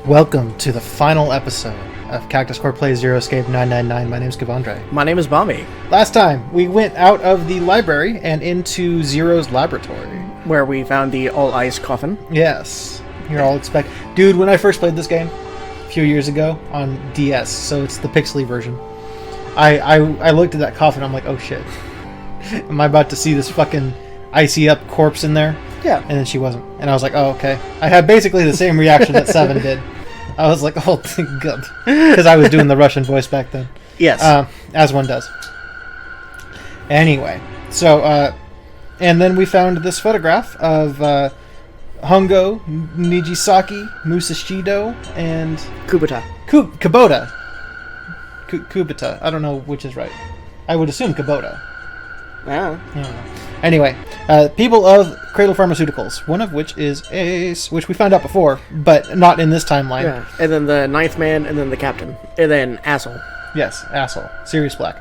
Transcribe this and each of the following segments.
Welcome to the final episode of Cactus Core Play Zero Escape 999. My name is Kevandre. My name is Bomby. Last time, we went out of the library and into Zero's laboratory. Where we found the all-ice coffin. Yes. You're all expect... Dude, when I first played this game, a few years ago, on DS, so it's the pixely version, I looked at that coffin, I'm like, oh shit. Am I about to see this fucking icy up corpse in there? Yeah. And then she wasn't. And I was like, oh, okay. I had basically the same reaction that Seven did. I was like, oh, thank God. Because I was doing the Russian voice back then. Yes. As one does. Anyway. So, and then we found this photograph of Hongo, Nijisaki, Musashido, and... Kubota. Kubota. Kubota. I don't know which is right. I would assume Kubota. Yeah. I don't know. Anyway, people of Cradle Pharmaceuticals, one of which is Ace, which we found out before, but not in this timeline. Yeah. And then the ninth man, and then the captain. And then Asshole. Yes, Asshole. Sirius Black.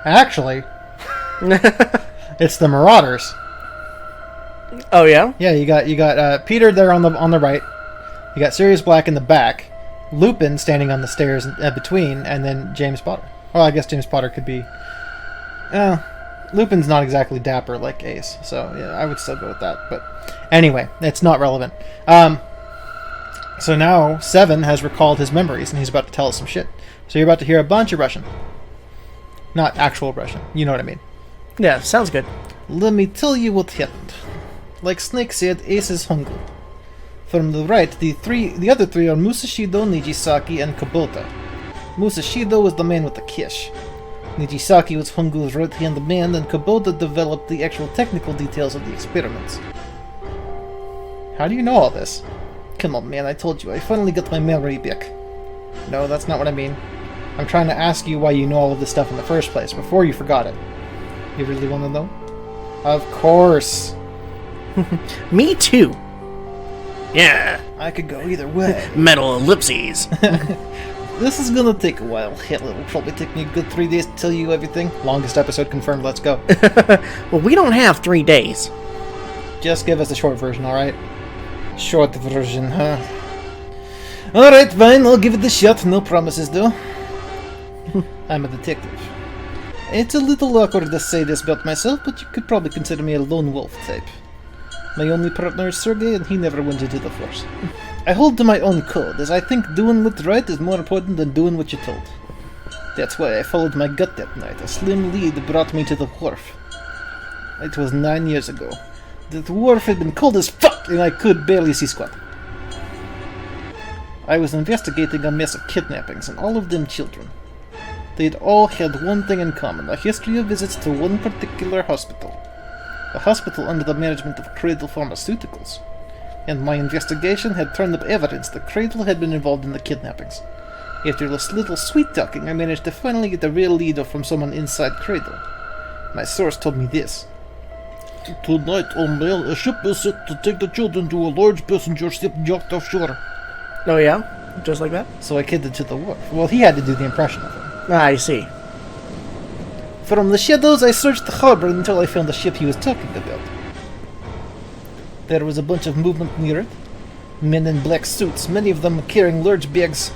Actually, it's the Marauders. Oh, yeah? Yeah, you got Peter there on the right. You got Sirius Black in the back. Lupin standing on the stairs between, and then James Potter. Well, I guess James Potter could be... Lupin's not exactly dapper like Ace, so yeah, I would still go with that. But anyway, it's not relevant. So now Seven has recalled his memories, and he's about to tell us some shit. So you're about to hear a bunch of Russian. Not actual Russian. You know what I mean. Yeah, sounds good. Let me tell you what happened. Like Snake said, Ace is hungry. From the right, the other three are Musashido, Nijisaki, and Kubota. Musashido was the man with the kish. Nijisaki was Hongo's right-hand man, and Kubota developed the actual technical details of the experiments. How do you know all this? Come on, man, I told you, I finally got my memory back. No, that's not what I mean. I'm trying to ask you why you know all of this stuff in the first place, before you forgot it. You really want to know? Of course. Me too. Yeah. I could go either way. Metal ellipses. This is gonna take a while. Hell, it'll probably take me a good 3 days to tell you everything. Longest episode confirmed, let's go. Well, we don't have 3 days. Just give us the short version, alright? Short version, huh? Alright, fine, I'll give it a shot. No promises, though. I'm a detective. It's a little awkward to say this about myself, but you could probably consider me a lone wolf type. My only partner is Sergei, and he never went into the force. I hold to my own code, as I think doing what's right is more important than doing what you're told. That's why I followed my gut that night. A slim lead brought me to the wharf. It was 9 years ago. The wharf had been cold as fuck, and I could barely see squat. I was investigating a mess of kidnappings, and all of them children. They'd all had one thing in common, a history of visits to one particular hospital. A hospital under the management of Cradle Pharmaceuticals. And my investigation had turned up evidence that Cradle had been involved in the kidnappings. After this little sweet-talking, I managed to finally get a real lead from someone inside Cradle. My source told me this. Tonight, on mail, a ship is set to take the children to a large passenger ship docked offshore. Oh, yeah? Just like that? So I headed to the wharf. Well, he had to do the impression of him. I see. From the shadows, I searched the harbor until I found the ship he was talking about. There was a bunch of movement near it. Men in black suits, many of them carrying large bags.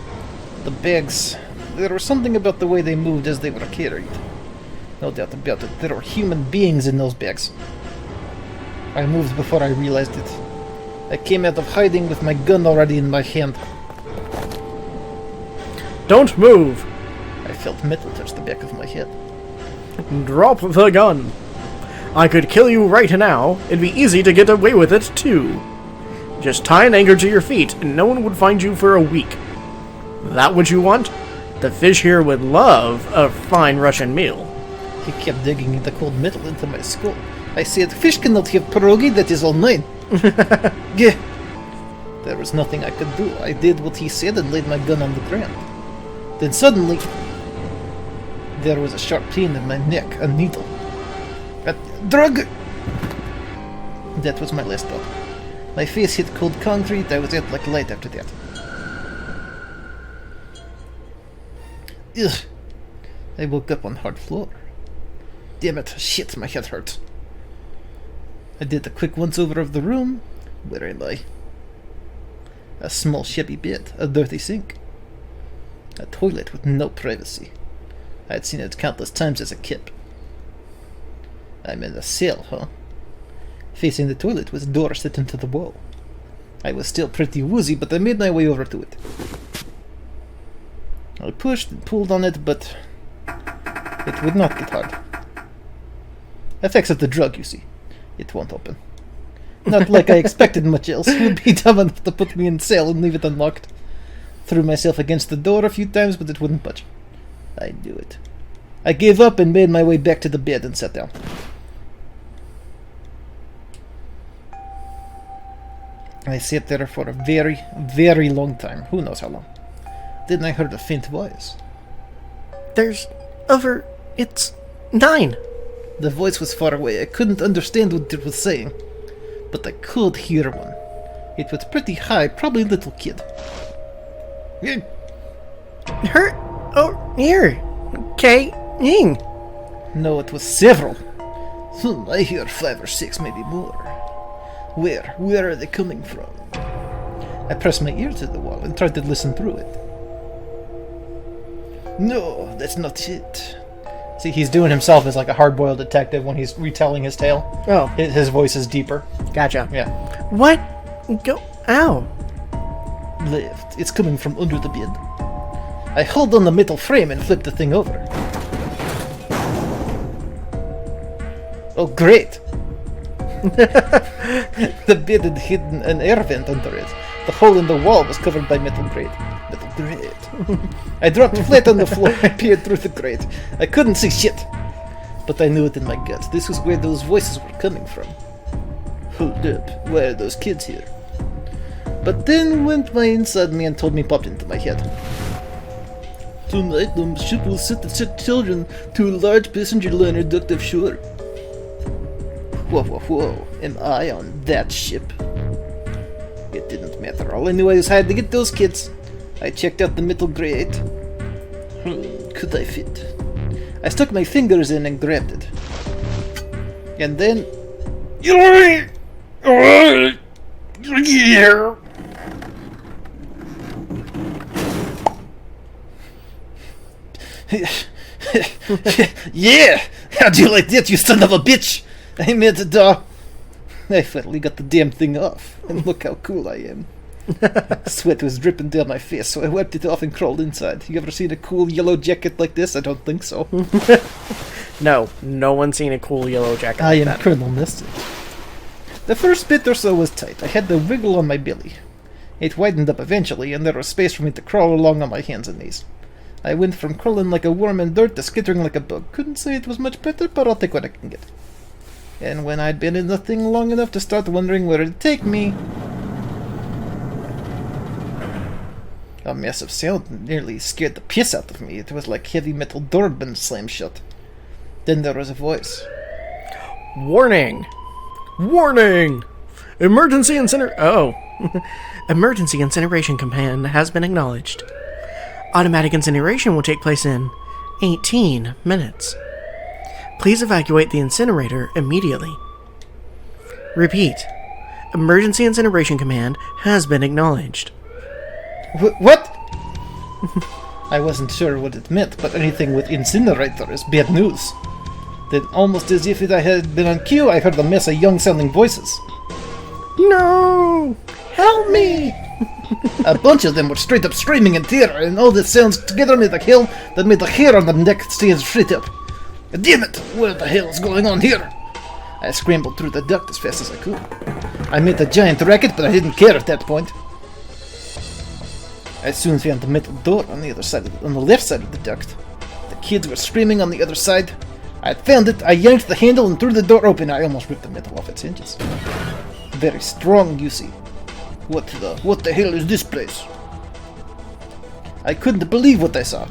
The bags... There was something about the way they moved as they were carried. No doubt about it, there were human beings in those bags. I moved before I realized it. I came out of hiding with my gun already in my hand. Don't move! I felt metal touch the back of my head. Drop the gun. I could kill you right now. It'd be easy to get away with it, too. Just tie an anchor to your feet, and no one would find you for a week. That what you want? The fish here would love a fine Russian meal. He kept digging the cold metal into my skull. I said, fish cannot have pierogi, that is all mine. Yeah. There was nothing I could do. I did what he said and laid my gun on the ground. Then suddenly, there was a sharp pain in my neck, a needle. A drug! That was my last thought. My face hit cold concrete, I was out like light after that. Ugh. I woke up on hard floor. Damn it, shit, my head hurts. I did a quick once-over of the room. Where am I? A small shabby bed, a dirty sink. A toilet with no privacy. I had seen it countless times as a kid. I'm in a cell, huh? Facing the toilet with a door set into the wall. I was still pretty woozy, but I made my way over to it. I pushed and pulled on it, but it would not get hard. Effects of the drug, you see. It won't open. Not like I expected much else. It would be dumb enough to put me in cell and leave it unlocked. Threw myself against the door a few times, but it wouldn't budge. I knew it. I gave up and made my way back to the bed and sat down. I sat there for a very, very long time. Who knows how long. Then I heard a faint voice. There's over... It's 9. The voice was far away. I couldn't understand what it was saying. But I could hear one. It was pretty high, probably a little kid. Her... Oh, here. Okay. Ying. No, it was several. I hear 5 or 6, maybe more. Where are they coming from? I pressed my ear to the wall and tried to listen through it. No, that's not it. See, he's doing himself as like a hard-boiled detective when he's retelling his tale. Oh. His voice is deeper. Gotcha. Yeah. What? Go... Ow. Left. It's coming from under the bed. I held on the metal frame and flipped the thing over. Oh, great! The bed had hidden an air vent under it. The hole in the wall was covered by metal grate. Metal grate. I dropped flat on the floor and peered through the grate. I couldn't see shit. But I knew it in my guts. This was where those voices were coming from. Hold up. Why are those kids here? But then went my inside man told me popped into my head. Tonight the ship will set the sick children to a large passenger liner docked offshore. Whoa, whoa, whoa. Am I on that ship? It didn't matter. All I knew I had to get those kids. I checked out the metal grate. Could I fit? I stuck my fingers in and grabbed it. And then... Yeah! How'd you like that, you son of a bitch? I meant to I finally got the damn thing off. And look how cool I am. Sweat was dripping down my face, so I wiped it off and crawled inside. You ever seen a cool yellow jacket like this? I don't think so. No one's seen a cool yellow jacket I like am that. Colonel Mystic. The first bit or so was tight. I had to wiggle on my belly. It widened up eventually, and there was space for me to crawl along on my hands and knees. I went from crawling like a worm in dirt to skittering like a bug. Couldn't say it was much better, but I'll take what I can get. And when I'd been in the thing long enough to start wondering where it'd take me... A massive sound nearly scared the piss out of me. It was like heavy metal door being slammed shut. Then there was a voice. Warning! Warning! Emergency Emergency incineration command has been acknowledged. Automatic incineration will take place in 18 minutes. Please evacuate the incinerator immediately. Repeat. Emergency incineration command has been acknowledged. What? I wasn't sure what it meant, but anything with incinerator is bad news. Then, almost as if I had been on cue, I heard a mess of young-sounding voices. No! Help me! A bunch of them were straight up screaming in terror, and all the sounds together made a hill that made the hair on the neck stand straight up. Damn it! What the hell is going on here? I scrambled through the duct as fast as I could. I made a giant racket, but I didn't care at that point. I soon found the metal door on the left side of the duct. The kids were screaming on the other side. I found it, I yanked the handle and threw the door open. I almost ripped the metal off its hinges. Very strong, you see. What the hell is this place? I couldn't believe what I saw.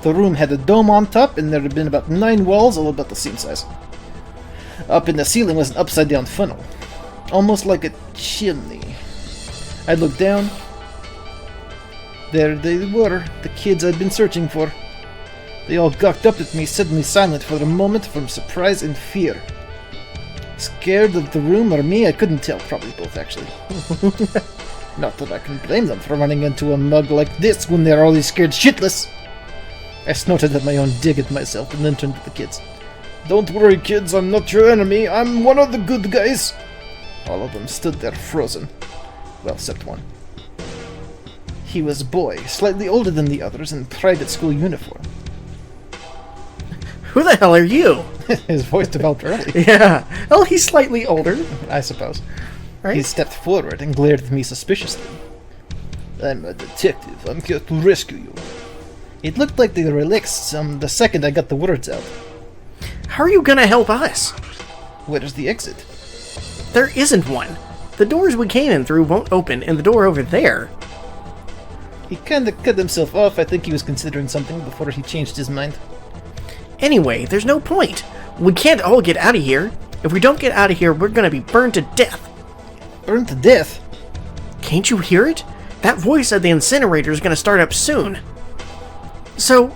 The room had a dome on top, and there had been about 9 walls, all about the same size. Up in the ceiling was an upside-down funnel, almost like a chimney. I looked down. There they were, the kids I'd been searching for. They all gawked up at me, suddenly silent for a moment from surprise and fear. Scared of the room or me, I couldn't tell. Probably both, actually. Not that I can blame them for running into a mug like this when they're already scared shitless. I snorted at my own dig at myself and then turned to the kids. Don't worry, kids, I'm not your enemy. I'm one of the good guys. All of them stood there frozen. Well, except one. He was a boy, slightly older than the others, in private school uniform. Who the hell are you? His voice developed early. Yeah. Oh, he's slightly older. I suppose. Right? He stepped forward and glared at me suspiciously. I'm a detective. I'm here to rescue you. It looked like they relaxed some the second I got the words out. How are you gonna help us? Where's the exit? There isn't one. The doors we came in through won't open, and the door over there. He kinda cut himself off. I think he was considering something before he changed his mind. Anyway, there's no point. We can't all get out of here. If we don't get out of here, we're gonna be burned to death. Burned to death? Can't you hear it? That voice said the incinerator is gonna start up soon. So...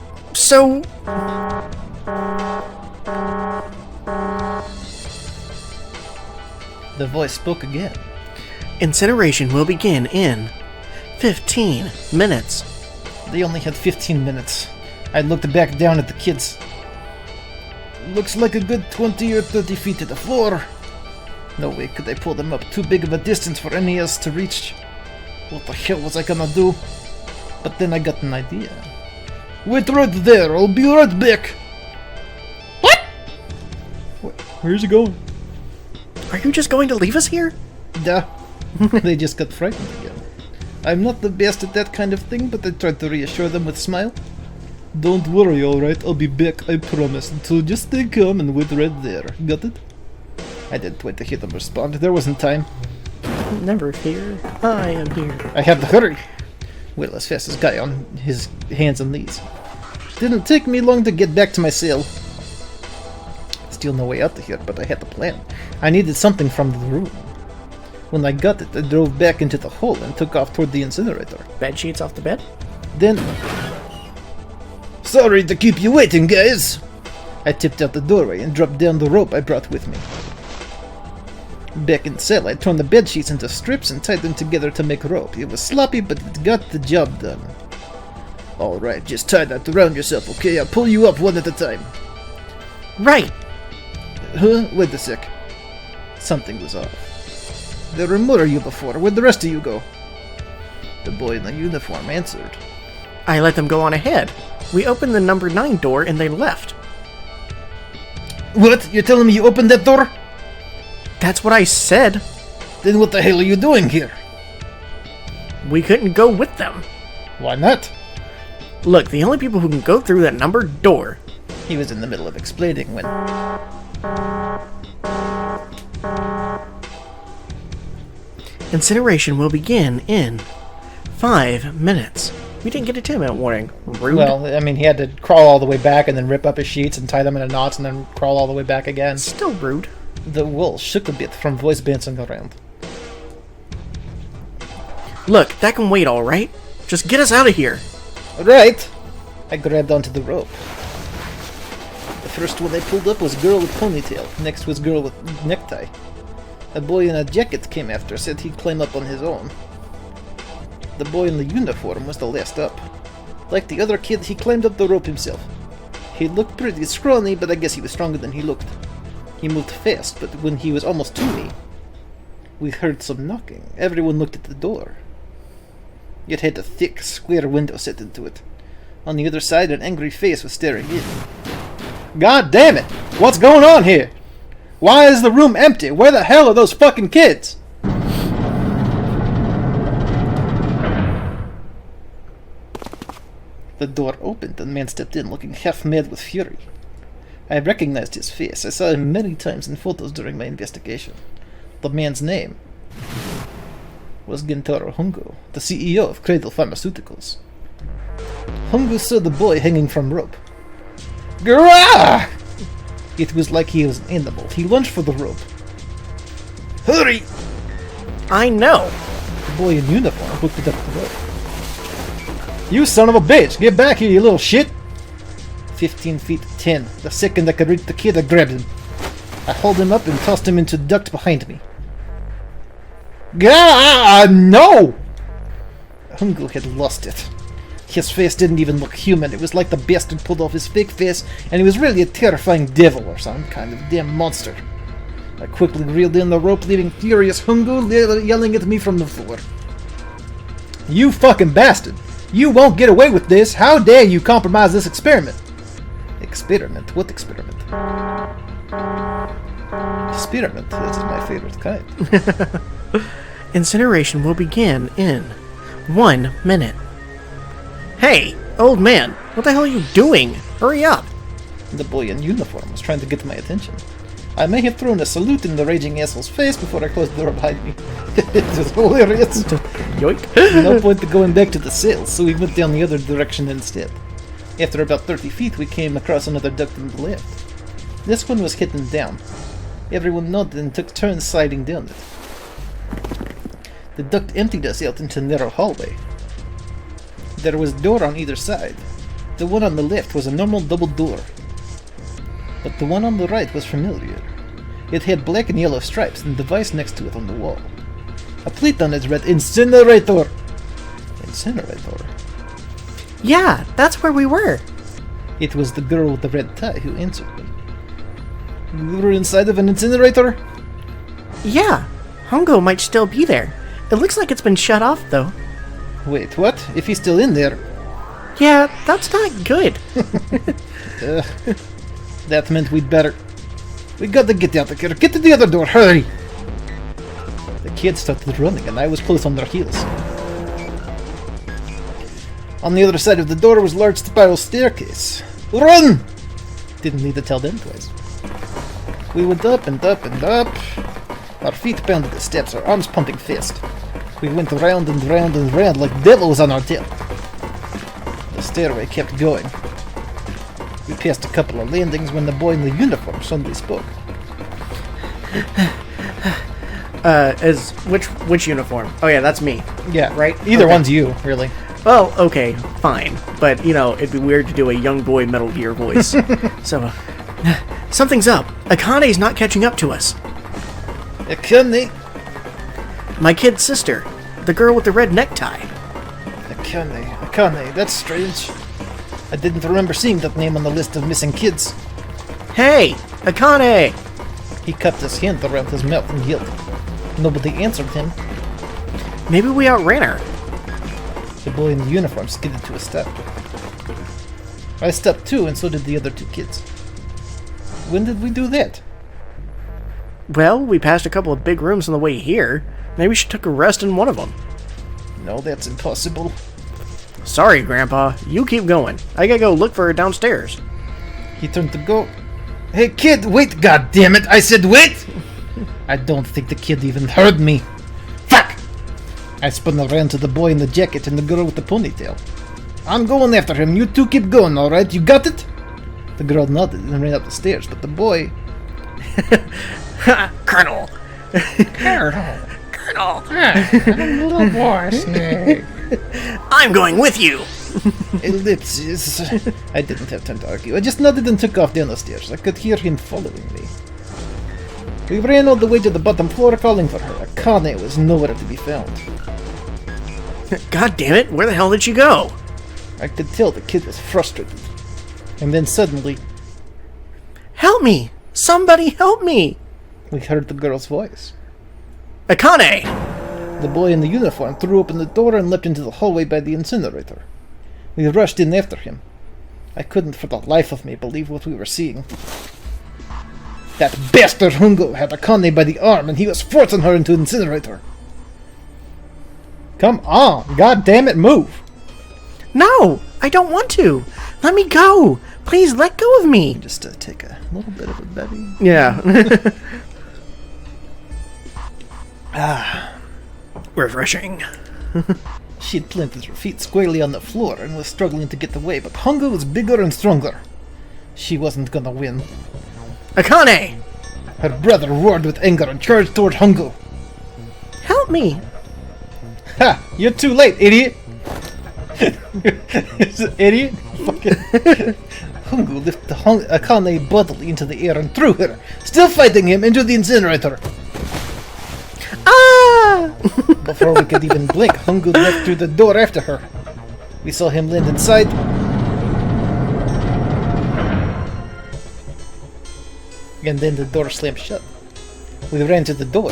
The voice spoke again. Incineration will begin in 15 minutes. They only had 15 minutes. I looked back down at the kids. Looks like a good 20 or 30 feet to the floor. No way could I pull them up too big of a distance for any of us to reach. What the hell was I gonna do? But then I got an idea. Wait right there, I'll be right back. What? Where's he going? Are you just going to leave us here? Duh. They just got frightened again. I'm not the best at that kind of thing, but I tried to reassure them with a smile. Don't worry, alright, I'll be back, I promise. So just stay calm and wait right there. Got it? I didn't wait to hear them respond. There wasn't time. Never fear, I am here. I had to hurry. Well, as fast as guy on his hands and knees. Didn't take me long to get back to my cell. Still no way out of here, but I had a plan. I needed something from the room. When I got it, I drove back into the hole and took off toward the incinerator. Bed sheets off the bed? Then... Sorry to keep you waiting, guys! I tipped out the doorway and dropped down the rope I brought with me. Back in the cell, I turned the bed sheets into strips and tied them together to make rope. It was sloppy, but it got the job done. Alright, just tie that around yourself, okay? I'll pull you up one at a time. Right! Huh? Wait a sec. Something was off. There were more of you before. Where'd the rest of you go? The boy in the uniform answered. I let them go on ahead. We opened the number 9 door and they left. What? You're telling me you opened that door? That's what I said. Then what the hell are you doing here? We couldn't go with them. Why not? Look, the only people who can go through that numbered door. He was in the middle of explaining when... Incineration will begin in 5 minutes. We didn't get a 10-minute warning. Rude. Well, I mean, he had to crawl all the way back and then rip up his sheets and tie them into knots and then crawl all the way back again. Still rude. The wool shook a bit from voice bouncing around. Look, that can wait, alright? Just get us out of here. Right. I grabbed onto the rope. The first one I pulled up was girl with ponytail. Next was girl with necktie. A boy in a jacket came after, said he'd climb up on his own. The boy in the uniform was the last up. Like the other kid, he climbed up the rope himself. He looked pretty scrawny, but I guess he was stronger than he looked. He moved fast, but when he was almost to me, we heard some knocking. Everyone looked at the door. It had a thick, square window set into it. On the other side, an angry face was staring in. God damn it! What's going on here? Why is the room empty? Where the hell are those fucking kids? The door opened and a man stepped in, looking half mad with fury. I recognized his face. I saw him many times in photos during my investigation. The man's name was Gentaro Hungo, the CEO of Cradle Pharmaceuticals. Hungo saw the boy hanging from rope. Grah! It was like he was an animal. He lunged for the rope. Hurry! I know. The boy in uniform hooked it up the rope. You son of a bitch! Get back here, you little shit! 15 feet 10. The second I could reach the kid, I grabbed him. I hauled him up and tossed him into the duct behind me. Gah! No! Hungo had lost it. His face didn't even look human. It was like the bastard pulled off his fake face, and he was really a terrifying devil or some kind of damn monster. I quickly reeled in the rope, leaving furious Hungo yelling at me from the floor. You fucking bastard! You won't get away with this! How dare you compromise this experiment? Experiment? What experiment? Experiment. This is my favorite kind. Incineration will begin in 1 minute. Hey, old man, what the hell are you doing? Hurry up! The boy in uniform was trying to get my attention. I may have thrown a salute in the raging asshole's face before I closed the door behind me. It was hilarious. Yoink. No point to going back to the cells, so we went down the other direction instead. After about 30 feet, we came across another duct on the left. This one was hidden down. Everyone nodded and took turns sliding down it. The duct emptied us out into a narrow hallway. There was a door on either side. The one on the left was a normal double door, but the one on the right was familiar. It had black and yellow stripes and a device next to it on the wall. A plate on it read Incinerator! Incinerator? Yeah, that's where we were. It was the girl with the red tie who answered me. We were inside of an incinerator? Yeah, Hungo might still be there. It looks like it's been shut off, though. Wait, what? If he's still in there? Yeah, that's not good. That meant we'd better... We gotta get out of here. Get to the other door, hurry! The kids started running and I was close on their heels. On the other side of the door was a large spiral staircase. Run! Didn't need to tell them twice. We went up and up and up. Our feet pounded the steps, our arms pumping fast. We went round and round and round like devils on our tail. The stairway kept going. We passed a couple of landings when the boy in the uniform suddenly spoke. Which uniform? Oh yeah, that's me. Yeah, right? Either Okay. one's you, really. Well, okay, fine. But, you know, it'd be weird to do a young boy Metal Gear voice. So, something's up. Akane's not catching up to us. Akane! My kid's sister. The girl with the red necktie. Akane, that's strange. I didn't remember seeing that name on the list of missing kids. Hey! Akane! He cupped his hand around his mouth and yelled. Nobody answered him. Maybe we outran her. The boy in the uniform skidded to a step. I stepped too, and so did the other two kids. When did we do that? Well, we passed a couple of big rooms on the way here. Maybe she took a rest in one of them. No, that's impossible. Sorry, Grandpa. You keep going. I gotta go look for her downstairs. He turned to go. Hey, kid, wait, goddammit! I said wait! I don't think the kid even heard me. Fuck! I spun around to the boy in the jacket and the girl with the ponytail. I'm going after him. You two keep going, alright? You got it? The girl nodded and ran up the stairs, but the boy... Colonel! Colonel! Little boy snake. I'm going with you! Ellipses. I didn't have time to argue. I just nodded and took off down the stairs. I could hear him following me. We ran all the way to the bottom floor calling for her. Akane was nowhere to be found. God damn it, where the hell did she go? I could tell the kid was frustrated. And then suddenly, Help me! Somebody help me! we heard the girl's voice. Akane! The boy in the uniform threw open the door and leapt into the hallway by the incinerator. We rushed in after him. I couldn't for the life of me believe what we were seeing. That bastard Hungo had Akane by the arm and he was forcing her into the incinerator. Come on, god damn it, move! No! I don't want to! Let me go! Please let go of me! Just take a little bit of a Betty. Yeah. Ah. Refreshing. She had planted her feet squarely on the floor and was struggling to get away, but Hungo was bigger and stronger. She wasn't gonna win. Akane! Her brother roared with anger and charged toward Hungo. Help me! Ha! You're too late, idiot! Idiot? Fucking... Hungo lifted Akane bodily into the air and threw her, still fighting him, into the incinerator. Ah! Before we could even blink, Hungu left through the door after her. We saw him land inside. And then the door slammed shut. We ran to the door.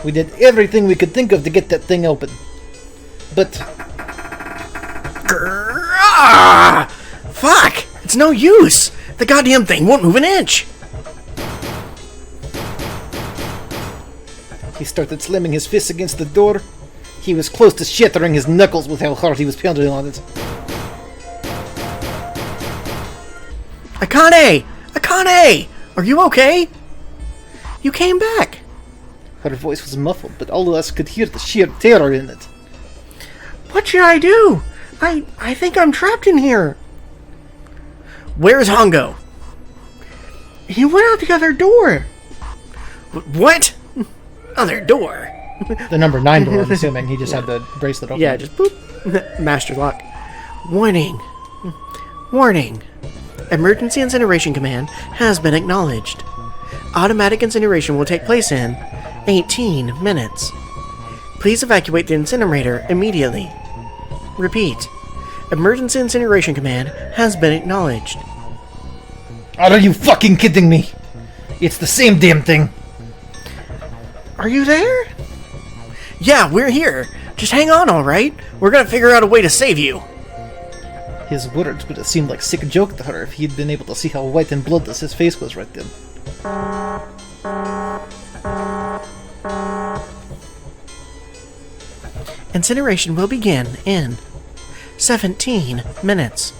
We did everything we could think of to get that thing open. But... Fuck! It's no use! The goddamn thing won't move an inch! He started slamming his fists against the door. He was close to shattering his knuckles with how hard he was pounding on it. Akane! Akane! Are you okay? You came back! Her voice was muffled, but all of us could hear the sheer terror in it. What should I do? I think I'm trapped in here. Where's Hongo? He went out the other door. What? Other door? The number 9 door, I'm assuming. He just had the bracelet open. Yeah, just boop. Master lock. Warning. Warning. Emergency incineration command has been acknowledged. Automatic incineration will take place in 18 minutes. Please evacuate the incinerator immediately. Repeat. Emergency incineration command has been acknowledged. Are you fucking kidding me? It's the same damn thing. Are you there? Yeah, we're here. Just hang on, alright? We're gonna figure out a way to save you. His words would have seemed like a sick joke to her if he'd been able to see how white and bloodless his face was right then. Incineration will begin in 17 minutes.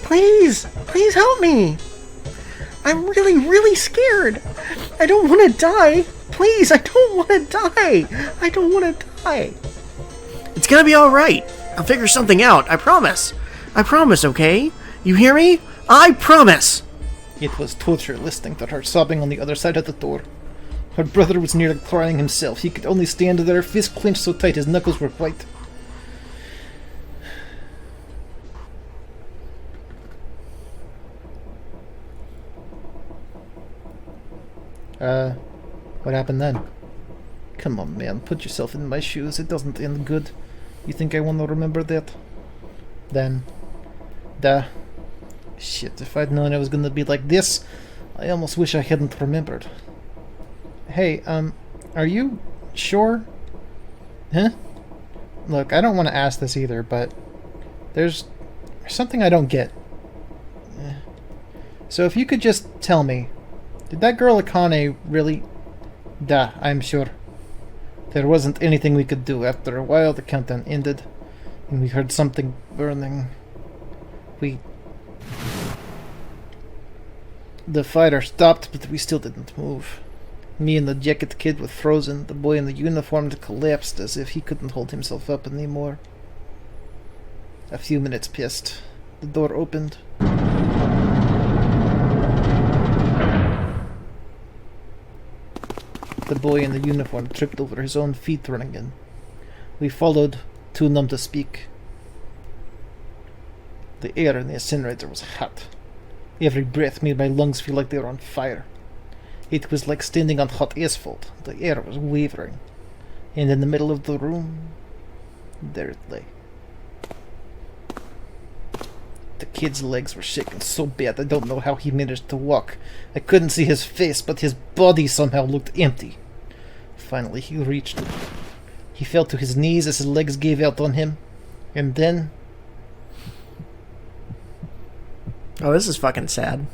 Please help me. I'm really scared. I don't want to die. Please, I don't want to die. I don't want to die. It's gonna be alright. I'll figure something out. I promise. I promise, okay? You hear me? I promise. It was torture listening to her sobbing on the other side of the door. Her brother was nearly crying himself. He could only stand there, fist clenched so tight his knuckles were white. What happened then? Come on, man, put yourself in my shoes. It doesn't end good. You think I want to remember that? Then... Shit, if I'd known it was gonna be like this, I almost wish I hadn't remembered. Hey, are you sure? Huh? Look, I don't want to ask this either, but there's something I don't get. So if you could just tell me, did that girl Akane really... I'm sure. There wasn't anything we could do. After a while, the countdown ended, and we heard something burning. The fighter stopped, but we still didn't move. Me and the jacket kid were frozen. The boy in the uniform collapsed as if he couldn't hold himself up anymore. A few minutes passed. The door opened. The boy in the uniform tripped over his own feet running in. We followed, too numb to speak. The air in the incinerator was hot. Every breath made my lungs feel like they were on fire. It was like standing on hot asphalt. The air was wavering. And in the middle of the room, there it lay. The kid's legs were shaking so bad I don't know how he managed to walk. I couldn't see his face, but his body somehow looked empty. Finally, he reached it. He fell to his knees as his legs gave out on him. And then... Oh, this is fucking sad.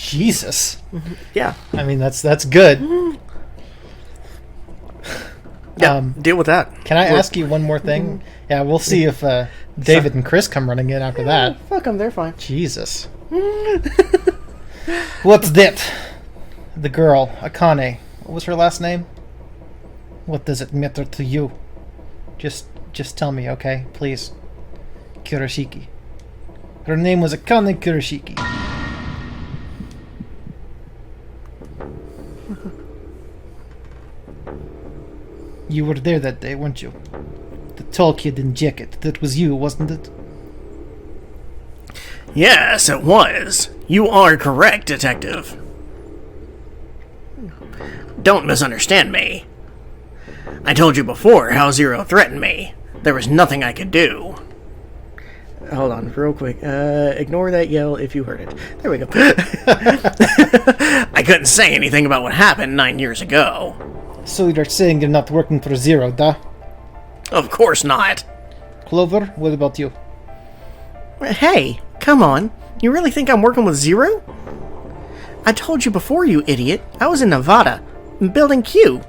Jesus. Yeah. I mean, that's good. Yeah, deal with that. Can I ask you one more thing? Yeah, we'll see if David and Chris come running in after that. Fuck them, they're fine. Jesus. What's that? The girl, Akane. What was her last name? What does it matter to you? Just tell me, okay? Please. Kurashiki. Her name was Akane Kurashiki. You were there that day, weren't you? The tall kid in jacket. That was you, wasn't it? Yes, it was. You are correct, Detective. Don't misunderstand me. I told you before how Zero threatened me. There was nothing I could do. Hold on, real quick. Ignore that yell if you heard it. There we go. I couldn't say anything about what happened 9 years ago. So you're saying you're not working for Zero, duh? Of course not. Clover, what about you? Hey, come on. You really think I'm working with Zero? I told you before, you idiot. I was in Nevada, building Q.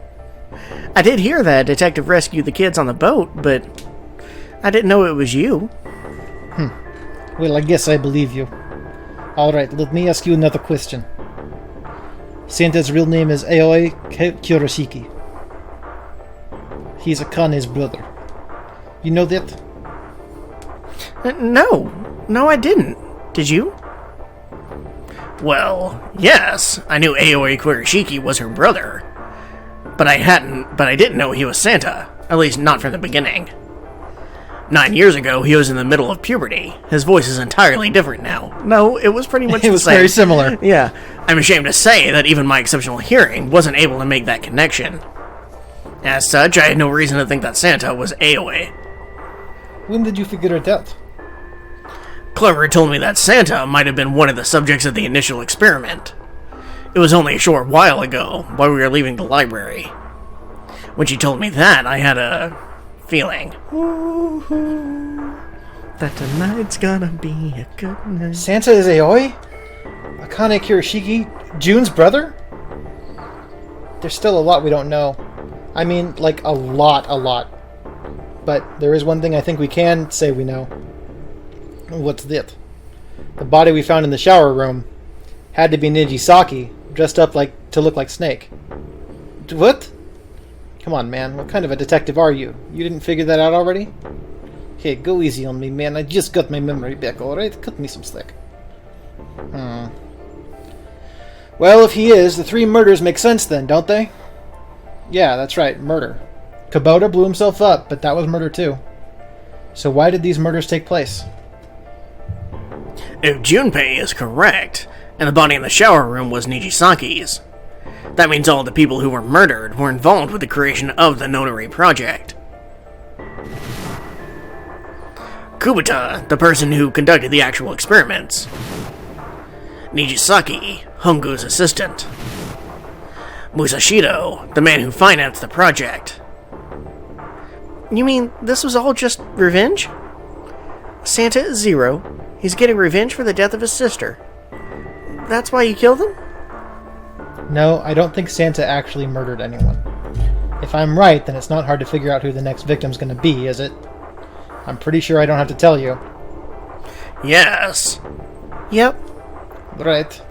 I did hear that Detective rescued the kids on the boat, but I didn't know it was you. Well, I guess I believe you. Alright, let me ask you another question. Santa's real name is Aoi Kuroshiki. He's Akane's brother. You know that? No, I didn't. Did you? Well, yes, I knew Aoi Kuroshiki was her brother. But I didn't know he was Santa. At least not from the beginning. 9 years ago, he was in the middle of puberty. His voice is entirely different now. No, it was pretty much the same. It was very similar. Yeah. I'm ashamed to say that even my exceptional hearing wasn't able to make that connection. As such, I had no reason to think that Santa was Aoi. When did you figure it out? Clover told me that Santa might have been one of the subjects of the initial experiment. It was only a short while ago, while we were leaving the library. When she told me that, I had a feeling. That tonight's gonna be a good night. Santa is Aoi? Akane Kuroshiki? June's brother? There's still a lot we don't know. I mean, like, a lot. But there is one thing I think we can say we know. What's that? The body we found in the shower room had to be Nijisaki, dressed up to look like Snake. What? Come on, man. What kind of a detective are you? You didn't figure that out already? Okay, go easy on me, man. I just got my memory back, alright? Cut me some slack. Well, if he is, the 3 murders make sense then, don't they? Yeah, that's right. Murder. Kubota blew himself up, but that was murder too. So why did these murders take place? If Junpei is correct, and the body in the shower room was Nijisaki's, that means all the people who were murdered were involved with the creation of the Nonary Project. Kubota, the person who conducted the actual experiments. Nijisaki, Hongo's assistant. Musashido, the man who financed the project. You mean this was all just revenge? Santa is Zero. He's getting revenge for the death of his sister. That's why you killed him? No, I don't think Santa actually murdered anyone. If I'm right, then it's not hard to figure out who the next victim's gonna be, is it? I'm pretty sure I don't have to tell you. Yes. Yep. Right.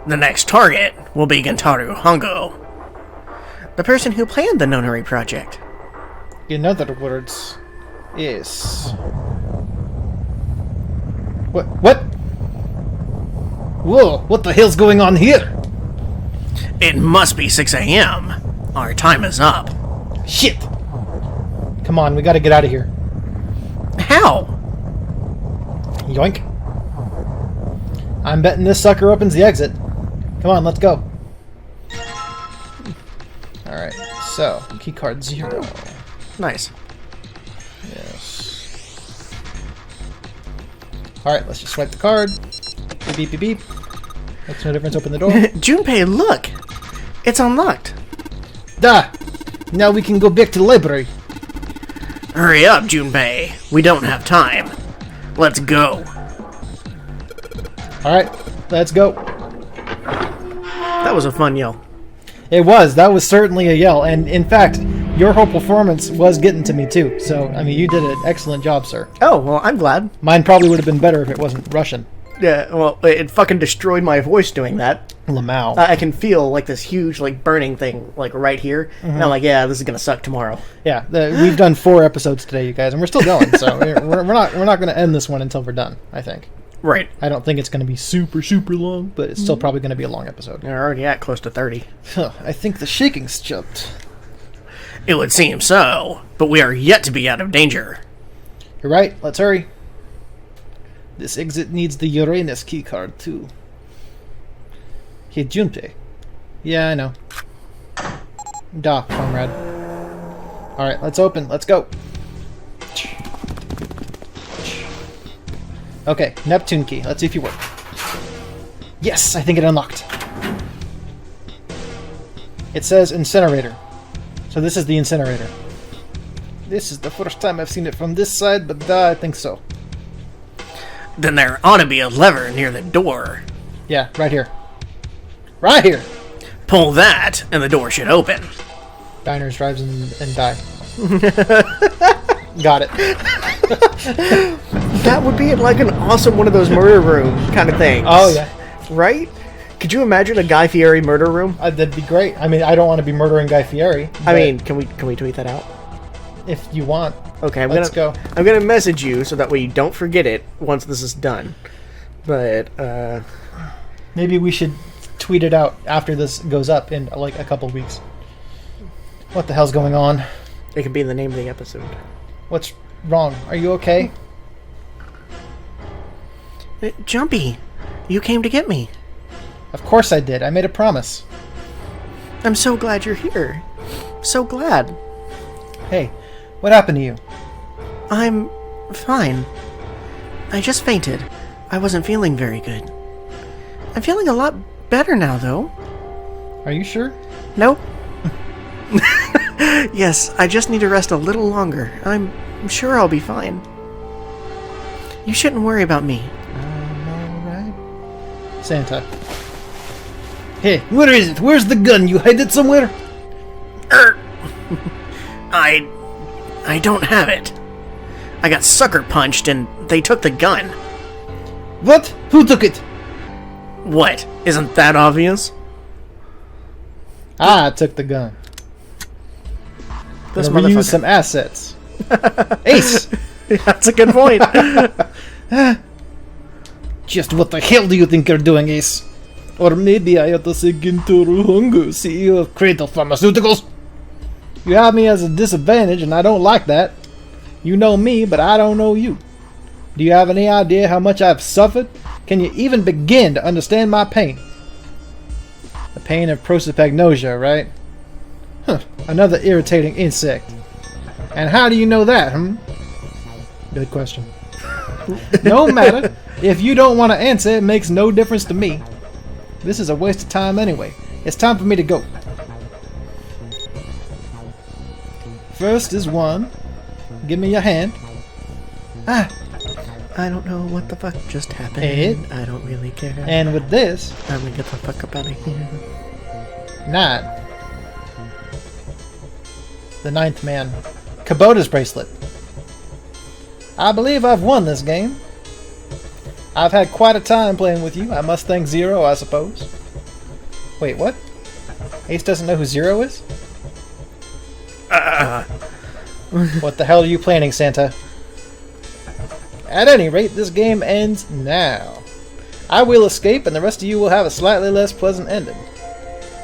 The next target will be Gentaro Hongo, the person who planned the Nonary Project. In other words, yes. What? Whoa, what the hell's going on here? It must be 6 a.m. Our time is up. Shit! Come on, we gotta get out of here. How? Yoink. I'm betting this sucker opens the exit. Come on, let's go. Alright, so, keycard 0. Nice. Yes. Alright, let's just swipe the card. Beep, beep, beep, beep. Makes no difference, open the door. Junpei, look! It's unlocked. Da! Now we can go back to the library. Hurry up, Junpei. We don't have time. Let's go. Alright, let's go. That was a fun yell. It was. That was certainly a yell. And in fact, your whole performance was getting to me too. So, I mean, you did an excellent job, sir. Oh, well, I'm glad. Mine probably would have been better if it wasn't Russian. Yeah, well, it fucking destroyed my voice doing that. Lamau. I can feel, like, this huge, like, burning thing, like, right here. Mm-hmm. And I'm like, yeah, this is gonna suck tomorrow. Yeah, we've done 4 episodes today, you guys, and we're still going. So we're not going to end this one until we're done, I think. Right. I don't think it's going to be super long, but it's still probably going to be a long episode. You're already at close to 30. I think the shaking's jumped. It would seem so, but we are yet to be out of danger. You're right. Let's hurry. This exit needs the Uranus keycard, too. Hey, Junpei. Yeah, I know. Da, comrade. Alright, let's open. Let's go. Okay, Neptune key. Let's see if you work. Yes, I think it unlocked. It says incinerator. So this is the incinerator. This is the first time I've seen it from this side, but I think so. Then there ought to be a lever near the door. Yeah, right here. Right here! Pull that, and the door should open. Diners, drives, and die. Got it. That would be like an awesome one of those murder room kind of things. Oh, yeah. Right? Could you imagine a Guy Fieri murder room? That'd be great. I mean, I don't want to be murdering Guy Fieri. I mean, can we tweet that out? If you want. Okay, Let's go. I'm gonna message you so that way you don't forget it once this is done. But maybe we should tweet it out after this goes up in like a couple weeks. What the hell's going on? It could be in the name of the episode. What's wrong? Are you okay? Jumpy, you came to get me. Of course I did. I made a promise. I'm so glad you're here. So glad. Hey, what happened to you? I'm fine. I just fainted. I wasn't feeling very good. I'm feeling a lot better now, though. Are you sure? Nope. Yes, I just need to rest a little longer. I'm sure I'll be fine. You shouldn't worry about me. I'm alright. Santa. Hey, where is it? Where's the gun? You hide it somewhere? I don't have it. I got sucker punched and they took the gun. What? Who took it? What? Isn't that obvious? I took the gun. This Reuse some assets. Ace! That's a good point. Just what the hell do you think you're doing, Ace? Or maybe I ought to say Gintoro Hongo, CEO of Cradle Pharmaceuticals. You have me as a disadvantage, and I don't like that. You know me, but I don't know you. Do you have any idea how much I've suffered? Can you even begin to understand my pain? The pain of prosopagnosia, right? Huh, another irritating insect. And how do you know that, Good question. No matter. If you don't want to answer, it makes no difference to me. This is a waste of time anyway. It's time for me to go. First is one. Give me your hand. Ah. I don't know what the fuck just happened. I don't really care. And with this, I'm gonna get the fuck up out of here. 9. The 9th man. Kubota's bracelet. I believe I've won this game. I've had quite a time playing with you. I must thank Zero, I suppose. Wait, what? Ace doesn't know who Zero is? What the hell are you planning, Santa? At any rate, this game ends now. I will escape, and the rest of you will have a slightly less pleasant ending.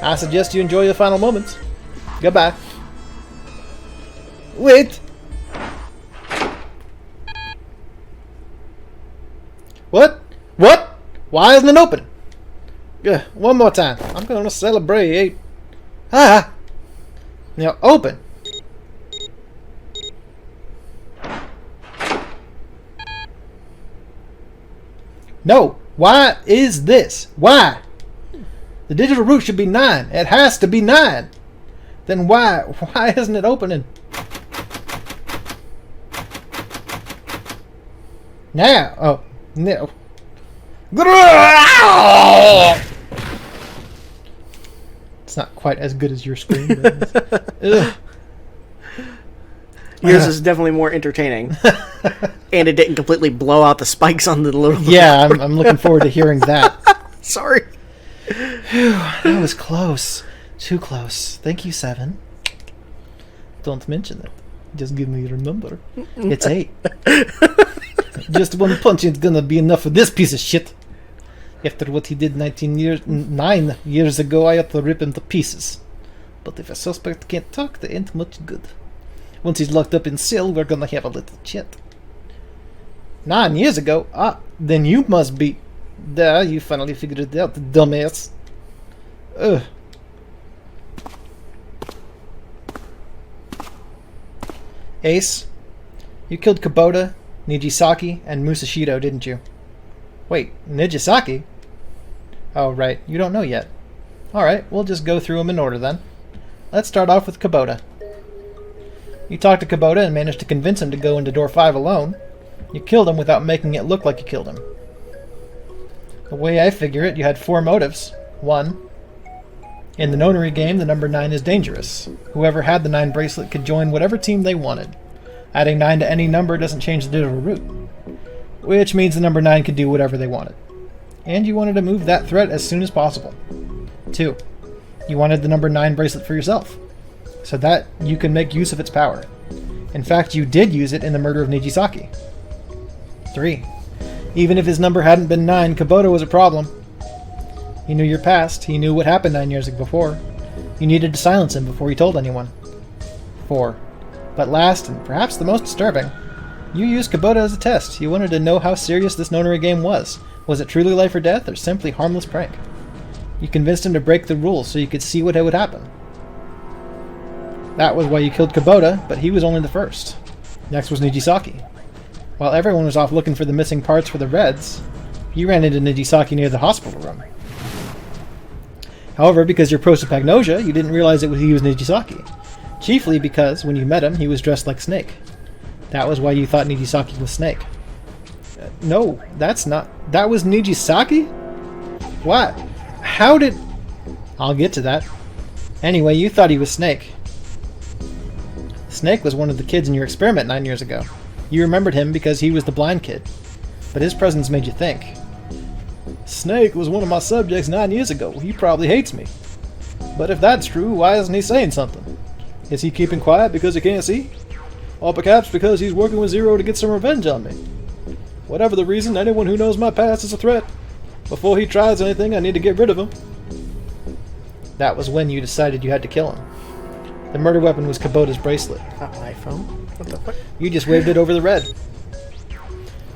I suggest you enjoy your final moments. Goodbye. Wait! What? What? Why isn't it open? One more time. I'm gonna celebrate. Ah! Now, open. No. Why is this? Why? The digital root should be 9. It has to be 9. Then why isn't it opening? Now. Oh, no. It's not quite as good as your screen. But yours is definitely more entertaining. And it didn't completely blow out the spikes on the little... Yeah, I'm looking forward to hearing that. Sorry. Whew, that was close. Too close. Thank you, 7. Don't mention it. Just give me your number. It's 8. Just one punch ain't gonna be enough for this piece of shit. After what he did 9 years ago, I have to rip him to pieces. But if a suspect can't talk, they ain't much good. Once he's locked up in cell, we're gonna have a little chat. 9 years ago? Ah, then you must be... There, you finally figured it out, dumbass. Ugh. Ace, you killed Kubota, Nijisaki, and Musashido, didn't you? Wait, Nijisaki? Oh, right, you don't know yet. Alright, we'll just go through them in order then. Let's start off with Kubota. You talked to Kubota and managed to convince him to go into door 5 alone. You killed him without making it look like you killed him. The way I figure it, you had 4 motives. 1. In the nonary game, the number 9 is dangerous. Whoever had the 9 bracelet could join whatever team they wanted. Adding 9 to any number doesn't change the digital root, which means the number 9 could do whatever they wanted. And you wanted to move that threat as soon as possible. 2. You wanted the number 9 bracelet for yourself, so that you can make use of its power. In fact, you did use it in the murder of Nijisaki. 3. Even if his number hadn't been 9, Kubota was a problem. He knew your past. He knew what happened 9 years before. You needed to silence him before he told anyone. 4. But last, and perhaps the most disturbing, you used Kubota as a test. You wanted to know how serious this nonary game was. Was it truly life or death, or simply harmless prank? You convinced him to break the rules so you could see what would happen. That was why you killed Kubota, but he was only the first. Next was Nijisaki. While everyone was off looking for the missing parts for the Reds, you ran into Nijisaki near the hospital room. However, because you're prosopagnosia, you didn't realize he was Nijisaki. Chiefly because, when you met him, he was dressed like Snake. That was why you thought Nijisaki was Snake. No, that's not... That was Nijisaki? What? How did... I'll get to that. Anyway, you thought he was Snake. Snake was one of the kids in your experiment 9 years ago. You remembered him because he was the blind kid. But his presence made you think. Snake was one of my subjects 9 years ago. He probably hates me. But if that's true, why isn't he saying something? Is he keeping quiet because he can't see? Or perhaps because he's working with Zero to get some revenge on me? Whatever the reason, anyone who knows my past is a threat. Before he tries anything, I need to get rid of him. That was when you decided you had to kill him. The murder weapon was Kubota's bracelet. iPhone? What the fuck? You just waved it over the red.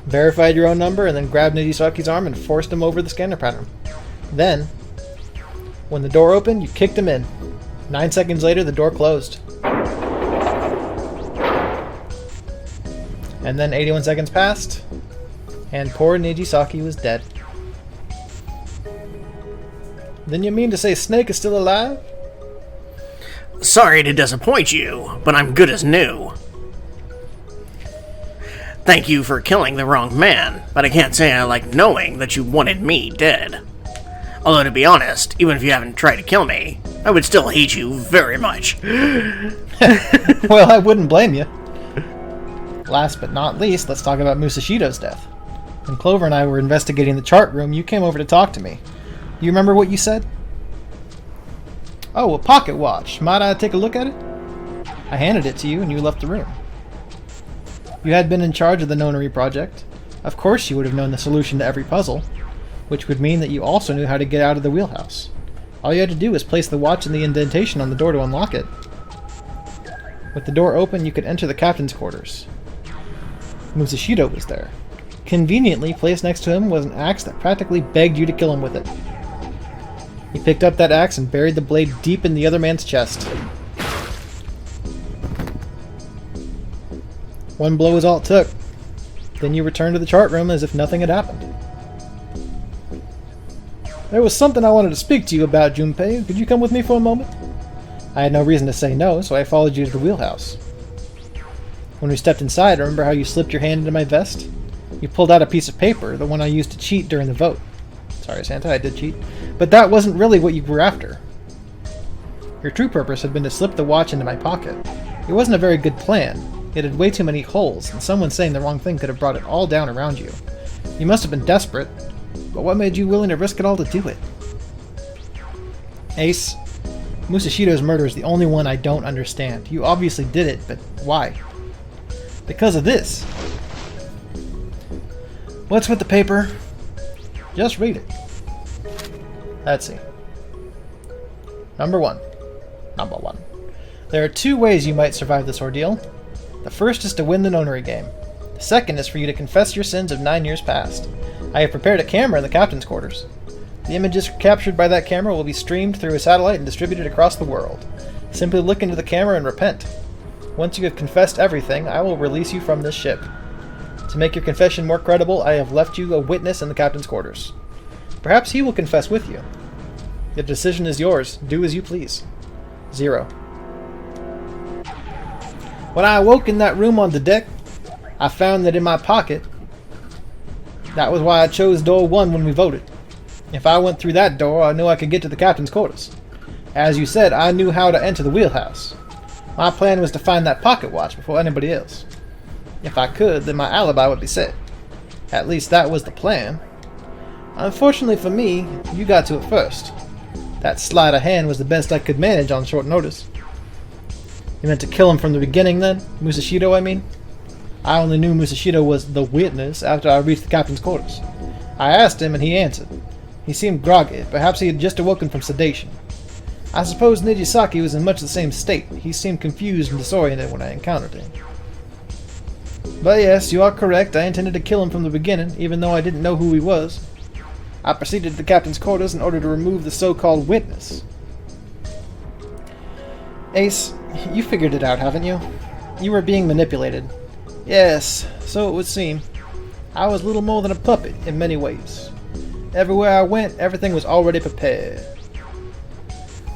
Verified your own number and then grabbed Nijisaki's arm and forced him over the scanner pattern. Then, when the door opened, you kicked him in. 9 seconds later, the door closed. And then 81 seconds passed, and poor Nijisaki was dead. Then you mean to say Snake is still alive? Sorry to disappoint you, but I'm good as new. Thank you for killing the wrong man, but I can't say I like knowing that you wanted me dead. Although, to be honest, even if you haven't tried to kill me, I would still hate you very much. Well, I wouldn't blame you. Last but not least, let's talk about Musashido's death. When Clover and I were investigating the chart room, you came over to talk to me. You remember what you said? Oh, a pocket watch. Might I take a look at it? I handed it to you and you left the room. You had been in charge of the nonary project. Of course you would have known the solution to every puzzle, which would mean that you also knew how to get out of the wheelhouse. All you had to do was place the watch in the indentation on the door to unlock it. With the door open, you could enter the captain's quarters. Musashido was there. Conveniently placed next to him was an axe that practically begged you to kill him with it. He picked up that axe and buried the blade deep in the other man's chest. One blow was all it took. Then you returned to the chart room as if nothing had happened. There was something I wanted to speak to you about, Junpei. Could you come with me for a moment? I had no reason to say no, so I followed you to the wheelhouse. When we stepped inside, remember how you slipped your hand into my vest? You pulled out a piece of paper, the one I used to cheat during the vote. Sorry, Santa, I did cheat. But that wasn't really what you were after. Your true purpose had been to slip the watch into my pocket. It wasn't a very good plan. It had way too many holes, and someone saying the wrong thing could have brought it all down around you. You must have been desperate, but what made you willing to risk it all to do it? Ace, Musashido's murder is the only one I don't understand. You obviously did it, but why? Because of this. What's with the paper? Just read it. Let's see. Number 1. Number 1. There are 2 ways you might survive this ordeal. The first is to win the nonary game. The second is for you to confess your sins of 9 years past. I have prepared a camera in the captain's quarters. The images captured by that camera will be streamed through a satellite and distributed across the world. Simply look into the camera and repent. Once you have confessed everything, I will release you from this ship. To make your confession more credible, I have left you a witness in the captain's quarters. Perhaps he will confess with you. The decision is yours. Do as you please. 0. When I awoke in that room on the deck, I found that in my pocket. That was why I chose door 1 when we voted. If I went through that door, I knew I could get to the captain's quarters. As you said, I knew how to enter the wheelhouse. My plan was to find that pocket watch before anybody else. If I could, then my alibi would be set. At least that was the plan. Unfortunately for me, you got to it first. That sleight of hand was the best I could manage on short notice. You meant to kill him from the beginning then? Musashido, I mean? I only knew Musashido was the witness after I reached the captain's quarters. I asked him and he answered. He seemed groggy. Perhaps he had just awoken from sedation. I suppose Nijisaki was in much the same state. He seemed confused and disoriented when I encountered him. But yes, you are correct. I intended to kill him from the beginning, even though I didn't know who he was. I proceeded to the captain's quarters in order to remove the so-called witness. Ace, you figured it out, haven't you? You were being manipulated. Yes, so it would seem. I was little more than a puppet in many ways. Everywhere I went, everything was already prepared.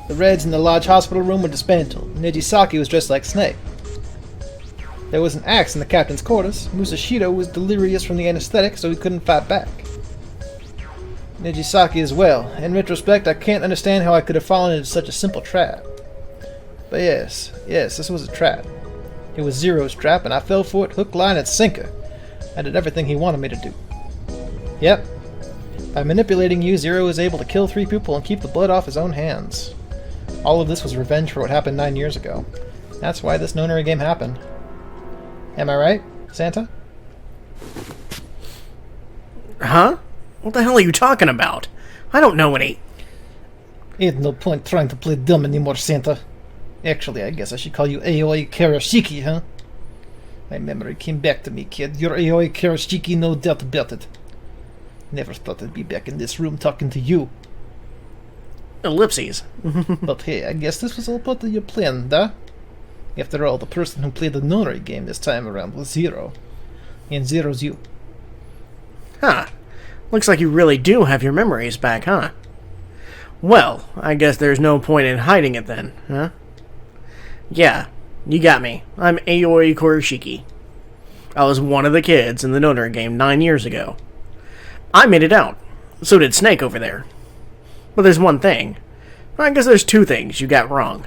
The Reds in the large hospital room were dismantled. Nijisaki was dressed like Snake. There was an axe in the captain's quarters. Musashido was delirious from the anesthetic, so he couldn't fight back. Nijisaki as well. In retrospect, I can't understand how I could have fallen into such a simple trap. But yes, this was a trap. It was Zero's trap, and I fell for it hook, line, and sinker. I did everything he wanted me to do. Yep. By manipulating you, Zero was able to kill 3 people and keep the blood off his own hands. All of this was revenge for what happened 9 years ago. That's why this nonary game happened. Am I right, Santa? Huh? What the hell are you talking about? I don't know any... Ain't no point trying to play dumb anymore, Santa. Actually, I guess I should call you Aoi Karashiki, huh? My memory came back to me, kid. You're Aoi Karashiki, no doubt about it. Never thought I'd be back in this room talking to you. Ellipses. But hey, I guess this was all part of your plan, duh? After all, the person who played the nonary game this time around was Zero. And Zero's you. Huh. Looks like you really do have your memories back, huh? Well, I guess there's no point in hiding it then, huh? Yeah, you got me. I'm Aoi Kurashiki. I was one of the kids in the nonary game 9 years ago. I made it out. So did Snake over there. But there's one thing. I guess there's 2 things you got wrong.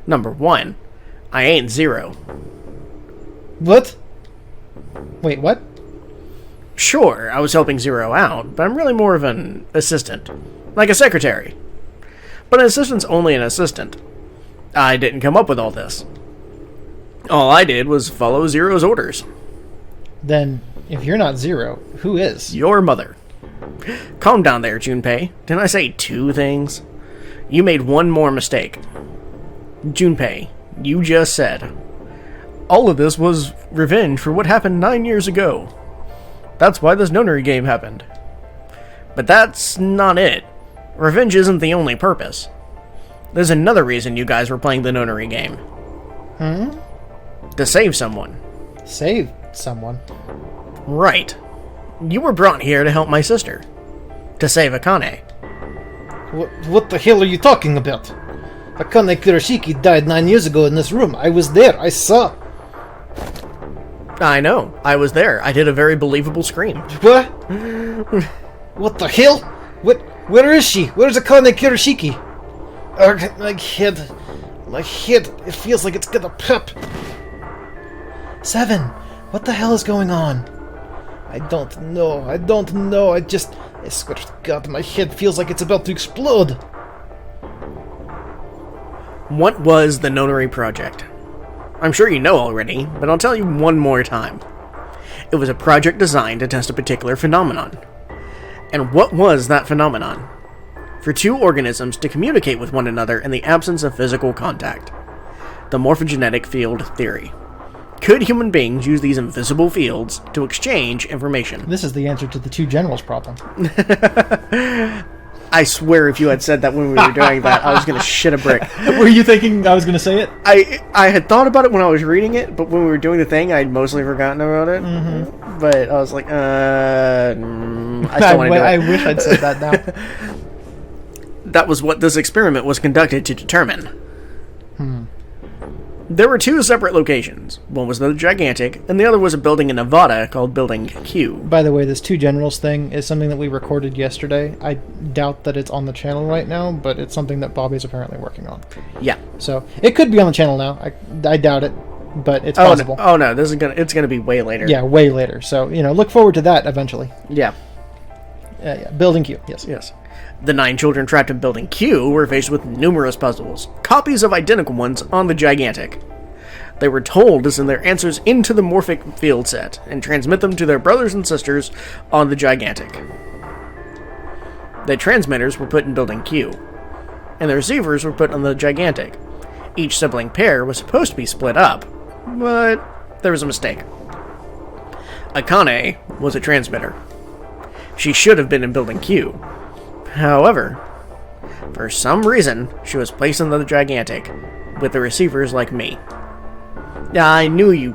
Number 1, I ain't Zero. What? Wait, what? Sure, I was helping Zero out, but I'm really more of an assistant. Like a secretary. But an assistant's only an assistant. I didn't come up with all this. All I did was follow Zero's orders. Then, if you're not Zero, who is? Your mother. Calm down there, Junpei. Didn't I say 2 things? You made one more mistake. Junpei, you just said, all of this was revenge for what happened 9 years ago. That's why this nonary game happened. But that's not it. Revenge isn't the only purpose. There's another reason you guys were playing the nonary game. To save someone. Save someone? Right. You were brought here to help my sister. To save Akane. What the hell are you talking about? Akane Kurashiki died 9 years ago in this room. I was there. I saw. I know. I was there. I did a very believable scream. What? What the hell? Where is she? Where's Akane Kurashiki? My head. It feels like it's gonna pop. 7. What the hell is going on? I don't know. I swear to God, my head feels like it's about to explode. What was the Nonary Project? I'm sure you know already, but I'll tell you one more time. It was a project designed to test a particular phenomenon. And what was that phenomenon? for two organisms to communicate with one another in the absence of physical contact. The morphogenetic field theory. Could human beings use these invisible fields to exchange information? This is the answer to the two generals problem. I swear if you had said that when we were doing that, I was going to shit a brick. Were you thinking I was going to say it? I had thought about it when I was reading it, but when we were doing the thing, I'd mostly forgotten about it. Mm-hmm. But I was like, I still want to do it. I wish I'd said that now. That was what this experiment was conducted to determine. There were two separate locations. One was the Gigantic, and the other was a building in Nevada called Building Q. By the way, this two generals thing is something that we recorded yesterday. I doubt that it's on the channel right now, but it's something that Bobby's apparently working on. Yeah. So, it could be on the channel now. I doubt it, but it's possible. No, it's gonna be way later. Yeah, way later. So, look forward to that eventually. Yeah. Building Q, yes. Yes. The 9 children trapped in Building Q were faced with numerous puzzles, copies of identical ones on the Gigantic. They were told to send their answers into the morphic field set and transmit them to their brothers and sisters on the Gigantic. The transmitters were put in Building Q, and the receivers were put on the Gigantic. Each sibling pair was supposed to be split up, but there was a mistake. Akane was a transmitter. She should have been in Building Q. However, for some reason, she was placed in the Gigantic, with the receivers like me. I knew you...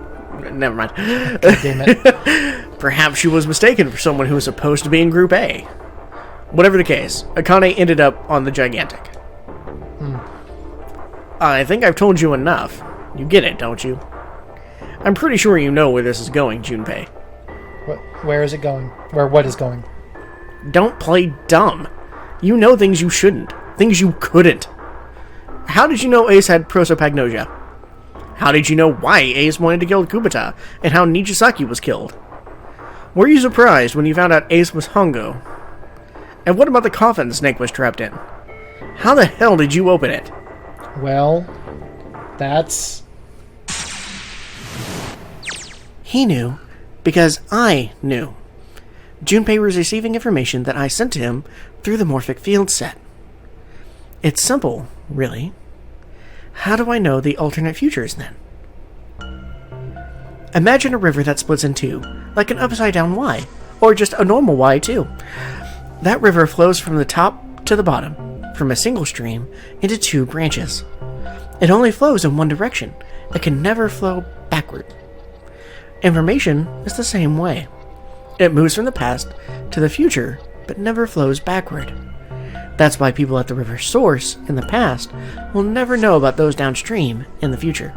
Never mind. God damn it. Perhaps she was mistaken for someone who was supposed to be in Group A. Whatever the case, Akane ended up on the Gigantic. I think I've told you enough. You get it, don't you? I'm pretty sure you know where this is going, Junpei. Where is it going? What is going? Don't play dumb. You know things you shouldn't. Things you couldn't. How did you know Ace had prosopagnosia? How did you know why Ace wanted to kill Kubota, and how Nijisaki was killed? Were you surprised when you found out Ace was Hongo? And what about the coffin Snake was trapped in? How the hell did you open it? Well, that's... He knew, because I knew. Junpei was receiving information that I sent to him through the morphic field set. It's simple, really. How do I know the alternate futures, then? Imagine a river that splits in two, like an upside-down Y, or just a normal Y, too. That river flows from the top to the bottom, from a single stream, into two branches. It only flows in one direction. It can never flow backward. Information is the same way. It moves from the past to the future, but never flows backward. That's why people at the river's source in the past will never know about those downstream in the future.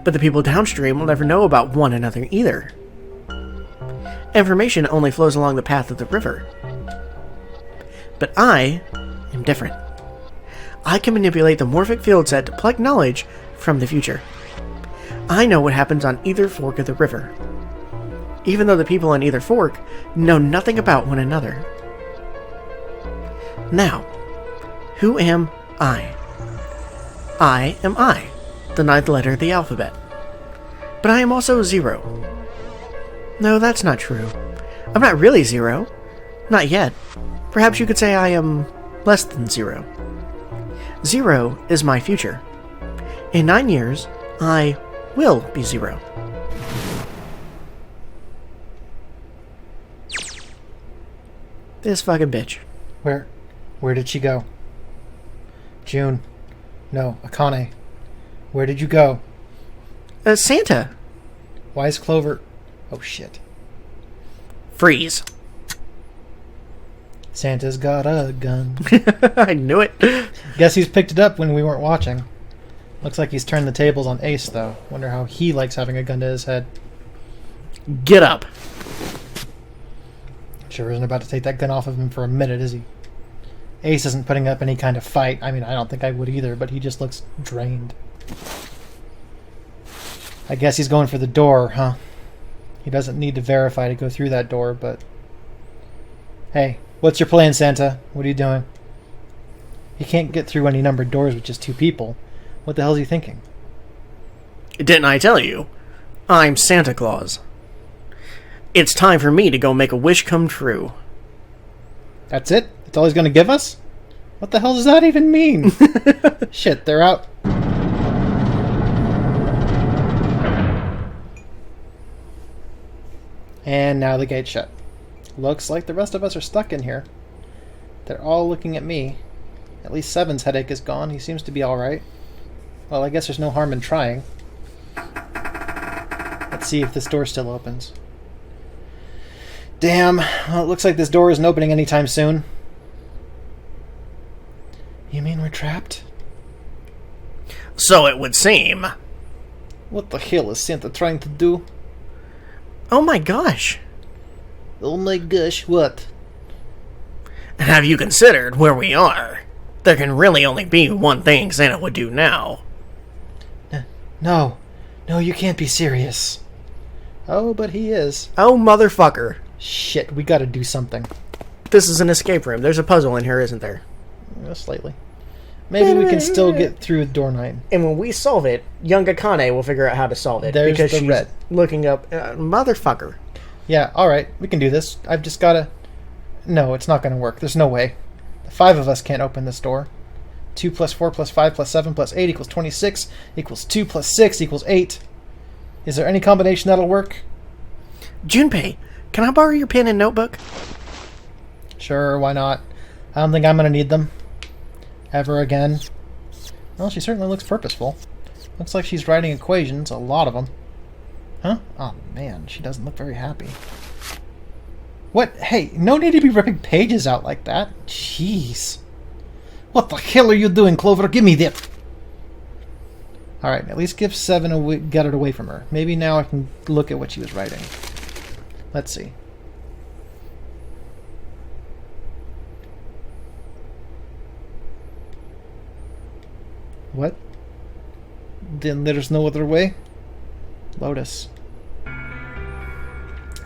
But the people downstream will never know about one another either. Information only flows along the path of the river. But I am different. I can manipulate the morphic field set to pluck knowledge from the future. I know what happens on either fork of the river, even though the people on either fork know nothing about one another. Now, who am I? I am I, the 9th letter of the alphabet. But I am also 0. No, that's not true. I'm not really 0. Not yet. Perhaps you could say I am less than 0. 0 is my future. In 9 years, I will be 0. This fucking bitch. Where did she go? June. No, Akane. Where did you go? Santa. Why is Clover... Oh, shit. Freeze. Santa's got a gun. I knew it. Guess he's picked it up when we weren't watching. Looks like he's turned the tables on Ace, though. Wonder how he likes having a gun to his head. Get up. Sure isn't about to take that gun off of him for a minute, is he? Ace isn't putting up any kind of fight. I mean, I don't think I would either, but he just looks drained. I guess he's going for the door, huh? He doesn't need to verify to go through that door, but... Hey, what's your plan, Santa? What are you doing? He can't get through any numbered doors with just 2 people. What the hell is he thinking? Didn't I tell you? I'm Santa Claus. It's time for me to go make a wish come true. That's it? That's all he's gonna give us? What the hell does that even mean? Shit, they're out. And now the gate's shut. Looks like the rest of us are stuck in here. They're all looking at me. At least Seven's headache is gone. He seems to be alright. Well, I guess there's no harm in trying. Let's see if this door still opens. Damn. Well, it looks like this door isn't opening anytime soon. You mean we're trapped? So it would seem. What the hell is Santa trying to do? Oh my gosh. Oh my gosh, what? Have you considered where we are? There can really only be one thing Santa would do now. No. No, you can't be serious. Oh, but he is. Oh, motherfucker. Shit, we gotta do something. This is an escape room. There's a puzzle in here, isn't there? Slightly. Maybe we can still get through door 9. And when we solve it, young Akane will figure out how to solve it. There's because the she's red. Looking up... motherfucker. Yeah, alright, we can do this. I've just gotta... No, it's not gonna work. There's no way. The 5 of us can't open this door. 2 plus 4 plus 5 plus 7 plus 8 equals 26, equals 2 plus 6 equals 8. Is there any combination that'll work? Junpei, can I borrow your pen and notebook? Sure, why not? I don't think I'm gonna need them. Ever again. Well, she certainly looks purposeful. Looks like she's writing equations, a lot of them. Huh? Oh man, she doesn't look very happy. What? Hey, no need to be ripping pages out like that. Jeez. What the hell are you doing, Clover? Give me that! Alright, at least give 7 get it away from her. Maybe now I can look at what she was writing. Let's see. What? Then there's no other way? Lotus.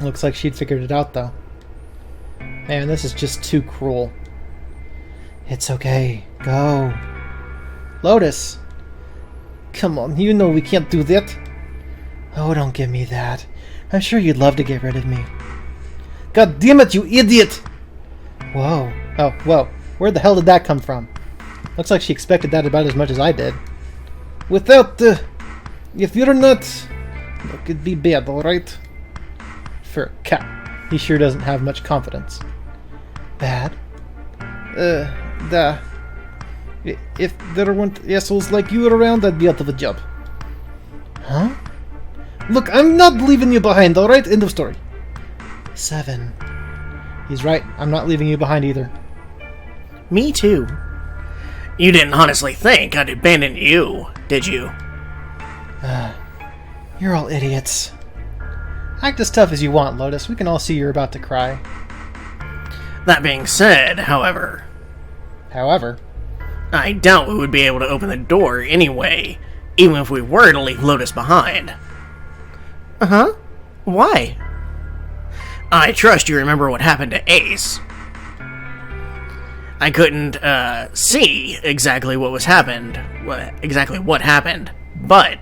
Looks like she'd figured it out, though. Man, this is just too cruel. It's okay. Go. Lotus! Come on, you know we can't do that. Oh, don't give me that. I'm sure you'd love to get rid of me. God damn it, you idiot! Whoa. Oh, whoa. Where the hell did that come from? Looks like she expected that about as much as I did. Without if you're not... Look, it'd be bad, alright? For a cat. He sure doesn't have much confidence. Bad? If there weren't assholes like you around, I'd be out of a job. Huh? Look, I'm not leaving you behind, alright? End of story. 7. He's right. I'm not leaving you behind either. Me too. You didn't honestly think I'd abandon you, did you? You're all idiots. Act as tough as you want, Lotus. We can all see you're about to cry. That being said, however... However? I doubt we would be able to open the door anyway, even if we were to leave Lotus behind. Uh-huh? Why? I trust you remember what happened to Ace. I couldn't, see exactly what happened, but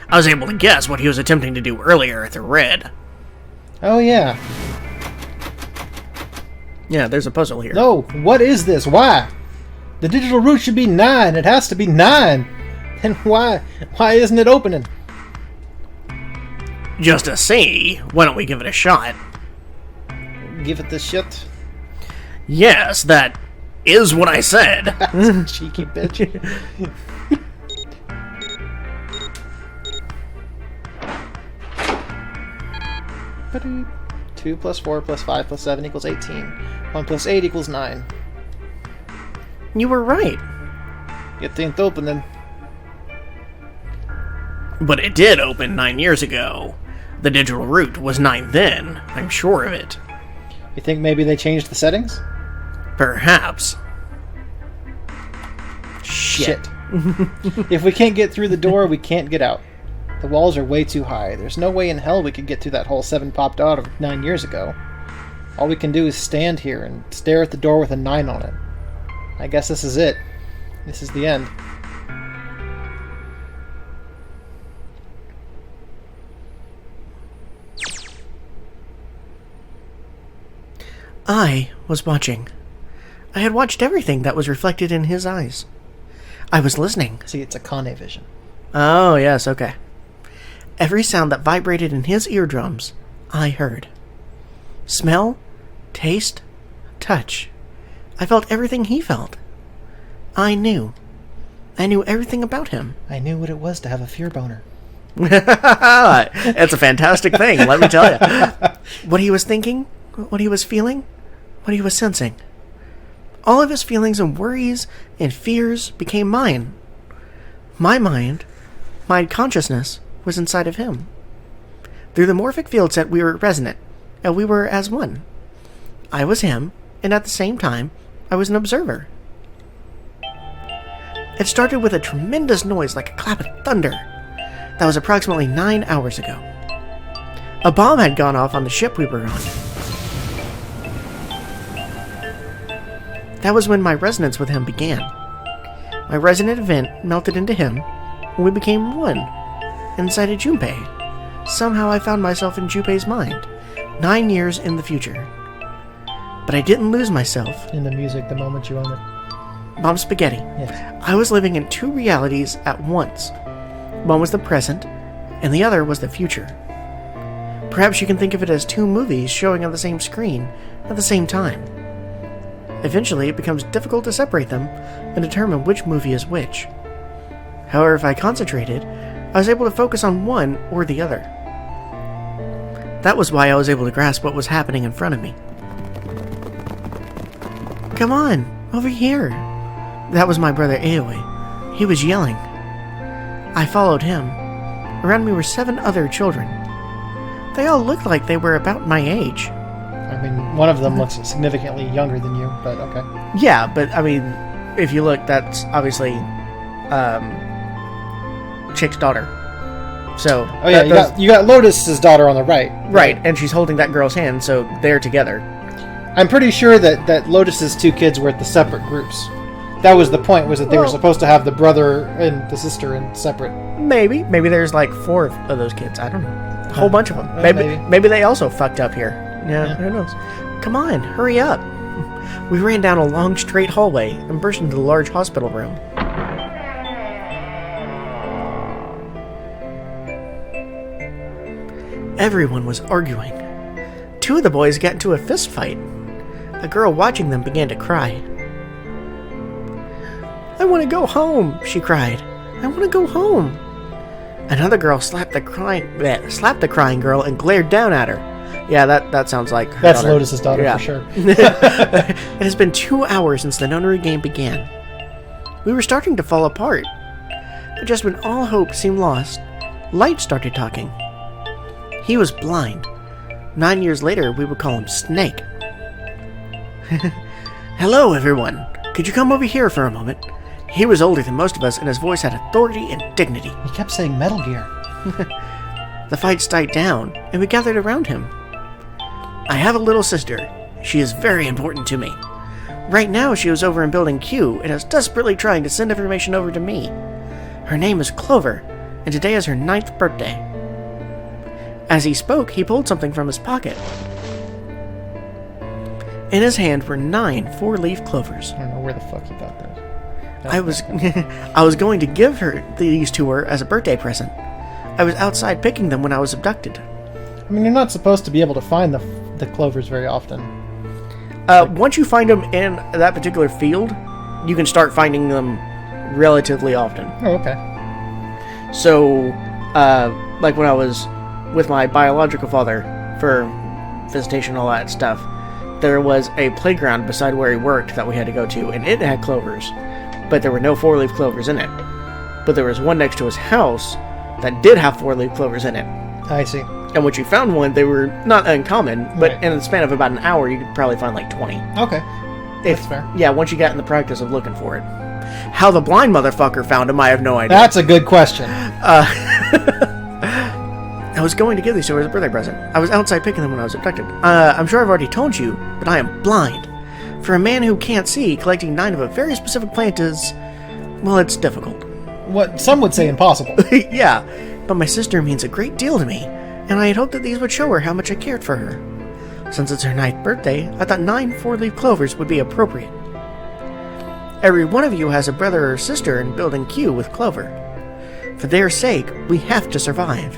I was able to guess what he was attempting to do earlier at the red. Oh, yeah. Yeah, there's a puzzle here. No, what is this? Why? The digital root should be 9. It has to be 9. Then why isn't it opening? Just to see, why don't we give it a shot? Give it the shit. Yes, that is what I said. Cheeky bitch. 2 plus 4 plus 5 plus 7 equals 18. 1 plus 8 equals 9. You were right. It ain't opening. But it did open 9 years ago. The digital root was 9 then, I'm sure of it. You think maybe they changed the settings? Perhaps. Shit. If we can't get through the door, we can't get out. The walls are way too high. There's no way in hell we could get through that hole 7 popped out of 9 years ago. All we can do is stand here and stare at the door with a 9 on it. I guess this is it. This is the end. I was watching. I had watched everything that was reflected in his eyes. I was listening. See, it's a Kane vision. Oh, yes, okay. Every sound that vibrated in his eardrums, I heard. Smell, taste, touch. I felt everything he felt. I knew. I knew everything about him. I knew what it was to have a fear boner. It's a fantastic thing, let me tell you. What he was thinking, what he was feeling, what he was sensing. All of his feelings and worries and fears became mine. My mind, my consciousness, was inside of him. Through the morphic field set, we were resonant, and we were as one. I was him, and at the same time, I was an observer. It started with a tremendous noise like a clap of thunder. That was approximately 9 hours ago. A bomb had gone off on the ship we were on. That was when my resonance with him began. My resonant event melted into him, and we became one, inside of Junpei. Somehow I found myself in Junpei's mind, 9 years in the future. But I didn't lose myself. In the music, the moment you own it. Mom Spaghetti. Yes. I was living in two realities at once. One was the present, and the other was the future. Perhaps you can think of it as two movies showing on the same screen at the same time. Eventually, it becomes difficult to separate them and determine which movie is which. However, if I concentrated, I was able to focus on one or the other. That was why I was able to grasp what was happening in front of me. Come on, over here. That was my brother Aoi. He was yelling. I followed him. Around me were 7 other children. They all looked like they were about my age. I mean, one of them looks significantly younger than you, but okay. Yeah, but I mean, if you look, that's obviously Chick's daughter. So oh yeah, you got Lotus's daughter on the right. Right, and she's holding that girl's hand, so they're together. I'm pretty sure that Lotus's 2 kids were at the separate groups. That was the point, was that they were supposed to have the brother and the sister in separate. Maybe there's like 4 of those kids. I don't know. A whole bunch of them. Maybe they also fucked up here. Yeah, who knows? Come on, hurry up. We ran down a long straight hallway and burst into the large hospital room. Everyone was arguing. 2 of the boys got into a fist fight. A girl watching them began to cry. I want to go home, she cried. I want to go home. Another girl slapped the crying girl and glared down at her. Yeah, that sounds like her That's daughter. Lotus's daughter, for sure. It has been 2 hours since the nunnery game began. We were starting to fall apart. But just when all hope seemed lost, Light started talking. He was blind. 9 years later, we would call him Snake. Hello, everyone. Could you come over here for a moment? He was older than most of us, and his voice had authority and dignity. He kept saying Metal Gear. The fights died down, and we gathered around him. I have a little sister. She is very important to me. Right now, she is over in Building Q and is desperately trying to send information over to me. Her name is Clover, and today is her 9th birthday. As he spoke, he pulled something from his pocket. In his hand were 9 4-leaf clovers. I don't know where the fuck he got those. I was going to give these to her as a birthday present. I was outside picking them when I was abducted. I mean, you're not supposed to be able to find the clovers very often. Once you find them in that particular field, you can start finding them relatively often. Oh, okay. So, like when I was with my biological father for visitation and all that stuff, there was a playground beside where he worked that we had to go to, and it had clovers, but there were no 4-leaf clovers in it. But there was one next to his house that did have 4-leaf clovers in it. I see. And when you found one, they were not uncommon, but in the span of about an hour, you could probably find like 20. Okay. That's fair. Yeah, once you got in the practice of looking for it. How the blind motherfucker found him, I have no idea. That's a good question. I was going to give these to her as a birthday present. I was outside picking them when I was abducted. I'm sure I've already told you, but I am blind. For a man who can't see, collecting 9 of a very specific plant is, well, it's difficult. What some would say impossible. Yeah, but my sister means a great deal to me, and I had hoped that these would show her how much I cared for her. Since it's her 9th birthday, I thought 9 4-leaf clovers would be appropriate. Every one of you has a brother or sister in Building Q with Clover. For their sake, we have to survive.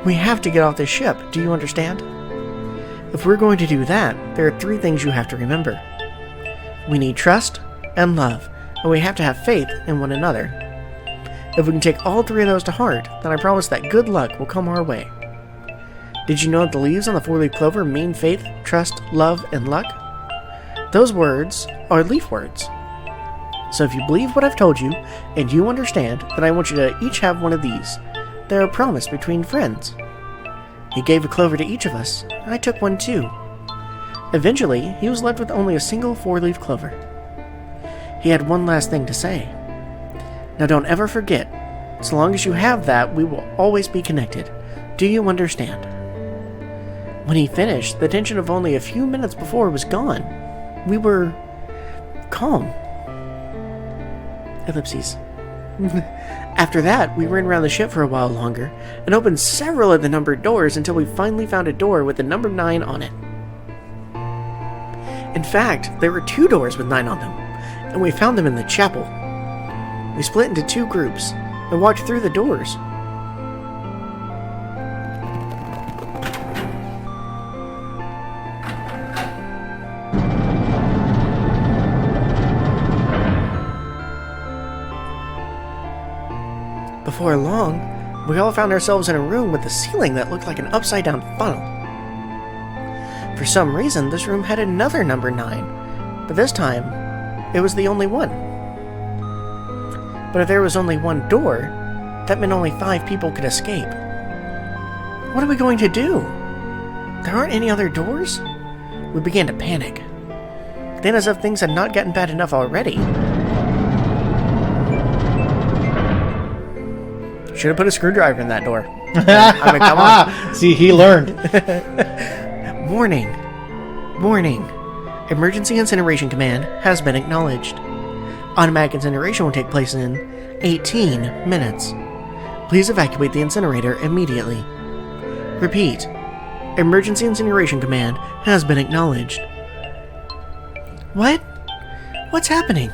We have to get off this ship, do you understand? If we're going to do that, there are 3 things you have to remember. We need trust and love, and we have to have faith in one another. If we can take all 3 of those to heart, then I promise that good luck will come our way. Did you know that the leaves on the 4-leaf clover mean faith, trust, love, and luck? Those words are leaf words. So if you believe what I've told you, and you understand, then I want you to each have one of these. They're a promise between friends. He gave a clover to each of us, and I took one too. Eventually, he was left with only a single 4-leaf clover. He had one last thing to say. Now don't ever forget, so long as you have that, we will always be connected. Do you understand? When he finished, the tension of only a few minutes before was gone. We were calm. Ellipses. After that, we ran around the ship for a while longer and opened several of the numbered doors until we finally found a door with the number 9 on it. In fact, there were 2 doors with 9 on them, and we found them in the chapel. We split into 2 groups and walked through the doors. Before long, we all found ourselves in a room with a ceiling that looked like an upside-down funnel. For some reason, this room had another number 9, but this time, it was the only one. But if there was only one door, that meant only 5 people could escape. What are we going to do? There aren't any other doors? We began to panic. Then, as if things had not gotten bad enough already, should have put a screwdriver in that door. I mean, come on. See, he learned. Warning. Warning. Emergency incineration command has been acknowledged. Automatic incineration will take place in 18 minutes. Please evacuate the incinerator immediately. Repeat. Emergency incineration command has been acknowledged. What? What's happening?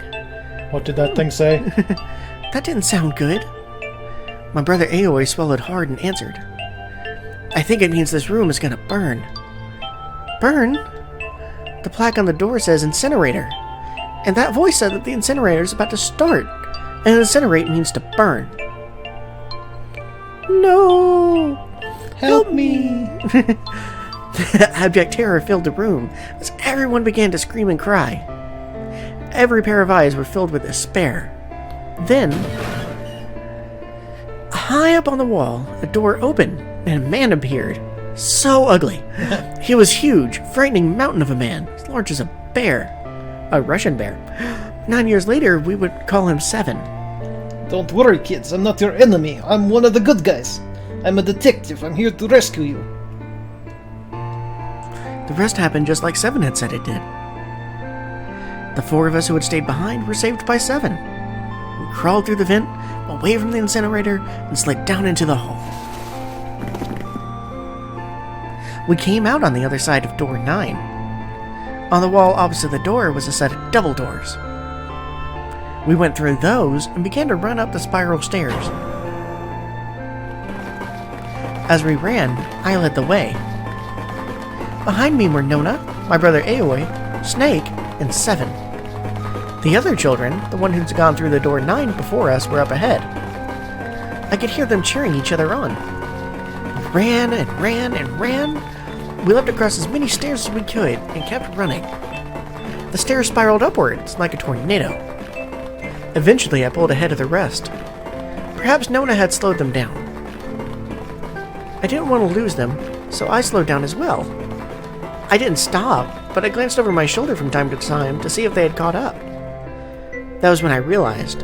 What did that thing say? That didn't sound good. My brother Aoi swallowed hard and answered. I think it means this room is gonna burn. Burn? The plaque on the door says incinerator. And that voice said that the incinerator is about to start. And incinerate means to burn. No! Help me! Abject terror filled the room as everyone began to scream and cry. Every pair of eyes were filled with despair. Then, high up on the wall, a door opened and a man appeared. So ugly. He was huge, frightening mountain of a man, as large as a bear. A Russian bear. 9 years later, we would call him 7. Don't worry, kids. I'm not your enemy. I'm one of the good guys. I'm a detective. I'm here to rescue you. The rest happened just like 7 had said it did. The 4 of us who had stayed behind were saved by 7. We crawled through the vent, away from the incinerator, and slid down into the hall. We came out on the other side of door 9. On the wall opposite the door was a set of double doors. We went through those and began to run up the spiral stairs. As we ran, I led the way. Behind me were Nona, my brother Aoi, Snake, and 7. The other children, the one who'd gone through the door 9 before us, were up ahead. I could hear them cheering each other on. We ran and ran and ran. We leapt across as many stairs as we could and kept running. The stairs spiraled upwards like a tornado. Eventually, I pulled ahead of the rest. Perhaps Nona had slowed them down. I didn't want to lose them, so I slowed down as well. I didn't stop, but I glanced over my shoulder from time to time to see if they had caught up. That was when I realized,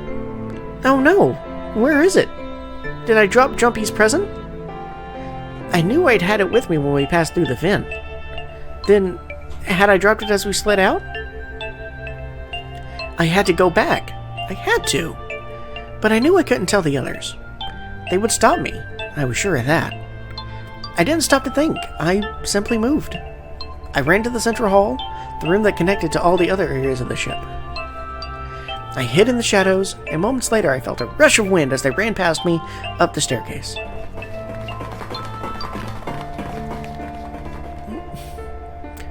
oh no, where is it? Did I drop Jumpy's present? I knew I'd had it with me when we passed through the vent. Then, had I dropped it as we slid out? I had to go back. I had to. But I knew I couldn't tell the others. They would stop me. I was sure of that. I didn't stop to think. I simply moved. I ran to the central hall, the room that connected to all the other areas of the ship. I hid in the shadows, and moments later I felt a rush of wind as they ran past me up the staircase.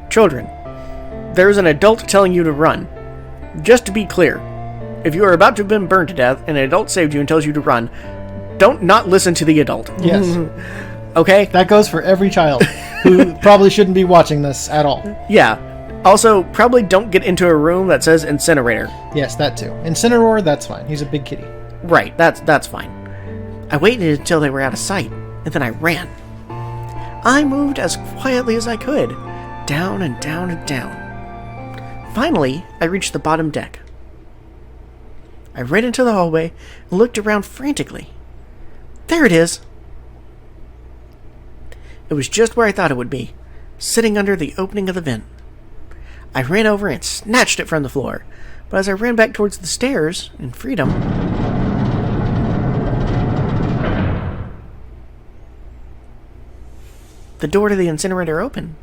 Children, there is an adult telling you to run. Just to be clear, if you are about to have been burned to death and an adult saved you and tells you to run, don't not listen to the adult. Yes. Okay? That goes for every child who probably shouldn't be watching this at all. Yeah. Also, probably don't get into a room that says incinerator. Yes, that too. Incineroar, that's fine. He's a big kitty. Right, that's fine. I waited until they were out of sight, and then I ran. I moved as quietly as I could, down and down and down. Finally, I reached the bottom deck. I ran into the hallway and looked around frantically. There it is! It was just where I thought it would be, sitting under the opening of the vent. I ran over and snatched it from the floor, but as I ran back towards the stairs, in freedom, the door to the incinerator opened,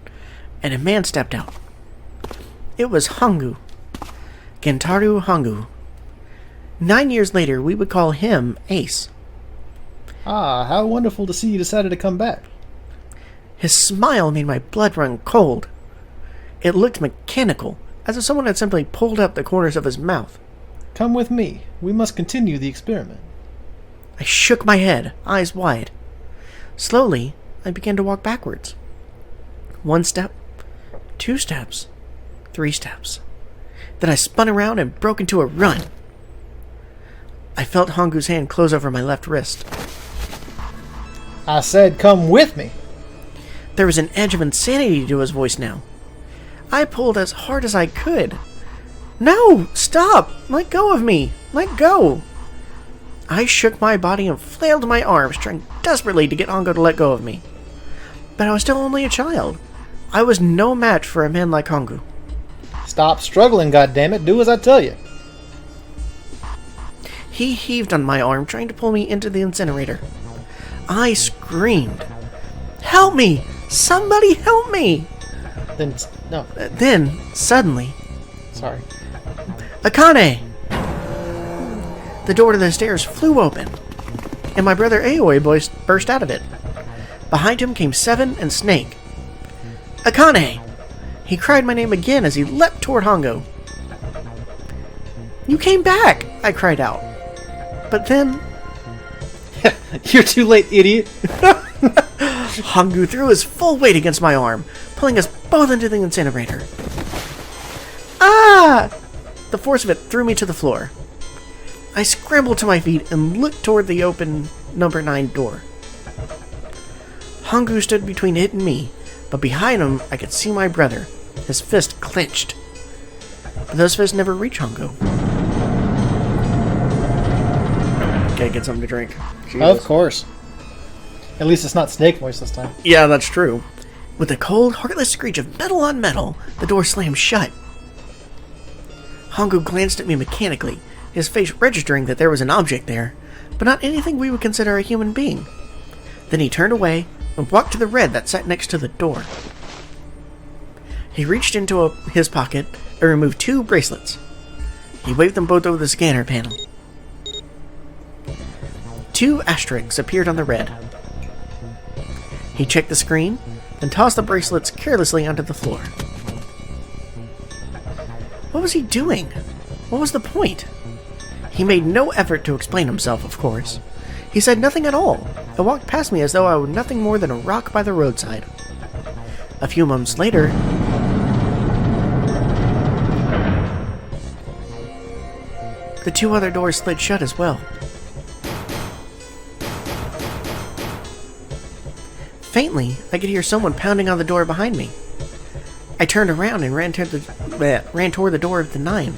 and a man stepped out. It was Hangu. Gentaru Hangu. 9 years later, we would call him Ace. Ah, how wonderful to see you decided to come back. His smile made my blood run cold. It looked mechanical, as if someone had simply pulled up the corners of his mouth. Come with me. We must continue the experiment. I shook my head, eyes wide. Slowly, I began to walk backwards. 1 step, 2 steps, 3 steps. Then I spun around and broke into a run. I felt Hangu's hand close over my left wrist. I said come with me. There was an edge of insanity to his voice now. I pulled as hard as I could. No! Stop! Let go of me! Let go! I shook my body and flailed my arms, trying desperately to get Hangu to let go of me. But I was still only a child. I was no match for a man like Hangu. Stop struggling, goddammit. Do as I tell you. He heaved on my arm, trying to pull me into the incinerator. I screamed. Help me! Somebody help me! Then, suddenly... Sorry. Akane! The door to the stairs flew open, and my brother Aoi burst out of it. Behind him came Seven and Snake. Akane! He cried my name again as he leapt toward Hangu. You came back! I cried out. But then... You're too late, idiot. Hangu threw his full weight against my arm, pulling us both into the incinerator. Ah! The force of it threw me to the floor. I scrambled to my feet and looked toward the open number 9 door. Hangu stood between it and me, but behind him I could see my brother, his fist clenched. But those fists never reached Hangu. Gotta get something to drink. Jesus. Of course. At least it's not Snake voice this time. Yeah, that's true. With a cold, heartless screech of metal on metal, the door slammed shut. Hangu glanced at me mechanically, his face registering that there was an object there, but not anything we would consider a human being. Then he turned away and walked to the red that sat next to the door. He reached into his pocket and removed 2 bracelets. He waved them both over the scanner panel. 2 asterisks appeared on the red. He checked the screen, then tossed the bracelets carelessly onto the floor. What was he doing? What was the point? He made no effort to explain himself, of course. He said nothing at all, and walked past me as though I were nothing more than a rock by the roadside. A few moments later... the 2 other doors slid shut as well. Faintly, I could hear someone pounding on the door behind me. I turned around and ran toward the door of the 9.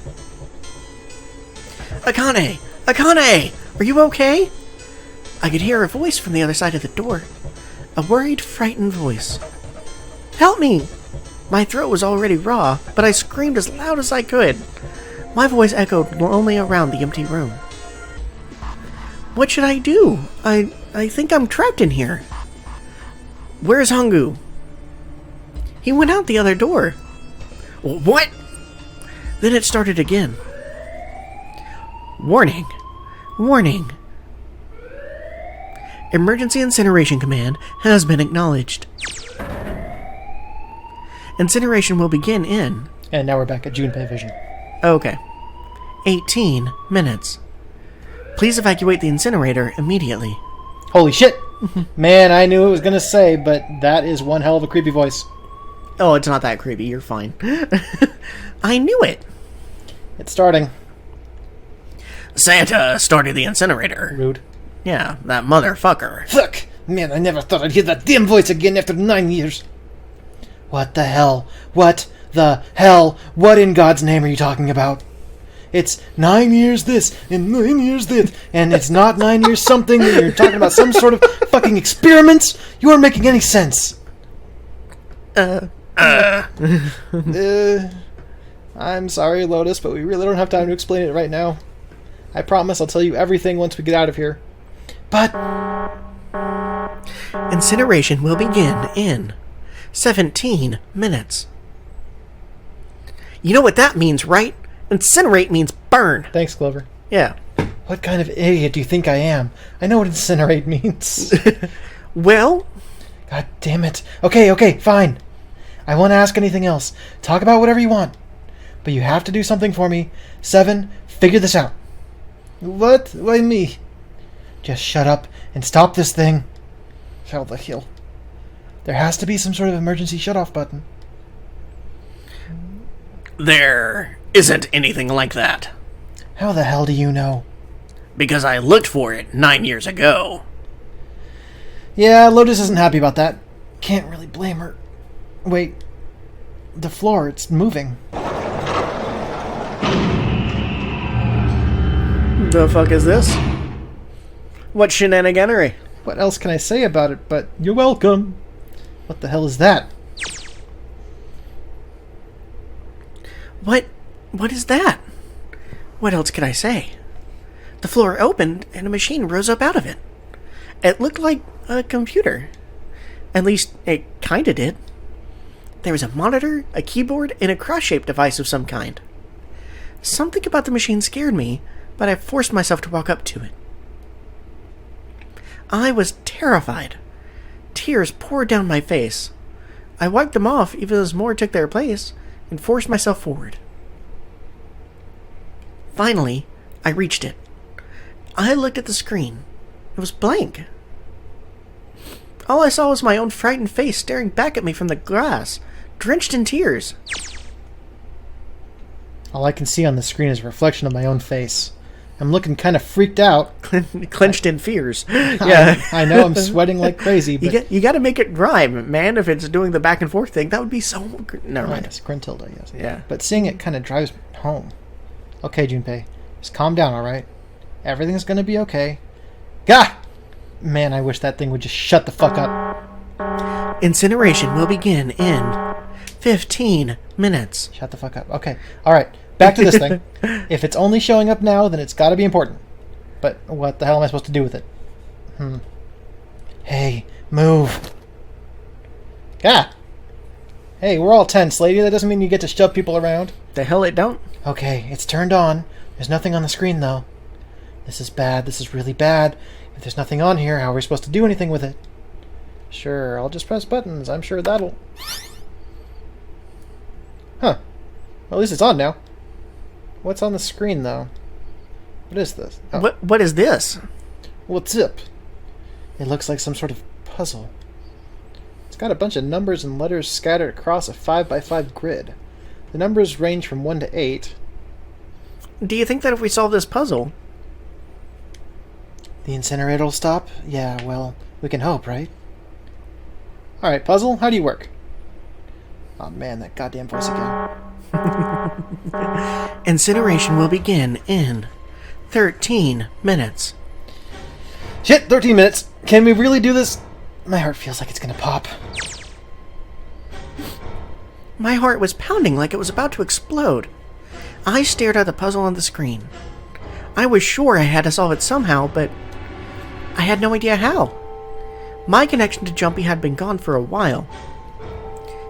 Akane! Akane! Are you okay? I could hear a voice from the other side of the door. A worried, frightened voice. Help me! My throat was already raw, but I screamed as loud as I could. My voice echoed only around the empty room. What should I do? I think I'm trapped in here. Where's Hangu? He went out the other door. What? Then it started again. Warning. Warning. Emergency incineration command has been acknowledged. Incineration will begin in... And now we're back at Junpei Vision. Okay. 18 minutes. Please evacuate the incinerator immediately. Holy shit! Man, I knew it was going to say, but that is one hell of a creepy voice. Oh, it's not that creepy. You're fine. I knew it. It's starting. Santa started the incinerator. Rude. Yeah, that motherfucker. Fuck! Man, I never thought I'd hear that damn voice again after 9 years. What the hell? What the hell? What in God's name are you talking about? It's 9 years this, and 9 years that, and it's not 9 years something, that you're talking about some sort of fucking experiments? You aren't making any sense. I'm sorry, Lotus, but we really don't have time to explain it right now. I promise I'll tell you everything once we get out of here. But... Incineration will begin in 17 minutes. You know what that means, right? Incinerate means burn. Thanks, Clover. Yeah. What kind of idiot do you think I am? I know what incinerate means. Well... God damn it. Okay, fine. I won't ask anything else. Talk about whatever you want. But you have to do something for me. 7, figure this out. What? Why me? Just shut up and stop this thing. How the hell? There has to be some sort of emergency shut-off button. There isn't anything like that. How the hell do you know? Because I looked for it 9 years ago. Yeah, Lotus isn't happy about that. Can't really blame her. Wait. The floor, it's moving. The fuck is this? What shenaniganery? What else can I say about it but you're welcome? What the hell is that? What is that? What else can I say? The floor opened and a machine rose up out of it. It looked like a computer. At least, it kinda did. There was a monitor, a keyboard, and a cross-shaped device of some kind. Something about the machine scared me, but I forced myself to walk up to it. I was terrified. Tears poured down my face. I wiped them off even as more took their place, and forced myself forward. Finally, I reached it. I looked at the screen. It was blank. All I saw was my own frightened face staring back at me from the glass, drenched in tears. All I can see on the screen is a reflection of my own face. I'm looking kind of freaked out. Clenched in fears. Yeah. I know I'm sweating like crazy, but... You got to make it rhyme, man. If it's doing the back and forth thing, that would be so... Never mind. Yes, Grintilda, yes. Yeah. But seeing it kind of drives me home. Okay, Junpei. Just calm down, alright? Everything's gonna be okay. Gah! Man, I wish that thing would just shut the fuck up. Incineration will begin in 15 minutes. Shut the fuck up. Okay, alright. Back to this thing. If it's only showing up now, then it's gotta be important. But what the hell am I supposed to do with it? Hey, move. Ah! Hey, we're all tense, lady. That doesn't mean you get to shove people around. The hell it don't? Okay, it's turned on. There's nothing on the screen, though. This is bad. This is really bad. If there's nothing on here, how are we supposed to do anything with it? Sure, I'll just press buttons. I'm sure that'll... Huh. Well, at least it's on now. What's on the screen, though? What is this? Oh. What is this? What's up? It looks like some sort of puzzle. It's got a bunch of numbers and letters scattered across a 5x5 grid. The numbers range from 1 to 8. Do you think that if we solve this puzzle... The incinerator will stop? Yeah, well, we can hope, right? Alright, puzzle, how do you work? Oh man, that goddamn voice again. Incineration will begin in 13 minutes. Shit, 13 minutes! Can we really do this? My heart feels like it's gonna pop. My heart was pounding like it was about to explode. I stared at the puzzle on the screen. I was sure I had to solve it somehow, but I had no idea how. My connection to Jumpy had been gone for a while.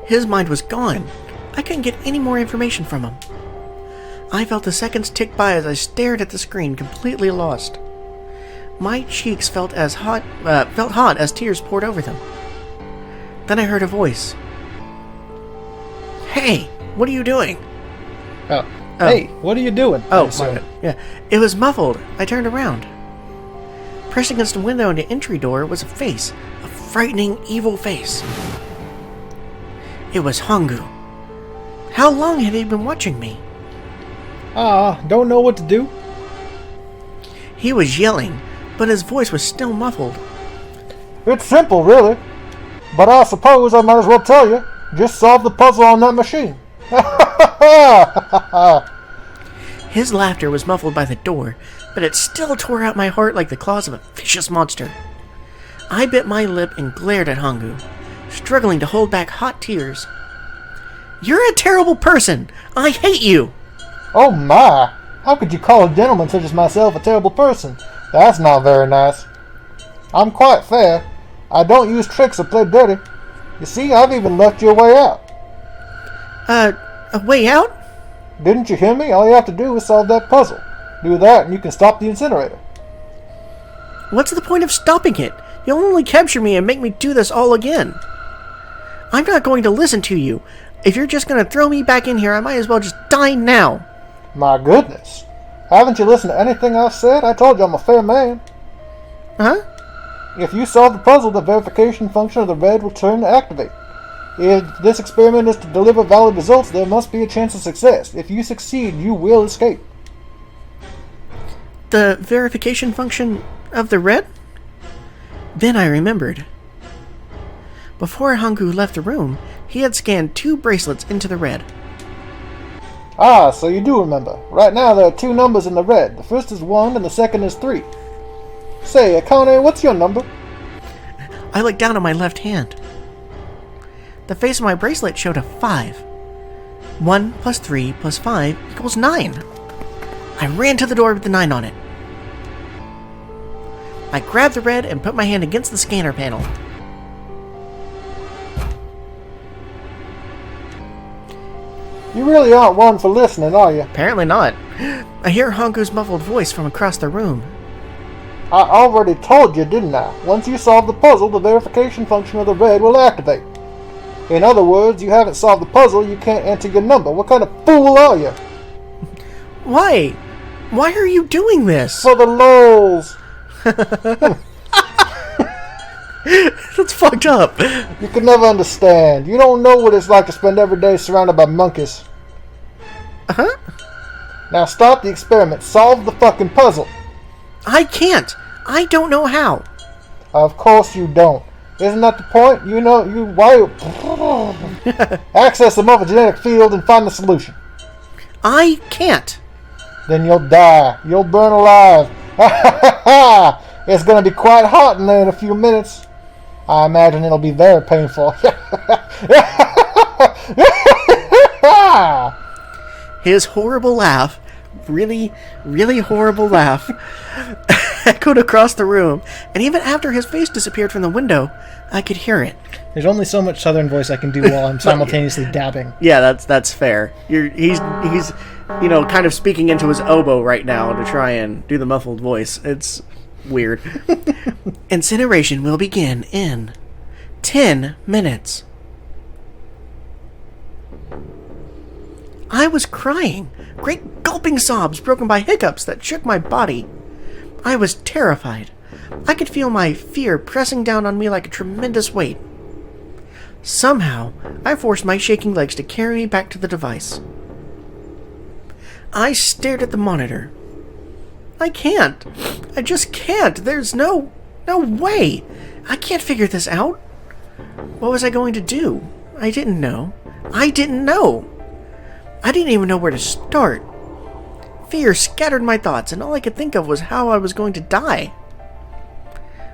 His mind was gone. I couldn't get any more information from him. I felt the seconds tick by as I stared at the screen, completely lost. My cheeks felt hot as tears poured over them. Then I heard a voice. Hey, what are you doing? Oh. Hey, what are you doing? Oh, sorry. Yeah. It was muffled. I turned around. Pressed against the window in the entry door was a face. A frightening, evil face. It was Hongu. How long had he been watching me? Don't know what to do? He was yelling, but his voice was still muffled. It's simple, really. But I suppose I might as well tell you. Just solve the puzzle on that machine. His laughter was muffled by the door, but it still tore out my heart like the claws of a vicious monster. I bit my lip and glared at Hongu, struggling to hold back hot tears. You're a terrible person! I hate you! Oh my! How could you call a gentleman such as myself a terrible person? That's not very nice. I'm quite fair. I don't use tricks or play dirty. You see, I've even left you a way out. A way out? Didn't you hear me? All you have to do is solve that puzzle. Do that and you can stop the incinerator. What's the point of stopping it? You'll only capture me and make me do this all again. I'm not going to listen to you. If you're just going to throw me back in here, I might as well just die now. My goodness. Haven't you listened to anything I've said? I told you I'm a fair man. Huh? If you solve the puzzle, the verification function of the red will turn to activate. If this experiment is to deliver valid results, there must be a chance of success. If you succeed, you will escape. The verification function of the red? Then I remembered. Before Hongu left the room, he had scanned 2 bracelets into the red. Ah, so you do remember. Right now there are 2 numbers in the red. The first is 1 and the second is 3. Say, Akane, what's your number? I looked down at my left hand. The face of my bracelet showed a 5. 1 plus 3 plus 5 equals 9. I ran to the door with the 9 on it. I grabbed the red and put my hand against the scanner panel. You really aren't one for listening, are you? Apparently not. I hear Hongu's muffled voice from across the room. I already told you, didn't I? Once you solve the puzzle, the verification function of the red will activate. In other words, you haven't solved the puzzle, you can't enter your number. What kind of fool are you? Why? Why are you doing this? For the lols. That's fucked up. You can never understand. You don't know what it's like to spend every day surrounded by monkeys. Uh-huh. Now stop the experiment. Solve the fucking puzzle. I can't. I don't know how. Of course you don't. Isn't that the point? You know, access the morphogenetic field and find the solution. I can't. Then you'll die. You'll burn alive. It's going to be quite hot in there in a few minutes. I imagine it'll be very painful. His horrible laugh, really, really horrible laugh, echoed across the room, and even after his face disappeared from the window, I could hear it. There's only so much southern voice I can do while I'm simultaneously dabbing. Yeah, that's fair. He's kind of speaking into his oboe right now to try and do the muffled voice. It's weird. Incineration will begin in 10 minutes. I was crying. Great gulping sobs broken by hiccups that shook my body. I was terrified. I could feel my fear pressing down on me like a tremendous weight. Somehow, I forced my shaking legs to carry me back to the device. I stared at the monitor. I can't. I just can't. There's no way. I can't figure this out. What was I going to do? I didn't know. I didn't even know where to start. Fear scattered my thoughts, and all I could think of was how I was going to die.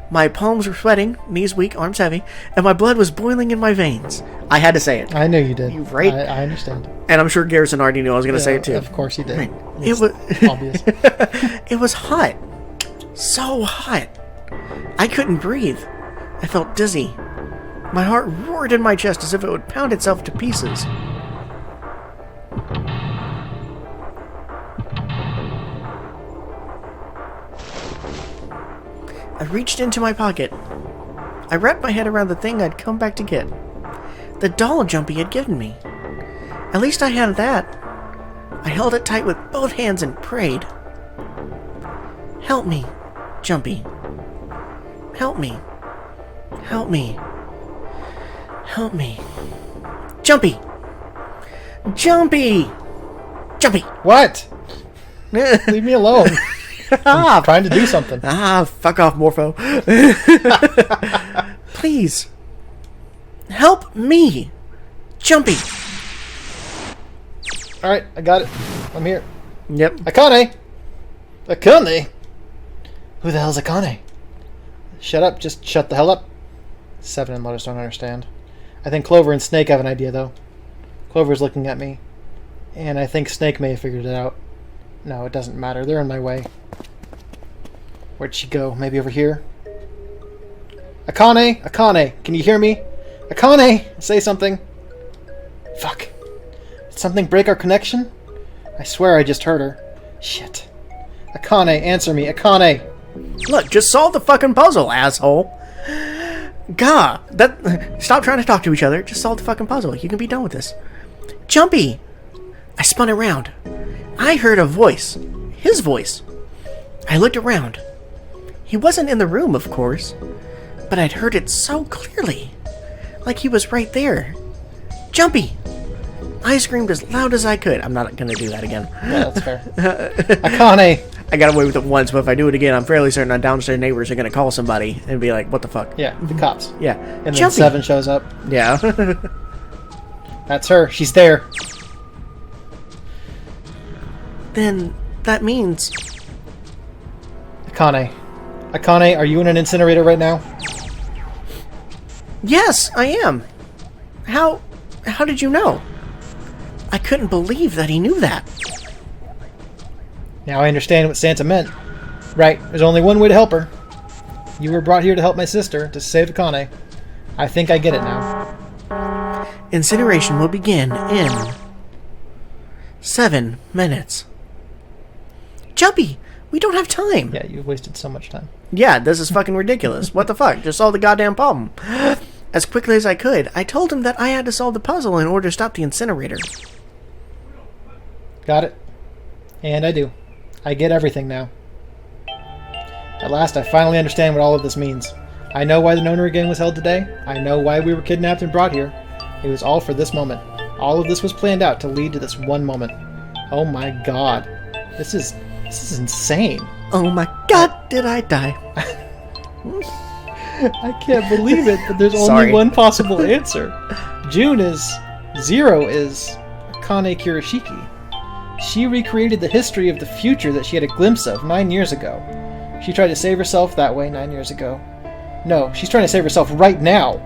My palms were sweating, knees weak, arms heavy, and my blood was boiling in my veins. I had to say it. I knew you did. You right? I understand. And I'm sure Garrison already knew I was going to say it too. Of course he did. Right. It was obvious. It was hot. So hot. I couldn't breathe. I felt dizzy. My heart roared in my chest as if it would pound itself to pieces. I reached into my pocket. I wrapped my head around the thing I'd come back to get. The doll Jumpy had given me. At least I had that. I held it tight with both hands and prayed. Help me, Jumpy. Help me. Help me. Help me. Jumpy! Jumpy! Jumpy! What? Leave me alone. I'm trying to do something. Fuck off, Morpho. Please. Help me. Jumpy. Alright, I got it. I'm here. Yep. Akane! Akane? Who the hell's Akane? Shut up. Just shut the hell up. Seven and Lotus don't understand. I think Clover and Snake have an idea, though. Clover's looking at me. And I think Snake may have figured it out. No, it doesn't matter. They're in my way. Where'd she go? Maybe over here? Akane! Akane! Can you hear me? Akane! Say something! Fuck. Did something break our connection? I swear I just heard her. Shit. Akane, answer me. Akane! Look, just solve the fucking puzzle, asshole. Gah! Stop trying to talk to each other. Just solve the fucking puzzle. You can be done with this. Jumpy! I spun around. I heard a voice. His voice. I looked around. He wasn't in the room, of course, but I'd heard it so clearly. Like he was right there. Jumpy! I screamed as loud as I could. I'm not going to do that again. Yeah, that's fair. Akane! I got away with it once, but if I do it again, I'm fairly certain our downstairs neighbors are going to call somebody and be like, what the fuck? Yeah, the cops. Yeah. And then Jumpy. Seven shows up. Yeah. That's her. She's there. Then that means... Akane. Akane, are you in an incinerator right now? Yes, I am. How did you know? I couldn't believe that he knew that. Now I understand what Santa meant. Right, there's only one way to help her. You were brought here to help my sister, to save Akane. I think I get it now. Incineration will begin in 7 minutes. Jumpy, we don't have time. Yeah, you wasted so much time. Yeah, this is fucking ridiculous. What the fuck? Just solve the goddamn problem. As quickly as I could, I told him that I had to solve the puzzle in order to stop the incinerator. Got it. And I do. I get everything now. At last, I finally understand what all of this means. I know why the Nonary gang was held today. I know why we were kidnapped and brought here. It was all for this moment. All of this was planned out to lead to this one moment. Oh my god. This is insane. Oh my god, did I die? I can't believe it, but there's only one possible answer. Zero is Akane Kirishiki. She recreated the history of the future that she had a glimpse of 9 years ago. She tried to save herself that way 9 years ago. No, she's trying to save herself right now.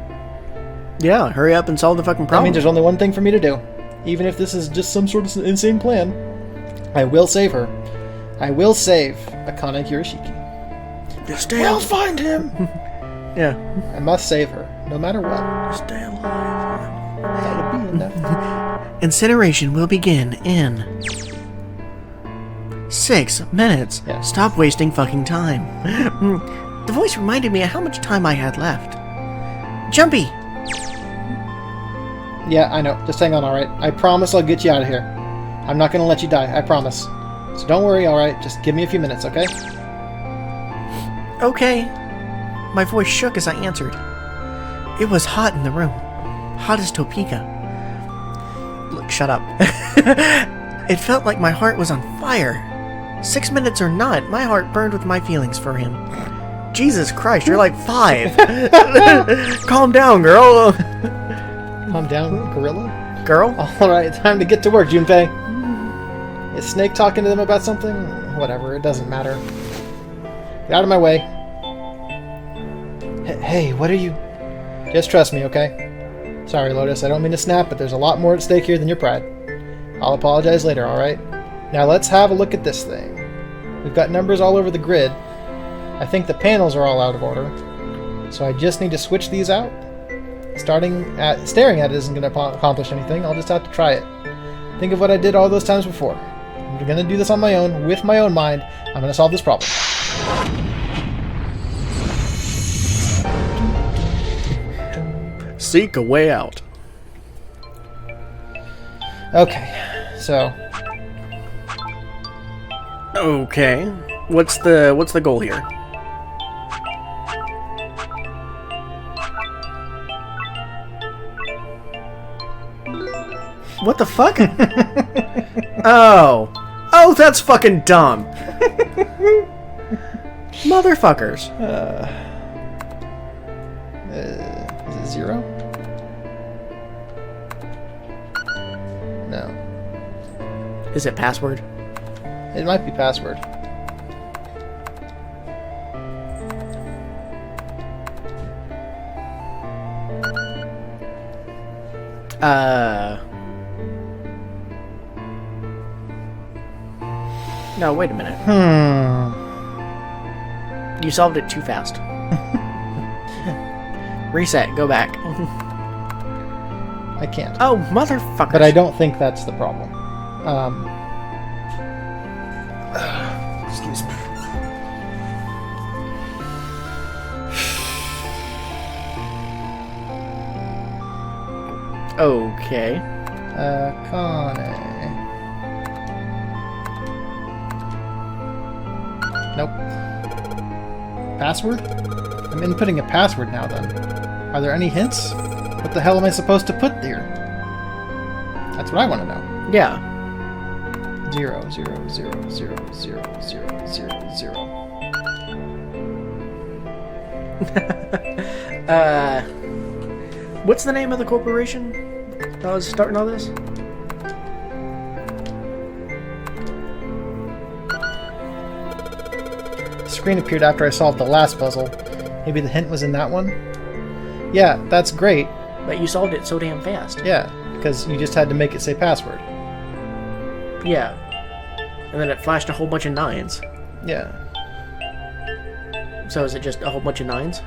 Yeah, hurry up and solve the fucking problem. That means there's only one thing for me to do. Even if this is just some sort of insane plan, I will save her. I will save Akane Kirishiki. Just stay We'll find him! Yeah. I must save her, no matter what. Stay alive. That would be enough. Incineration will begin in 6 minutes. Yeah. Stop wasting fucking time. The voice reminded me of how much time I had left. Jumpy! Yeah, I know. Just hang on, alright? I promise I'll get you out of here. I'm not gonna let you die, I promise. So don't worry, alright? Just give me a few minutes, okay? Okay. My voice shook as I answered. It was hot in the room. Hot as Topeka. Look, shut up. It felt like my heart was on fire. 6 minutes or not, my heart burned with my feelings for him. Jesus Christ, you're like 5. Calm down, girl. Calm down, gorilla. Girl? Alright, time to get to work, Junpei. Is Snake talking to them about something? Whatever, it doesn't matter. Get out of my way. Hey, what are you... Just trust me, okay? Sorry, Lotus, I don't mean to snap, but there's a lot more at stake here than your pride. I'll apologize later, alright? Now let's have a look at this thing. We've got numbers all over the grid. I think the panels are all out of order. So I just need to switch these out. Staring at it isn't going to accomplish anything. I'll just have to try it. Think of what I did all those times before. I'm going to do this on my own, with my own mind. I'm going to solve this problem. seek a way out. Okay, so Okay. What's the goal here? What the fuck? Oh, that's fucking dumb. Motherfuckers. Is it 0? No. Is it password? It might be password. No, wait a minute. You solved it too fast. Reset, go back. I can't. Oh, motherfucker. But I don't think that's the problem. Excuse me. Okay. Kane. Nope. Password? I'm inputting a password now then. Are there any hints? What the hell am I supposed to put there? That's what I want to know. Yeah. 0, 0, 0, 0, 0, 0, 0, 0. What's the name of the corporation that was starting all this? The screen appeared after I solved the last puzzle. Maybe the hint was in that one? Yeah, that's great. But you solved it so damn fast. Yeah, because you just had to make it say password. Yeah. And then it flashed a whole bunch of 9s. Yeah. So is it just a whole bunch of 9s?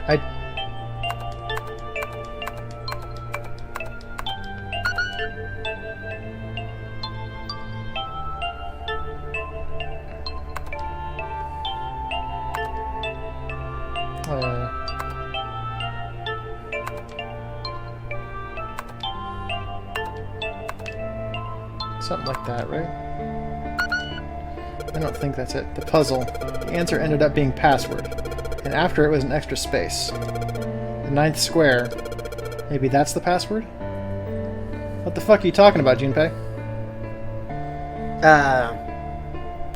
Something like that, right? I don't think that's it. The puzzle. The answer ended up being password. And after it was an extra space. The 9th square. Maybe that's the password? What the fuck are you talking about, Junpei?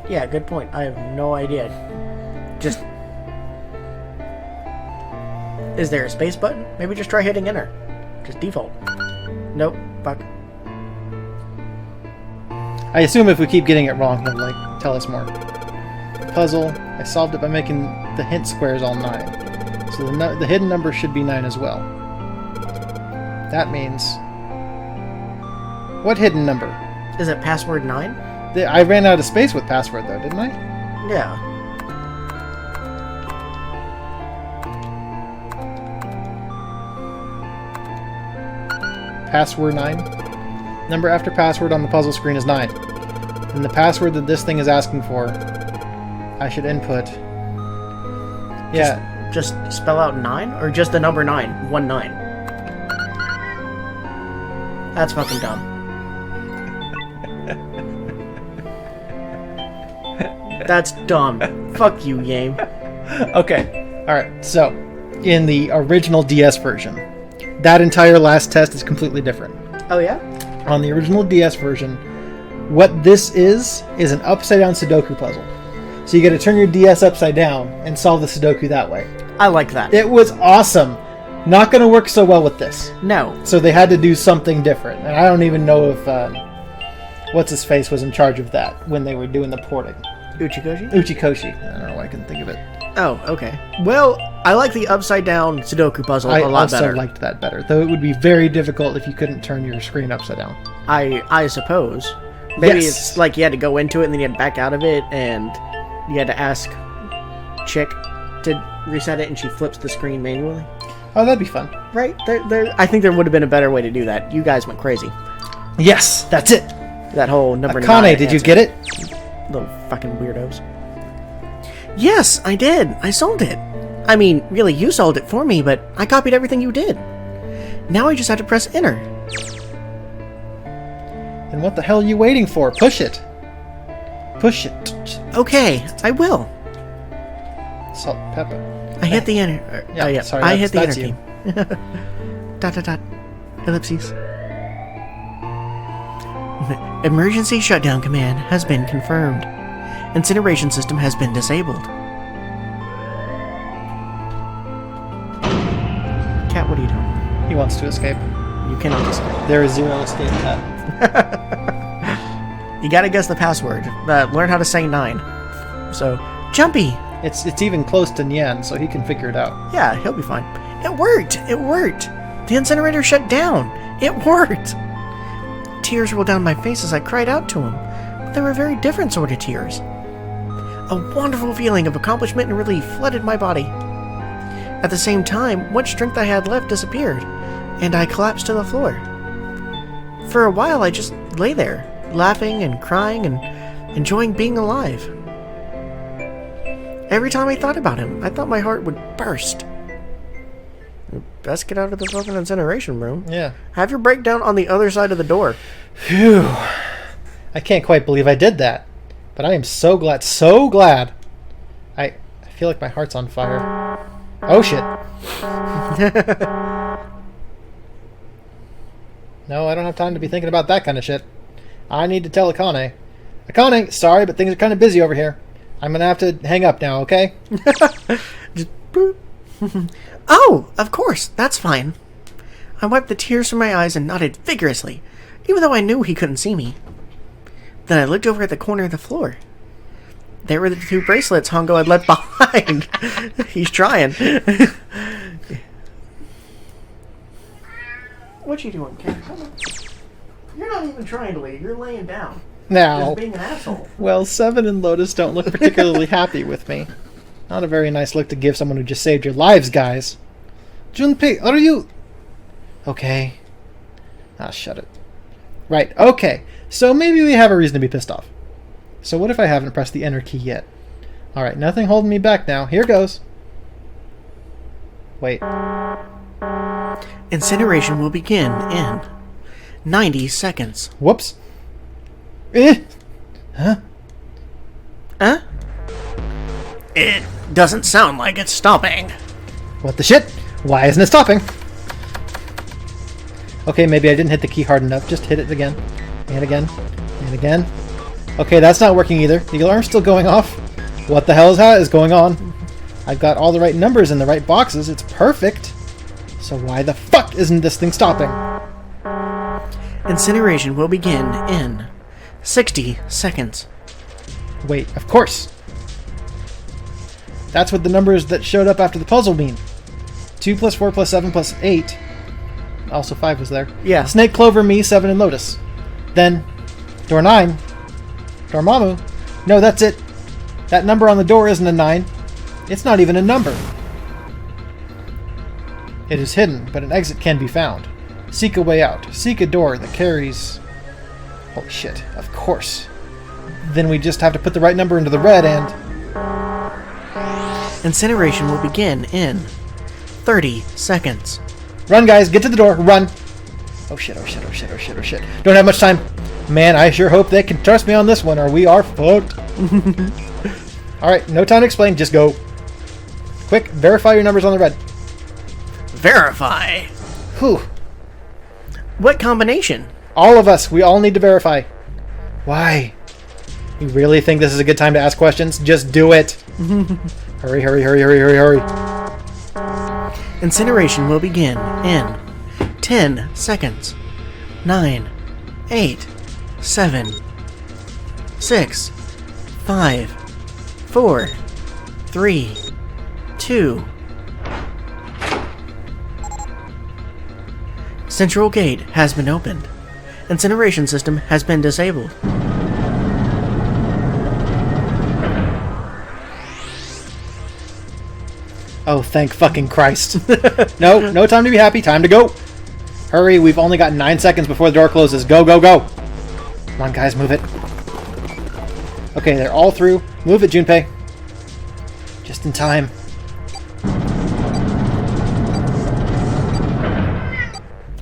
Yeah, good point. I have no idea. Just... Is there a space button? Maybe just try hitting enter. Just default. Nope. Fuck. I assume if we keep getting it wrong, he'll, like, tell us more. Puzzle. I solved it by making the hint squares all 9. So the hidden number should be 9 as well. That means... What hidden number? Is it password 9? I ran out of space with password, though, didn't I? Yeah. Password 9. Number after password on the puzzle screen is 9. And the password that this thing is asking for, I should input. Yeah. Just spell out 9? Or just the number 9? 1 9. That's fucking dumb. That's dumb. Fuck you, game. Okay. Alright, so, in the original DS version, that entire last test is completely different. Oh, yeah? On the original DS version, what this is an upside-down Sudoku puzzle. So you got to turn your DS upside down and solve the Sudoku that way. I like that. It was awesome. Not going to work so well with this. No. So they had to do something different. And I don't even know if What's-His-Face was in charge of that when they were doing the porting. Uchikoshi? Uchikoshi. I don't know why I couldn't think of it. Oh, okay. Well, I like the upside-down Sudoku puzzle a lot better. I also liked that better, though it would be very difficult if you couldn't turn your screen upside down. I suppose. Maybe Yes. it's like you had to go into it and then you had to back out of it, and you had to ask Chick to reset it, and she flips the screen manually. Oh, that'd be fun. Right? I think there would have been a better way to do that. You guys went crazy. Yes, that's it. That whole number 9 Akane, did you get it? Little fucking weirdos. Yes, I did. I sold it. I mean, really, you sold it for me, but I copied everything you did. Now I just have to press enter. And what the hell are you waiting for? Push it. Push it. Okay, I will. Salt, pepper. I hit the enter. Yeah, sorry, I hit the that's enter key. Dot dot dot. Ellipses. Emergency shutdown command has been confirmed. Incineration system has been disabled. Cat, what are you doing? He wants to escape. You cannot escape. There is zero escape, Cat. You gotta guess the password. Learn how to say 9. So, Jumpy! It's even close to Nyan, so he can figure it out. Yeah, he'll be fine. It worked! It worked! The incinerator shut down! It worked! Tears rolled down my face as I cried out to him, but they were very different sort of tears. A wonderful feeling of accomplishment and relief flooded my body. At the same time, what strength I had left disappeared, and I collapsed to the floor. For a while, I just lay there, laughing and crying and enjoying being alive. Every time I thought about him, I thought my heart would burst. Best get out of the fucking incineration room. Yeah. Have your breakdown on the other side of the door. Phew. I can't quite believe I did that. But I am so glad, so glad. I feel like my heart's on fire. Oh shit. No, I don't have time to be thinking about that kind of shit. I need to tell Akane. Akane, sorry, but things are kind of busy over here. I'm gonna have to hang up now, okay? Just boop. Oh, of course, that's fine. I wiped the tears from my eyes and nodded vigorously, even though I knew he couldn't see me. Then I looked over at the corner of the floor. There were the 2 bracelets Hongo had left behind. He's trying. What you doing, Ken? Come on. You're not even trying to leave. You're laying down. Now, Just being an asshole. well, Seven and Lotus don't look particularly happy with me. Not a very nice look to give someone who just saved your lives, guys. Junpei, are you... Okay. Ah, shut it. Right, okay. So maybe we have a reason to be pissed off. So what if I haven't pressed the enter key yet? Alright, nothing holding me back now. Here goes. Wait. Incineration will begin in 90 seconds. Whoops. Eh? Huh? Huh? It doesn't sound like it's stopping. What the shit? Why isn't it stopping? Okay, maybe I didn't hit the key hard enough. Just hit it again. And again. And again. Okay, that's not working either. The alarm's still going off. What the hell is going on? I've got all the right numbers in the right boxes. It's perfect. So why the fuck isn't this thing stopping? Incineration will begin in 60 seconds. Wait, of course. That's what the numbers that showed up after the puzzle mean. 2 plus 4 plus 7 plus 8. Also 5 was there. Yeah. Snake, Clover, me, 7, and Lotus. Then, door 9. Dormammu. No, that's it. That number on the door isn't a 9. It's not even a number. It is hidden, but an exit can be found. Seek a way out. Seek a door that carries... Holy shit, of course. Then we just have to put the right number into the red and... Incineration will begin in 30 seconds. Run, guys, get to the door, run! Oh shit, oh shit, oh shit, oh shit, oh shit. Don't have much time. Man, I sure hope they can trust me on this one, or we are fucked. Alright, no time to explain, just go. Quick, verify your numbers on the red. Verify. Whew. What combination? All of us, we all need to verify. Why? You really think this is a good time to ask questions? Just do it. Hurry, hurry, hurry, hurry, hurry, hurry. Incineration will begin in 10 seconds. 9, 8, 7, 6, 5, 4, 3, 2. Central gate has been opened. Incineration system has been disabled. Oh, thank fucking Christ. No time to be happy, time to go. Hurry, we've only got 9 seconds before the door closes. Go, go, go. Come on, guys, move it. Okay, they're all through. Move it, Junpei. Just in time.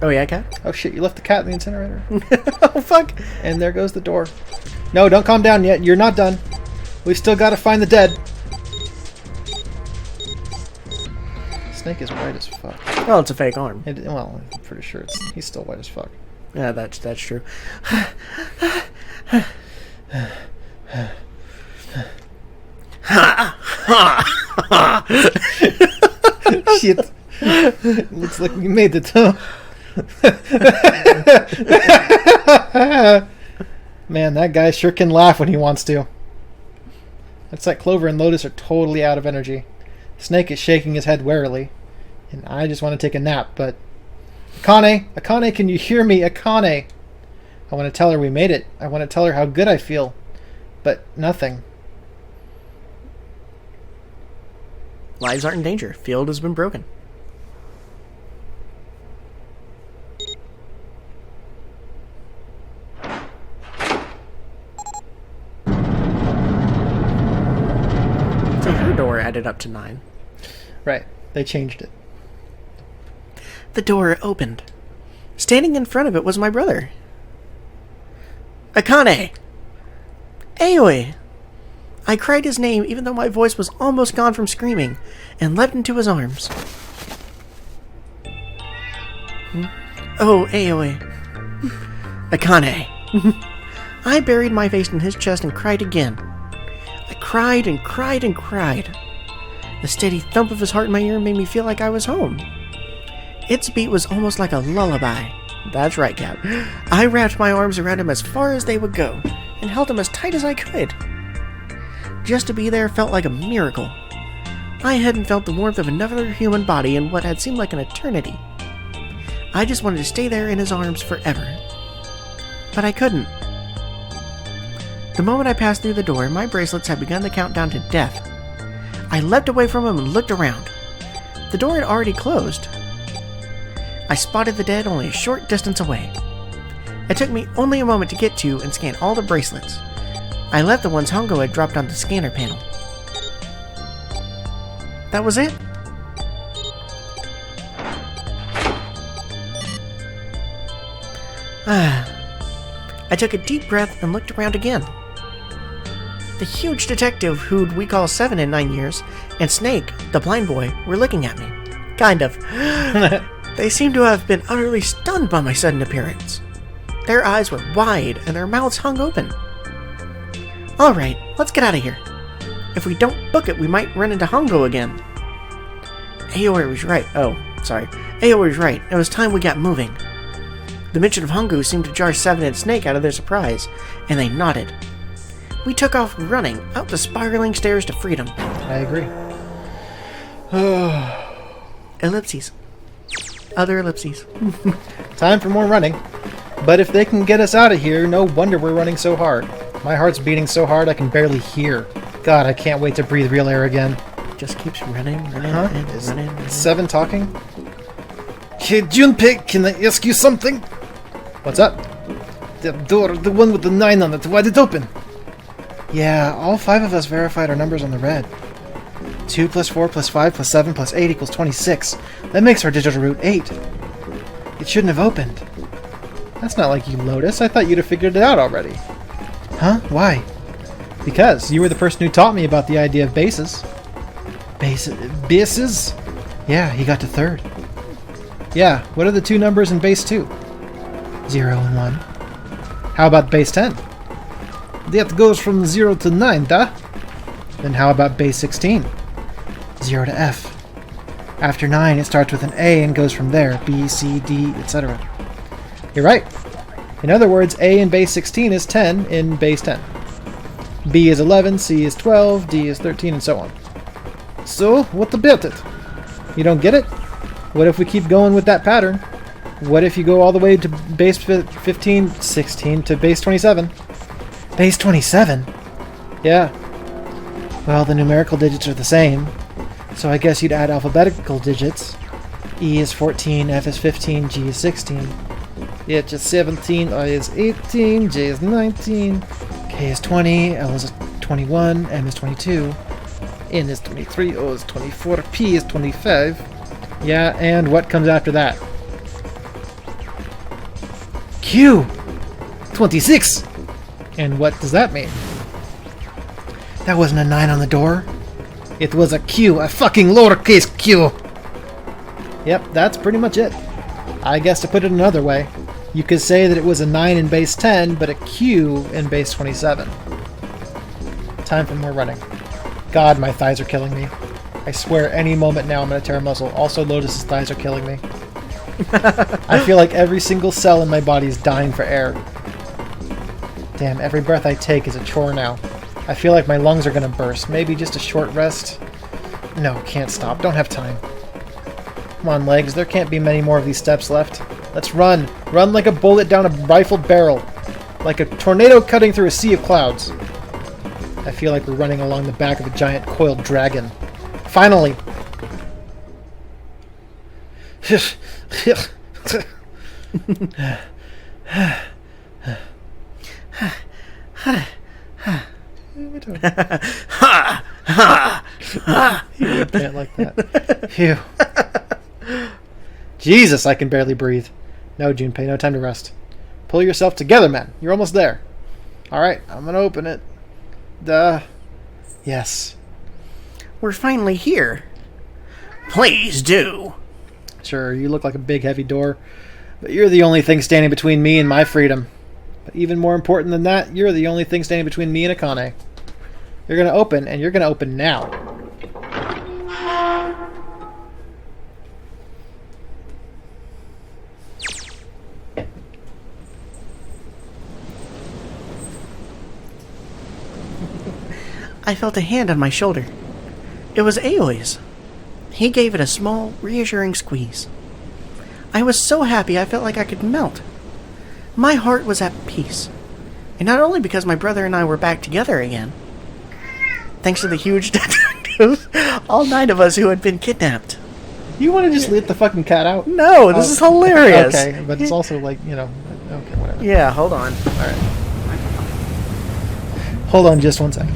Oh, yeah, cat? Oh shit, you left the cat in the incinerator. Oh, fuck. And there goes the door. No, don't calm down yet. You're not done. We've still got to find the dead. Snake is white as fuck. Well, it's a fake arm. Well, I'm pretty sure he's still white as fuck. Yeah, that's true. Shit. Looks like we made it, huh? Man, that guy sure can laugh when he wants to. It's like Clover and Lotus are totally out of energy. Snake is shaking his head warily. And I just want to take a nap, but... Akane, can you hear me? Akane! I want to tell her we made it. I want to tell her how good I feel. But nothing. Lives aren't in danger. Field has been broken. So her door added up to 9. Right. They changed it. The door opened. Standing in front of it was my brother. Akane! Aoi! I cried his name even though my voice was almost gone from screaming, and leapt into his arms. Oh, Aoi. Akane. I buried my face in his chest and cried again. I cried and cried and cried. The steady thump of his heart in my ear made me feel like I was home. Its beat was almost like a lullaby. That's right, Cap. I wrapped my arms around him as far as they would go, and held him as tight as I could. Just to be there felt like a miracle. I hadn't felt the warmth of another human body in what had seemed like an eternity. I just wanted to stay there in his arms forever. But I couldn't. The moment I passed through the door, my bracelets had begun to count down to death. I leapt away from him and looked around. The door had already closed. I spotted the dead only a short distance away. It took me only a moment to get to and scan all the bracelets. I left the ones Hongo had dropped on the scanner panel. That was it. I took a deep breath and looked around again. The huge detective who'd we call 7 in 9 years, and Snake, the blind boy, were looking at me. Kind of. They seemed to have been utterly stunned by my sudden appearance. Their eyes were wide and their mouths hung open. Alright, let's get out of here. If we don't book it, we might run into Hongo again. Aoi was right. Aoi was right. It was time we got moving. The mention of Hongo seemed to jar 7 and Snake out of their surprise, and they nodded. We took off running, up the spiraling stairs to freedom. I agree. Ellipses. Other ellipses. Time for more running. But if they can get us out of here, no wonder we're running so hard. My heart's beating so hard I can barely hear. God, I can't wait to breathe real air again. Just keeps running. Is running. 7 talking? Hey, Junpei, can I ask you something? What's up? The door, the one with the 9 on it, why'd it open? Yeah, all 5 of us verified our numbers on the red. 2 plus 4 plus 5 plus 7 plus 8 equals 26. That makes our digital root 8. It shouldn't have opened. That's not like you, Lotus. I thought you'd have figured it out already. Huh? Why? Because you were the person who taught me about the idea of bases. Bases? Yeah, he got to 3rd. Yeah, what are the 2 numbers in base 2? 0 and 1. How about base 10? That goes from 0 to 9, duh? Then how about base 16? 0 to F. After 9, it starts with an A and goes from there. B, C, D, etc. You're right. In other words, A in base 16 is 10 in base 10. B is 11, C is 12, D is 13, and so on. So, what about it? You don't get it? What if we keep going with that pattern? What if you go all the way to base 15, 16 to base 27? Base 27? Yeah. Well, the numerical digits are the same, so I guess you'd add alphabetical digits. E is 14, F is 15, G is 16. H is 17, I is 18, J is 19, K is 20, L is 21, M is 22, N is 23, O is 24, P is 25. Yeah, and what comes after that? Q! 26! And what does that mean? That wasn't a 9 on the door. It was a Q, a fucking lowercase q! Yep, that's pretty much it. I guess to put it another way, you could say that it was a 9 in base 10, but a Q in base 27. Time for more running. God, my thighs are killing me. I swear any moment now I'm going to tear a muscle. Also, Lotus's thighs are killing me. I feel like every single cell in my body is dying for air. Damn, every breath I take is a chore now. I feel like my lungs are going to burst. Maybe just a short rest? No, can't stop. Don't have time. Come on, legs. There can't be many more of these steps left. Let's run. Run like a bullet down a rifled barrel. Like a tornado cutting through a sea of clouds. I feel like we're running along the back of a giant coiled dragon. Finally! You can't like that. Phew. Jesus, I can barely breathe. No, Junpei, no time to rest. Pull yourself together, man. You're almost there. Alright, I'm gonna open it. Duh. Yes. We're finally here. Please do. Sure, you look like a big heavy door, but you're the only thing standing between me and my freedom. But even more important than that, you're the only thing standing between me and Akane. You're gonna open, and you're gonna open now. I felt a hand on my shoulder. It was Aoi's. He gave it a small, reassuring squeeze. I was so happy I felt like I could melt. My heart was at peace. And not only because my brother and I were back together again, thanks to the huge detective, all 9 of us who had been kidnapped. You want to just let the fucking cat out? No, this is hilarious. Okay, but it's also like, you know, okay, whatever. Yeah, hold on. Alright. Hold on just one second.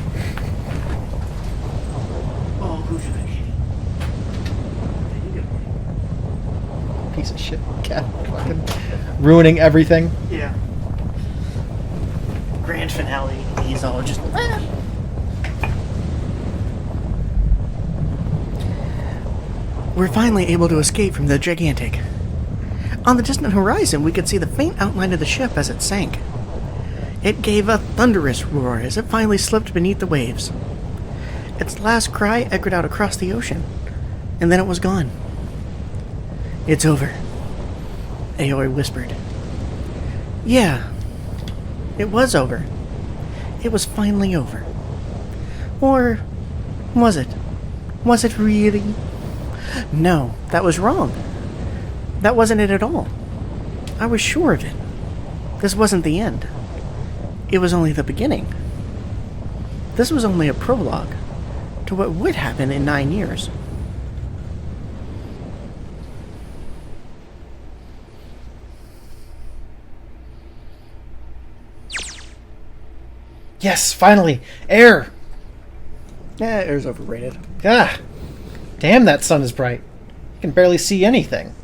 Piece of shit cat. Fucking ruining everything. Yeah. Grand finale. He's all just... We're finally able to escape from the gigantic. On the distant horizon, we could see the faint outline of the ship as it sank. It gave a thunderous roar as it finally slipped beneath the waves. Its last cry echoed out across the ocean, and then it was gone. It's over, Aoi whispered. Yeah, it was over. It was finally over. Or was it? Was it really? No, that was wrong. That wasn't it at all. I was sure of it. This wasn't the end. It was only the beginning. This was only a prologue to what would happen in 9 years. Yes, finally! Air! Yeah, air's overrated. Ah! Damn, that sun is bright. You can barely see anything.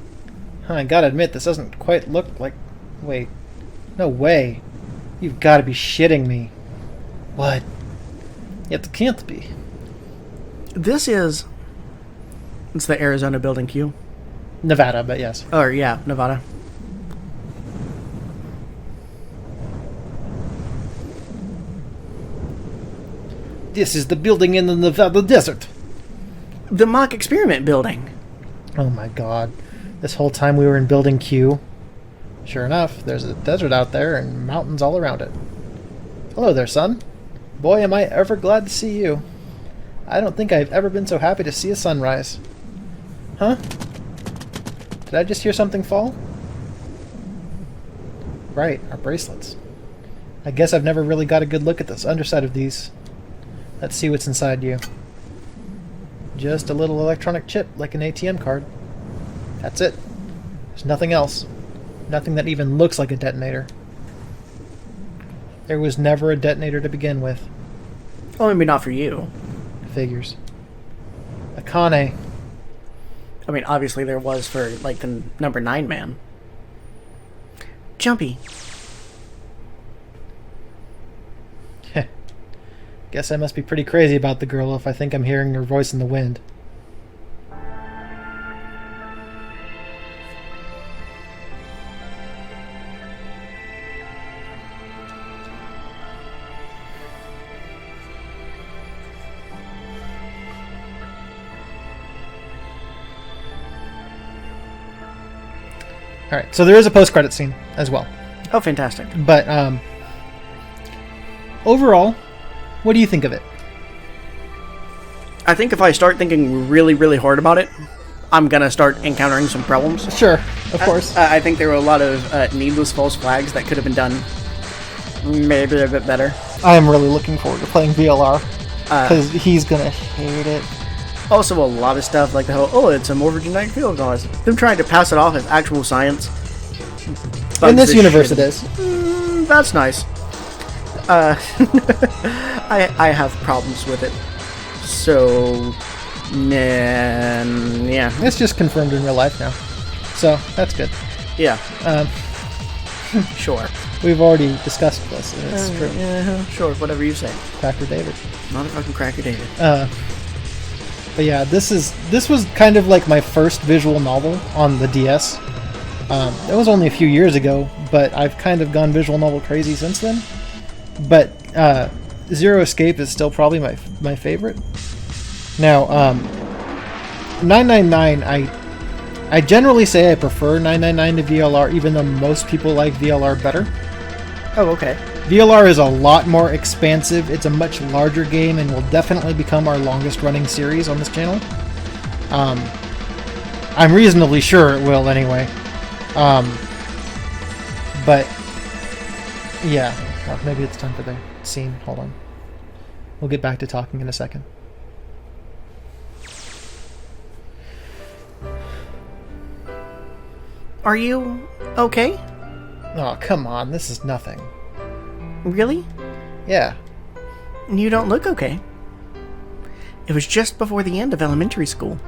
I gotta admit, this doesn't quite look like... Wait. No way. You've gotta be shitting me. What? It can't be. This is... It's the Arizona building Q. Nevada, but yes. Or, yeah, Nevada. This is the building in the Nevada desert. The mock experiment building. Oh my god. This whole time we were in building Q. Sure enough, there's a desert out there and mountains all around it. Hello there, son. Boy, am I ever glad to see you. I don't think I've ever been so happy to see a sunrise. Huh? Did I just hear something fall? Right, our bracelets. I guess I've never really got a good look at this underside of these. Let's see what's inside you. Just a little electronic chip, like an ATM card. That's it. There's nothing else. Nothing that even looks like a detonator. There was never a detonator to begin with. Well, maybe not for you. Figures. Akane. I mean, obviously there was for, like, the number 9 man. Jumpy. Guess I must be pretty crazy about the girl if I think I'm hearing her voice in the wind. Alright, so there is a post-credit scene as well. Oh, fantastic. But, overall, what do you think of it? I think if I start thinking really, really hard about it, I'm gonna start encountering some problems. Sure, of course. I think there were a lot of needless false flags that could have been done maybe a bit better. I am really looking forward to playing VLR, because he's gonna hate it. Also, a lot of stuff like the whole, it's a morphogenetic field cause. Them trying to pass it off as actual science. In this universe it is. That's nice. I have problems with it. So, yeah. It's just confirmed in real life now. So, that's good. Yeah. Sure. We've already discussed this, and it's true. Yeah, sure, whatever you say. Cracker David. Not a fucking Cracker David. But yeah, this was kind of like my first visual novel on the DS. It was only a few years ago, but I've kind of gone visual novel crazy since then. But Zero Escape is still probably my favorite. Now, 999, I generally say I prefer 999 to VLR, even though most people like VLR better. Oh, okay. VLR is a lot more expansive. It's a much larger game and will definitely become our longest running series on this channel. I'm reasonably sure it will anyway. But yeah, well, maybe it's time for the scene. Hold on. We'll get back to talking in a second. Are you okay? Oh, come on. This is nothing. Really? Yeah. You don't look okay. It was just before the end of elementary school.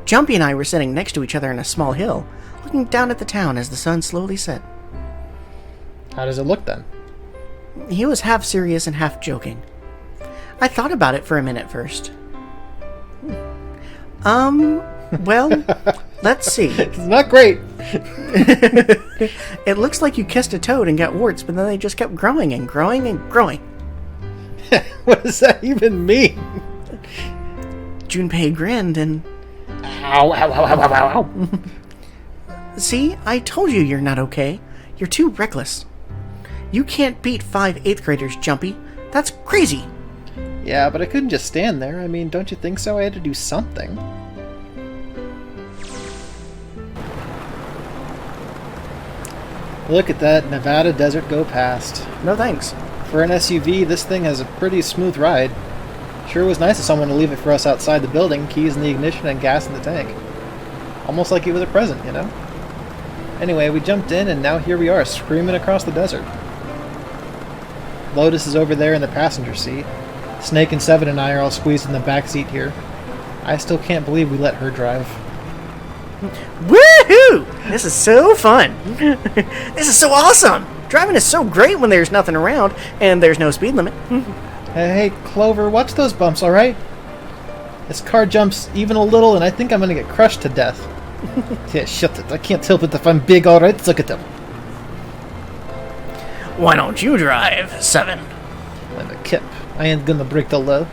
Jumpy and I were sitting next to each other on a small hill, looking down at the town as the sun slowly set. How does it look then? He was half serious and half joking. I thought about it for a minute first. Well, let's see. It's not great. It looks like you kissed a toad and got warts, but then they just kept growing and growing and growing. What does that even mean? Junpei grinned and... Ow, ow, ow, ow, ow, ow. See, I told you you're not okay. You're too reckless. You can't beat 5 8th graders, Jumpy. That's crazy. Yeah, but I couldn't just stand there. I mean, don't you think so? I had to do something. Look at that Nevada desert go past. No thanks. For an SUV, this thing has a pretty smooth ride. Sure was nice of someone to leave it for us outside the building, keys in the ignition and gas in the tank. Almost like it was a present, you know? Anyway, we jumped in and now here we are, screaming across the desert. Lotus is over there in the passenger seat. Snake and Seven and I are all squeezed in the back seat here. I still can't believe we let her drive. Woohoo! This is so fun. This is so awesome. Driving is so great when there's nothing around and there's no speed limit. Hey, Clover, watch those bumps, alright? This car jumps even a little and I think I'm gonna get crushed to death. Yeah, shut it. I can't help it if I'm big, alright? Look at them. Why don't you drive, Seven? I'm a kip. I ain't gonna break the law.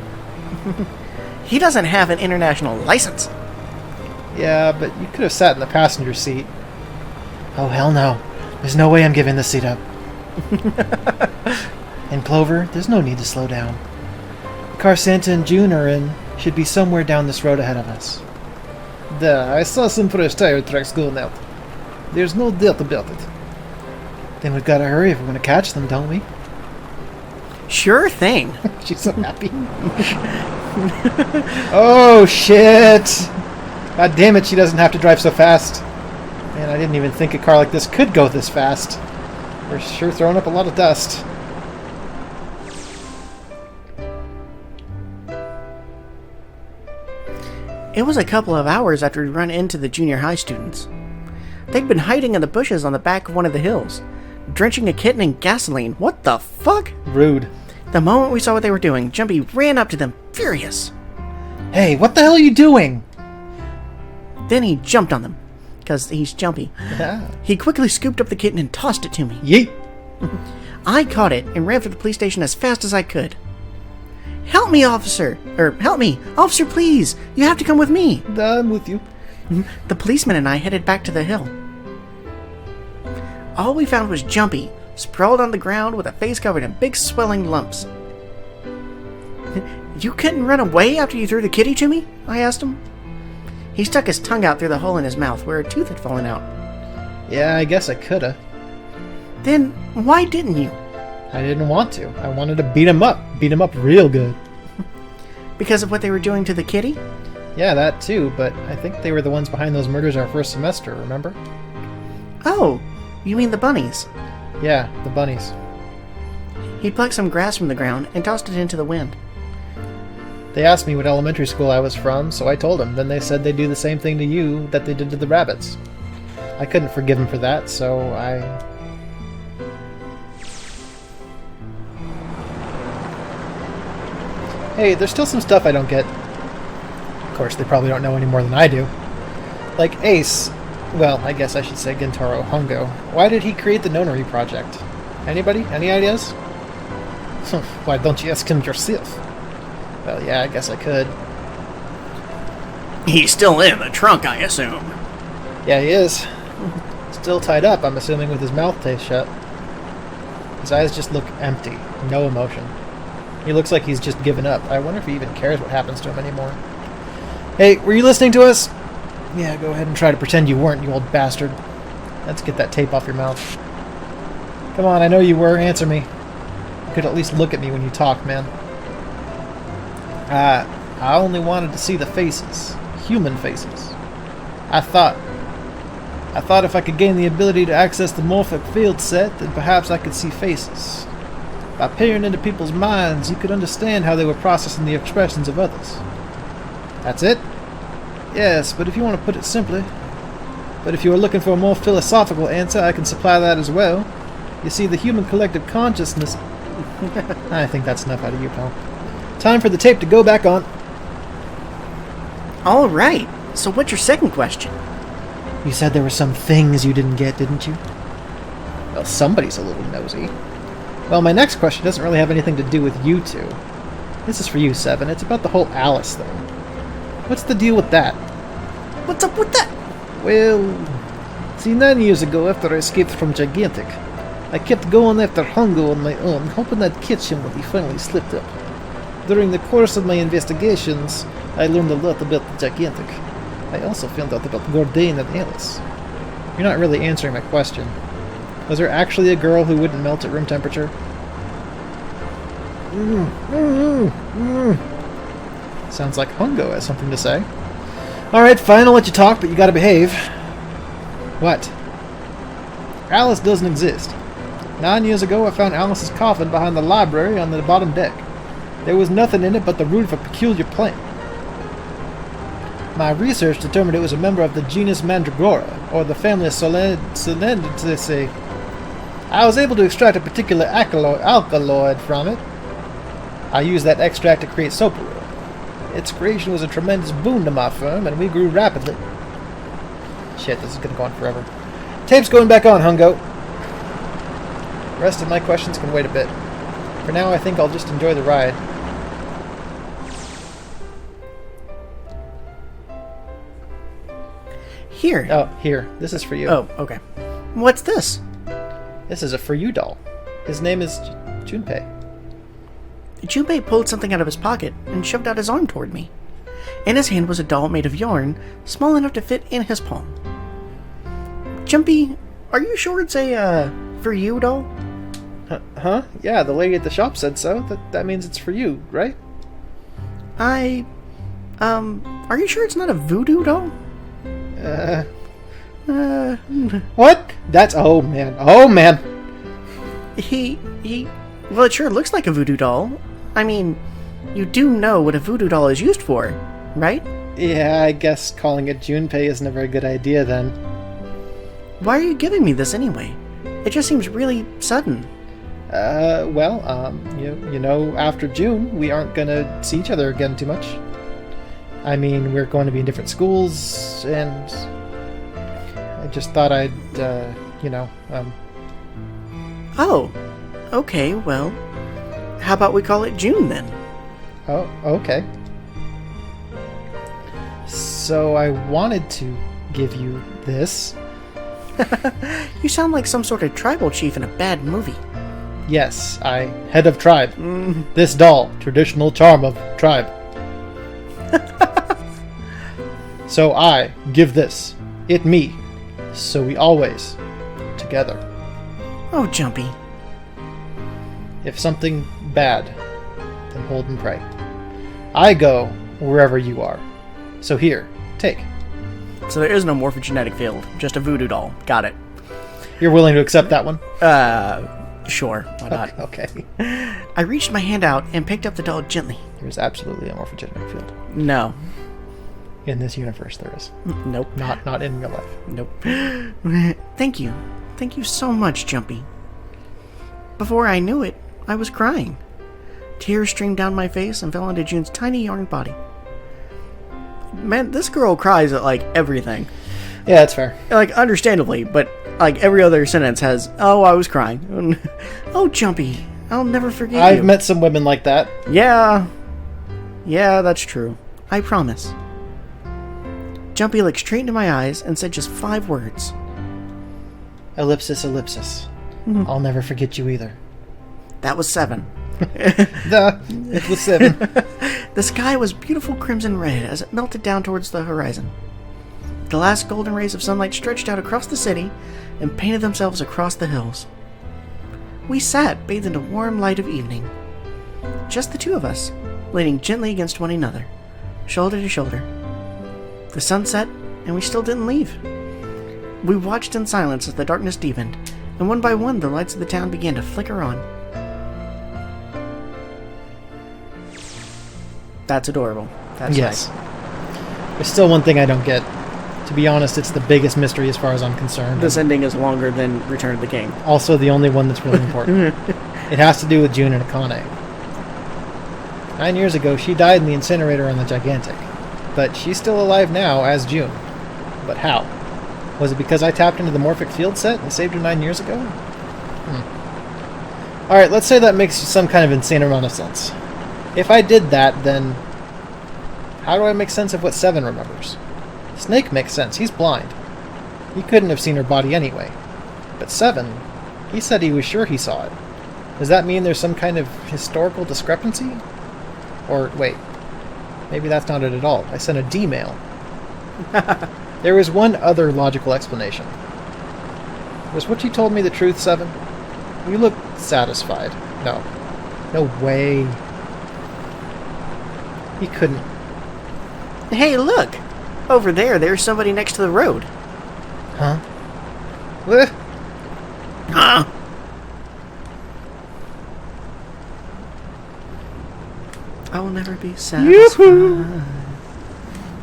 He doesn't have an international license. Yeah, but you could have sat in the passenger seat. Oh, hell no. There's no way I'm giving this seat up. And Clover, there's no need to slow down. The car Santa and June are in should be somewhere down this road ahead of us. Duh, I saw some fresh tire tracks going out. There's no doubt about it. Then we've got to hurry if we're going to catch them, don't we? Sure thing. She's so happy. Oh, shit! God damn it, she doesn't have to drive so fast. Man, I didn't even think a car like this could go this fast. We're sure throwing up a lot of dust. It was a couple of hours after we run into the junior high students. They'd been hiding in the bushes on the back of one of the hills, drenching a kitten in gasoline. What the fuck? Rude. The moment we saw what they were doing, Jumpy ran up to them, furious. Hey, what the hell are you doing? Then he jumped on them, because he's Jumpy. Yeah. He quickly scooped up the kitten and tossed it to me. Yeet. I caught it and ran for the police station as fast as I could. Help me, officer! Or, help me! Officer, please! You have to come with me! I'm with you. The policeman and I headed back to the hill. All we found was Jumpy, sprawled on the ground with a face covered in big swelling lumps. You couldn't run away after you threw the kitty to me? I asked him. He stuck his tongue out through the hole in his mouth where a tooth had fallen out. Yeah, I guess I coulda. Then, why didn't you? I didn't want to. I wanted to beat him up. Beat him up real good. Because of what they were doing to the kitty? Yeah, that too, but I think they were the ones behind those murders our first semester, remember? Oh, you mean the bunnies? Yeah, the bunnies. He plucked some grass from the ground and tossed it into the wind. They asked me what elementary school I was from, so I told them. Then they said they'd do the same thing to you that they did to the rabbits. I couldn't forgive them for that, so I... Hey, there's still some stuff I don't get. Of course, they probably don't know any more than I do. Like Ace, well, I guess I should say Gintaro Hongo. Why did he create the Nonary project? Anybody? Any ideas? Why don't you ask him yourself? Well, yeah, I guess I could. He's still in the trunk, I assume. Yeah, he is. Still tied up, I'm assuming, with his mouth taped shut. His eyes just look empty. No emotion. He looks like he's just given up. I wonder if he even cares what happens to him anymore. Hey, were you listening to us? Yeah, go ahead and try to pretend you weren't, you old bastard. Let's get that tape off your mouth. Come on, I know you were. Answer me. You could at least look at me when you talk, man. I only wanted to see the faces. Human faces. I thought if I could gain the ability to access the morphic field set, then perhaps I could see faces. By peering into people's minds, you could understand how they were processing the expressions of others. That's it? Yes, but if you want to put it simply. But if you are looking for a more philosophical answer, I can supply that as well. You see, the human collective consciousness... I think that's enough out of you, pal. Time for the tape to go back on. Alright, so what's your second question? You said there were some things you didn't get, didn't you? Well, somebody's a little nosy. Well, my next question doesn't really have anything to do with you two. This is for you, Seven. It's about the whole Alice thing. What's the deal with that? What's up with that? Well, see, 9 years ago, after I escaped from Gigantic, I kept going after Hongo on my own, hoping I'd catch him when he finally slipped up. During the course of my investigations, I learned a lot about the Gigantic. I also found out about Gordain and Alice. You're not really answering my question. Was there actually a girl who wouldn't melt at room temperature? Sounds like Hongo has something to say. Alright, fine, I'll let you talk, but you gotta behave. What? Alice doesn't exist. 9 years ago, I found Alice's coffin behind the library on the bottom deck. There was nothing in it but the root of a peculiar plant. My research determined it was a member of the genus Mandragora, or the family Solendaceae. I was able to extract a particular alkaloid from it. I used that extract to create soap oil. Its creation was a tremendous boon to my firm, and we grew rapidly. Shit, this is gonna go on forever. Tape's going back on, Hongo. The rest of my questions can wait a bit. For now, I think I'll just enjoy the ride. Here. Oh, here. This is for you. Oh, okay. What's this? This is a for you doll. His name is Junpei. Junpei pulled something out of his pocket and shoved out his arm toward me. In his hand was a doll made of yarn, small enough to fit in his palm. Jumpy, are you sure it's a, for you doll? Huh? Yeah, the lady at the shop said so. That means it's for you, right? Are you sure it's not a voodoo doll? What? That's... Oh, man. Oh, man! Well, it sure looks like a voodoo doll. I mean, you do know what a voodoo doll is used for, right? Yeah, I guess calling it Junpei isn't a very good idea, then. Why are you giving me this anyway? It just seems really sudden. You know, after June, we aren't gonna see each other again too much. I mean, we're going to be in different schools, and I just thought I'd, Oh, okay, well, how about we call it June then? Oh, okay. So I wanted to give you this. You sound like some sort of tribal chief in a bad movie. Yes, head of tribe. This doll, traditional charm of tribe. So I give this, it me, so we always together. Oh, Jumpy. If something bad, then hold and pray. I go wherever you are. So here, take. So there is no morphogenetic field, just a voodoo doll. Got it. You're willing to accept that one? Sure. Why not? Okay. I reached my hand out and picked up the doll gently. There's absolutely a morphogenetic field. No. In this universe, there is. Nope. Not in real life. Nope. Thank you. Thank you so much, Jumpy. Before I knew it, I was crying. Tears streamed down my face and fell onto June's tiny yarn body. Man, this girl cries at, like, everything. Yeah, that's fair. Like, understandably, but, like, every other sentence has, oh, I was crying. Oh, Jumpy, I'll never forget you. I've met some women like that. Yeah. Yeah, that's true. I promise. Jumpy looked straight into my eyes and said just 5 words. Ellipsis, ellipsis. I'll never forget you either. That was 7. It was 7. The sky was beautiful crimson red as it melted down towards the horizon. The last golden rays of sunlight stretched out across the city and painted themselves across the hills. We sat, bathed in the warm light of evening. Just the two of us, leaning gently against one another, shoulder to shoulder. The sun set, and we still didn't leave. We watched in silence as the darkness deepened, and one by one the lights of the town began to flicker on. That's adorable. That's yes. Nice. There's still one thing I don't get. To be honest, it's the biggest mystery as far as I'm concerned. This ending is longer than Return of the King. Also the only one that's really important. It has to do with June and Akane. 9 years ago, she died in the incinerator on the Gigantic. But she's still alive now as June. But how? Was it because I tapped into the Morphic Field set and saved her 9 years ago? Alright, let's say that makes some kind of insane amount of sense. If I did that, then how do I make sense of what 7 remembers? Snake makes sense. He's blind. He couldn't have seen her body anyway. But 7, he said he was sure he saw it. Does that mean there's some kind of historical discrepancy? Or, wait, maybe that's not it at all. I sent a D-mail. There was one other logical explanation. Was what you told me the truth, 7? You look satisfied. No. No way. He couldn't. Hey, look! Over there, there's somebody next to the road. Huh? What? Huh? I will never be satisfied. Yoo-hoo!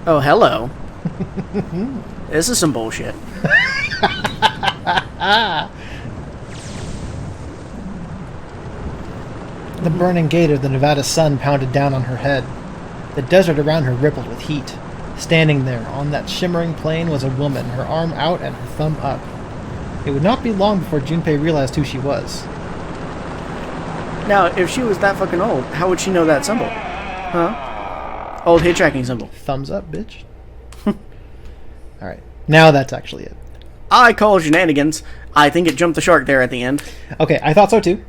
Oh, hello. This is some bullshit. The burning gate of the Nevada sun pounded down on her head. The desert around her rippled with heat. Standing there, on that shimmering plain, was a woman, her arm out and her thumb up. It would not be long before Junpei realized who she was. Now, if she was that fucking old, how would she know that symbol? Huh? Old hitchhiking symbol. Thumbs up, bitch. Alright, now that's actually it. I call shenanigans. I think it jumped the shark there at the end. Okay, I thought so too.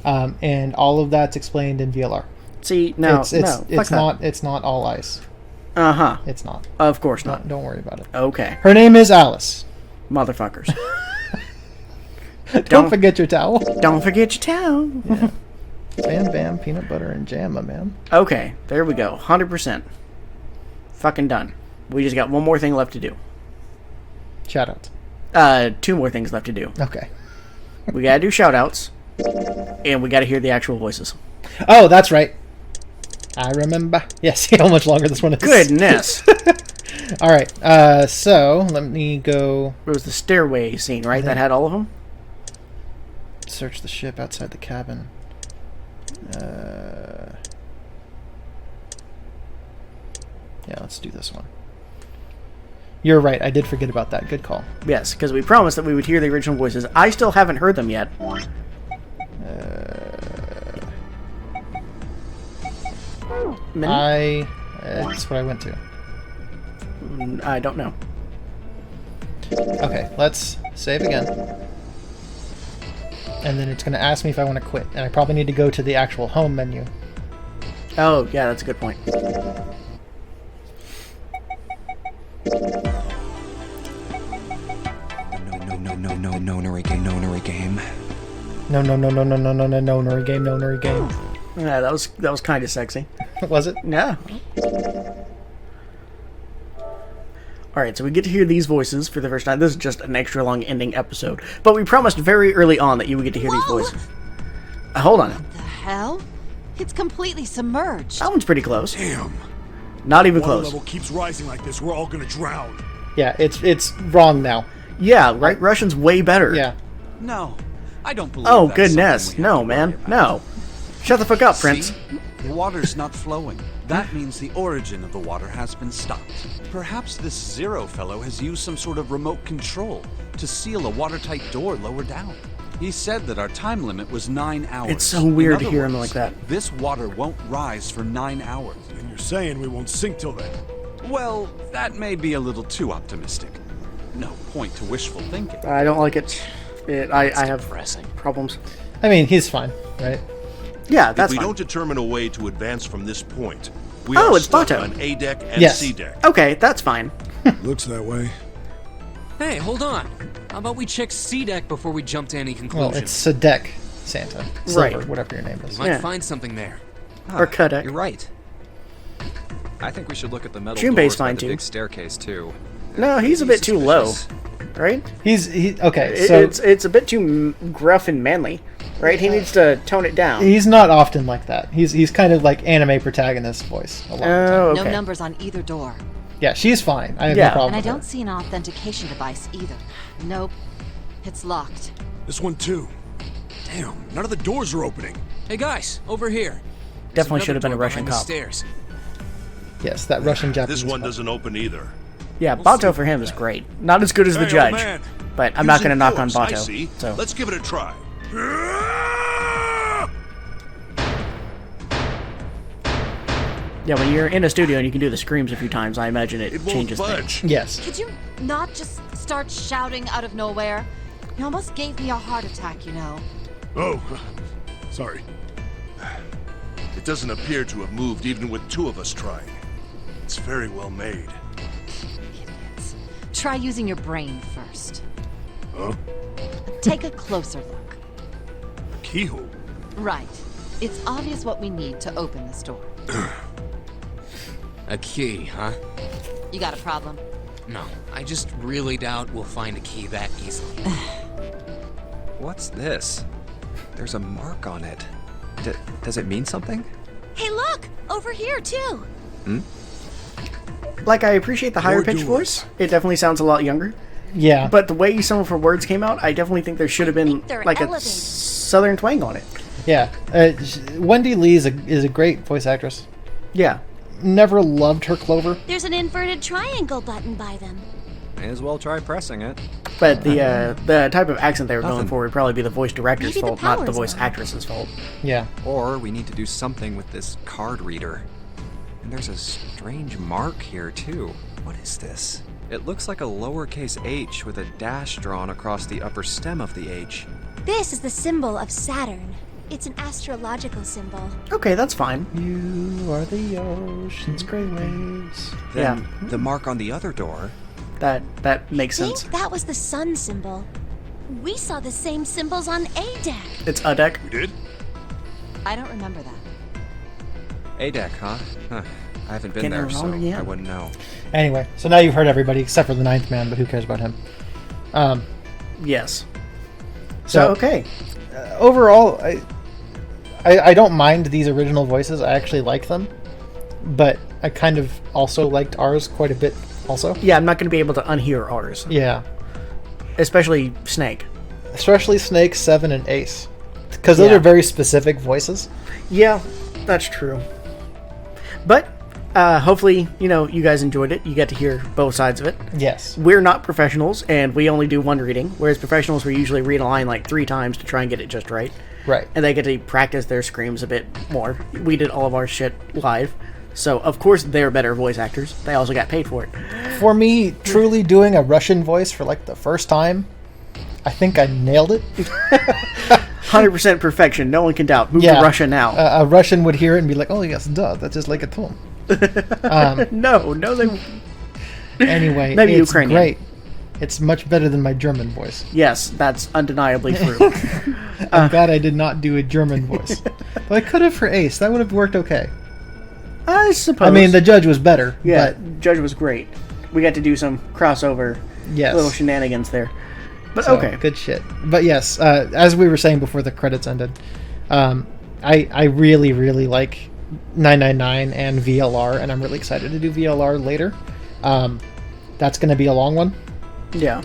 And all of that's explained in VLR. See, no, it's not all ice. Uh-huh. It's not. Of course not. Don't worry about it. Okay. Her name is Alice. Motherfuckers. Don't forget your towel. Don't forget your towel. Yeah. Bam, bam, peanut butter and jam, my man. Okay, there we go. 100%. Fucking done. We just got one more thing left to do. Shoutouts. 2 more things left to do. Okay. We gotta do shoutouts, and we gotta hear the actual voices. Oh, that's right. I remember. Yes, see how much longer this one is. Goodness. Alright, so, let me go... It was the stairway scene, right? That had all of them? search the ship outside the cabin. Yeah, let's do this one. You're right, I did forget about that. Good call. Yes, because we promised that we would hear the original voices. I still haven't heard them yet. That's what I went to. I don't know. Okay, let's save again. And then it's going to ask me if I want to quit. And I probably need to go to the actual home menu. Oh, yeah, that's a good point. No game. No game. Yeah, that was kind of sexy. Was it? Yeah. Alright, so we get to hear these voices for the first time. This is just an extra long ending episode. But we promised very early on that you would get to hear these voices. Hold on. What the hell? It's completely submerged. That one's pretty close. Damn. Not even Water close. level keeps rising like this. We're all gonna drown. Yeah, it's wrong now. Yeah, right? Russian's way better. Yeah. No, I don't believe Oh, that's goodness. something we have No, to man. worry about. No. Shut the fuck up, Prince. See? The water's not flowing. That means the origin of the water has been stopped. Perhaps this Zero fellow has used some sort of remote control to seal a watertight door lower down. He said that our time limit was 9 hours. It's so weird In to other hear him words, like that. This water won't rise for 9 hours. And you're saying we won't sink till then. Well, that may be a little too optimistic. No point to wishful thinking. I don't like it. I have Depressing. problems. I mean, he's fine, right? Yeah, that's If we fine. don't determine a way to advance from this point, we Oh, are it's stuck Bato. on A deck and Yes. C deck. Okay, that's fine. Looks that way. Hey, hold on. How about we check C deck before we jump to any Well, conclusions? it's Sadek Santa. Silver, Right. whatever your name is. Might yeah. find something there. Or Kodak. You're right. I think we should look at the metal Junpei's doors by fine, the too. big staircase too. No, he's a bit too low, Suspicious. right? Okay, so It's a bit too gruff and manly, right? He needs to tone it down. he's not often like that. He's kind of like anime protagonist voice a lot of the time. Oh, No okay. numbers on either door. Yeah, she's fine. I have Yeah. no problem And I with her. don't see an authentication device either. Nope. It's locked. This one too. Damn, none of the doors are opening. Hey guys, over here. There's Definitely another should have been a door Russian behind the cop. Stairs. Yes, that Russian Japanese. This one cop. doesn't open either. Yeah, Bato for him is great. Not as good as the Hey, judge, old man. but I'm not Using going to knock on force, I Bato. see. So Let's give it a try. yeah, when you're in a studio and you can do the screams a few times, I imagine it, It won't changes things. budge. Yes. Could you not just start shouting out of nowhere? You almost gave me a heart attack, you know. Oh, sorry. It doesn't appear to have moved even with two of us trying. It's very well made. Idiots. Try using your brain first. Huh? Take a closer look. Keyhole. Right. It's obvious what we need to open this door. A key, huh? You got a problem? No, I just really doubt we'll find a key that easily. What's this? There's a mark on it. Does it mean something? Hey, look! Over here, too! Like, I appreciate the higher More pitched doors. voice. It definitely sounds a lot younger. Yeah. But the way some of her words came out, I definitely think there should have been think they're like a elevated. southern twang on it. Yeah. Wendy Lee is a great voice actress. Yeah. Never loved her Clover. There's an inverted triangle button by them. May as well try pressing it. But the type of accent they were going Nothing. for would probably be the voice director's Maybe the fault, not the power's voice on. actress's fault. Yeah. Or we need to do something with this card reader. And there's a strange mark here, too. What is this? It looks like a lowercase h with a dash drawn across the upper stem of the h. This is the symbol of Saturn. It's an astrological symbol. Okay, that's fine. You are the ocean's gray waves. Then the mark on the other door. That makes I think sense. that was the sun symbol. We saw the same symbols on A deck. It's a deck. We did? I don't remember that. A deck, huh? I haven't been Getting there, it so wrong again. I wouldn't know. Anyway, so now you've heard everybody except for the ninth man, but who cares about him? Yes. So, Okay. overall, I don't mind these original voices. I actually like them, but I kind of also liked ours quite a bit. Also, Yeah, I'm not going to be able to unhear ours, yeah, especially Snake. especially Snake, Seven, and Ace, because those Yeah. are very specific voices. Yeah, that's true. But hopefully, you guys enjoyed it. You get to hear both sides of it. Yes. We're not professionals, and we only do one reading, whereas professionals, we usually read a line like 3 times to try and get it just right. Right. And they get to practice their screams a bit more. We did all of our shit live, so of course they're better voice actors. They also got paid for it. For me, truly doing a Russian voice for like the first time, I think I nailed it. 100% perfection, no one can doubt. Move to Russia now. A Russian would hear it and be like, "Oh yes, duh, that's just like a tone." No, they... Anyway, Maybe it's Ukrainian. great. It's much better than my German voice. Yes, that's undeniably true. I'm glad I did not do a German voice. But I could have for Ace. That would have worked okay. I suppose. I mean, the judge was better. Yeah, But Judge was great. We got to do some crossover yes. little shenanigans there. But So, okay. good shit. But yes, as we were saying before the credits ended, I really, really like 999 and VLR, and I'm really excited to do VLR later. That's going to be a long one. Yeah.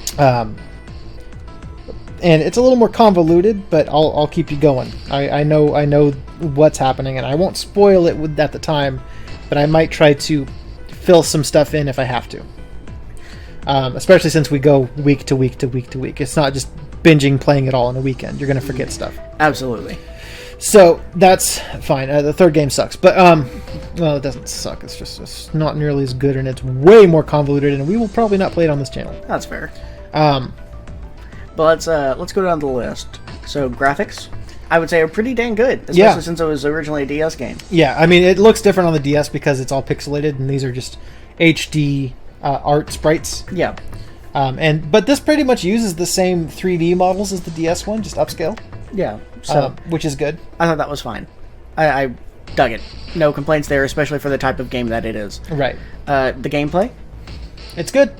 And it's a little more convoluted, but I'll keep you going. I know what's happening, and I won't spoil it at the time, but I might try to fill some stuff in if I have to. Especially since we go week to week to week to week. It's not just binging playing it all in a weekend. You're going to forget stuff. Absolutely. So that's fine. The third game sucks, but well, it doesn't suck. It's not nearly as good, and it's way more convoluted. And we will probably not play it on this channel. That's fair. But let's go down the list. So graphics, I would say, are pretty dang good, especially since it was originally a DS game. Yeah, I mean, it looks different on the DS because it's all pixelated, and these are just HD art sprites. Yeah. But this pretty much uses the same 3D models as the DS one, just upscale. Yeah. So Which is good. I thought that was fine. I dug it. No complaints there, especially for the type of game that it is. Right. The gameplay, It's good.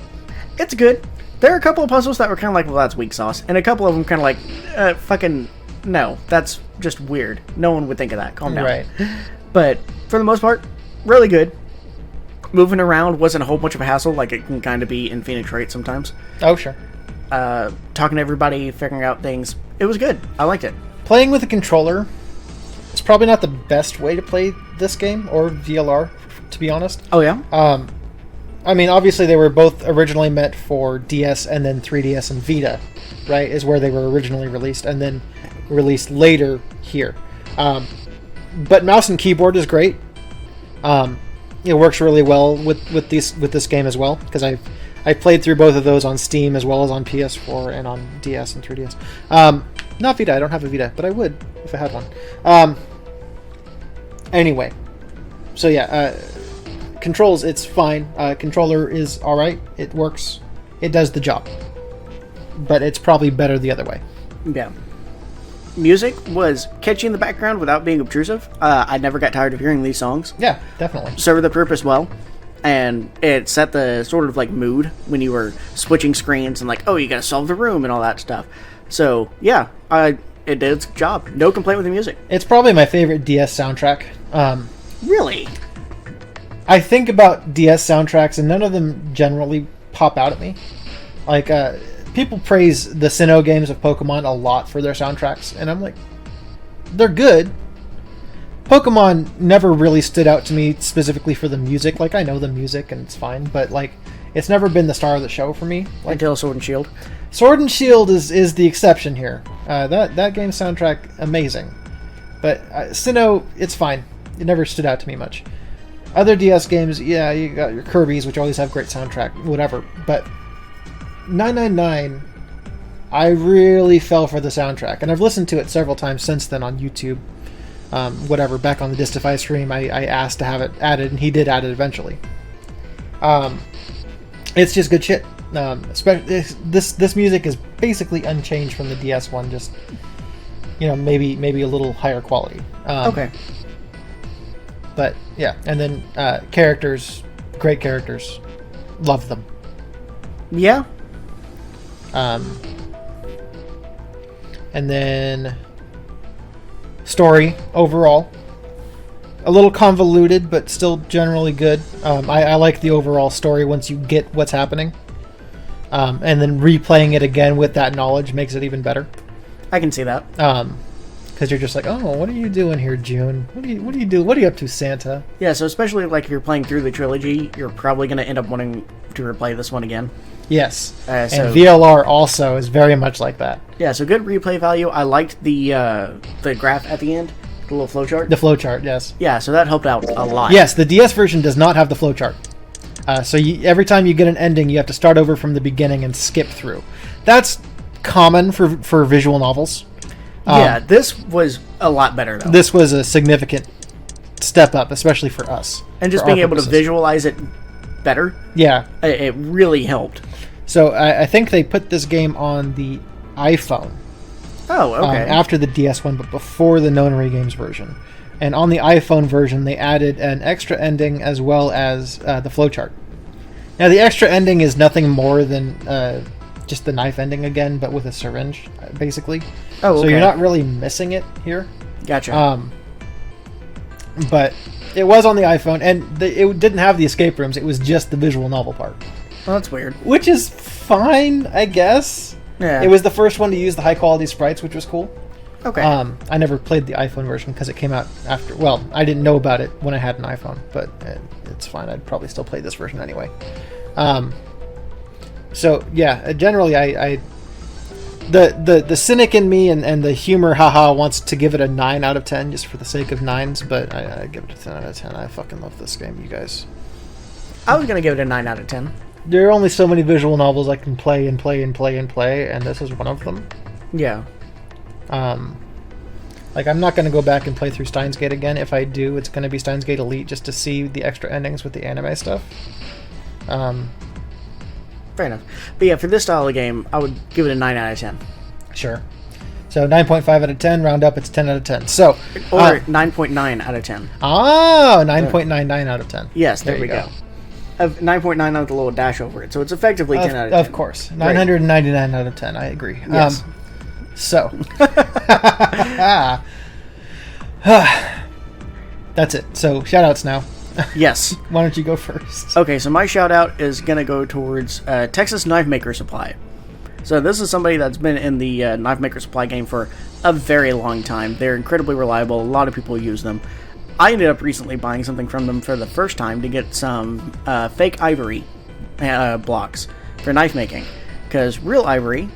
it's good. There are a couple of puzzles that were kind of like, well, that's weak sauce, and a couple of them kind of like, fucking no, that's just weird. No one would think of that. Calm down. Right. But for the most part, really good. Moving around wasn't a whole bunch of a hassle, like it can kind of be in Phoenix Wright sometimes. Oh, sure. Talking to everybody, figuring out things. It was good. I liked it. Playing with a controller is probably not the best way to play this game, or VLR, to be honest. Oh, yeah? I mean, obviously they were both originally meant for DS and then 3DS and Vita, right, is where they were originally released, and then released later here. But mouse and keyboard is great. It works really well with this game as well, because I played through both of those on Steam as well as on PS4 and on DS and 3DS. Not Vita, I don't have a Vita, but I would if I had one. Anyway, so yeah, controls, it's fine. Controller is alright, it works, it does the job. But it's probably better the other way. Yeah. Music was catchy in the background without being obtrusive. I never got tired of hearing these songs. Yeah, definitely. Served the purpose well. And it set the sort of like mood when you were switching screens and like, oh, you gotta solve the room and all that stuff. So, yeah, it did its job. No complaint with the music. It's probably my favorite DS soundtrack. Really? I think about DS soundtracks, and none of them generally pop out at me. Like, people praise the Sinnoh games of Pokemon a lot for their soundtracks, and I'm like, they're good. Pokemon never really stood out to me specifically for the music. Like, I know the music, and it's fine, but, like, it's never been the star of the show for me. Like, Until Sword and Shield. Sword and Shield is the exception here. That game's soundtrack, amazing. But Sinnoh, it's fine. It never stood out to me much. Other DS games, yeah, you got your Kirby's, which always have great soundtrack, whatever. But 999, I really fell for the soundtrack. And I've listened to it several times since then on YouTube. Whatever, back on the Distify stream, I asked to have it added, and he did add it eventually. It's just good shit. Especially this music is basically unchanged from the DS one, just maybe a little higher quality. Okay. But yeah, and then characters, great characters, love them. Yeah. And then story overall, a little convoluted, but still generally good. I like the overall story once you get what's happening. And then replaying it again with that knowledge makes it even better. I can see that. Because you're just like, oh, what are you doing here, June? What do you do? What are you up to, Santa? Yeah, so especially like if you're playing through the trilogy, you're probably going to end up wanting to replay this one again. Yes. So, and VLR also is very much like that. Yeah, so good replay value. I liked the graph at the end, the little flowchart. The flowchart, yes. Yeah, so that helped out a lot. Yes, the DS version does not have the flowchart. So every time you get an ending, you have to start over from the beginning and skip through. That's common for visual novels. Yeah, this was a lot better, though. This was a significant step up, especially for us. And just being able to visualize it better. Yeah. It really helped. So I think they put this game on the iPhone. Oh, okay. After the DS one, but before the Nonary Games version. And on the iPhone version, they added an extra ending as well as the flowchart. Now, the extra ending is nothing more than just the knife ending again, but with a syringe, basically. Oh, okay. So you're not really missing it here. Gotcha. But it was on the iPhone, and it didn't have the escape rooms. It was just the visual novel part. Well, that's weird. Which is fine, I guess. Yeah. It was the first one to use the high-quality sprites, which was cool. Okay. I never played the iPhone version because it came out after... Well, I didn't know about it when I had an iPhone, but it's fine. I'd probably still play this version anyway. So, yeah, generally, the cynic in me and the humor, haha, wants to give it a 9 out of 10 just for the sake of 9s, but I give it a 10 out of 10. I fucking love this game, you guys. I was going to give it a 9 out of 10. There are only so many visual novels I can play and play and play and play, and this is one of them. Yeah. Like, I'm not going to go back and play through Steins Gate again. If I do, it's going to be Steins Gate Elite just to see the extra endings with the anime stuff. Fair enough. But yeah, for this style of game, I would give it a 9 out of 10. Sure. So 9.5 out of 10, round up, it's 10 out of 10. So, or 9.9 out of 10. Oh, 9.99 out of 10. Yes, there we go. 9.9 with a little dash over it, so it's effectively 10 out of 10. Of course. 999 out of 10, I agree. Yes. So. That's it. So, shoutouts now. Yes. Why don't you go first? Okay, so my shout out is going to go towards Texas Knifemaker Supply. So this is somebody that's been in the Knifemaker Supply game for a very long time. They're incredibly reliable. A lot of people use them. I ended up recently buying something from them for the first time to get some fake ivory blocks for knife making. Because real ivory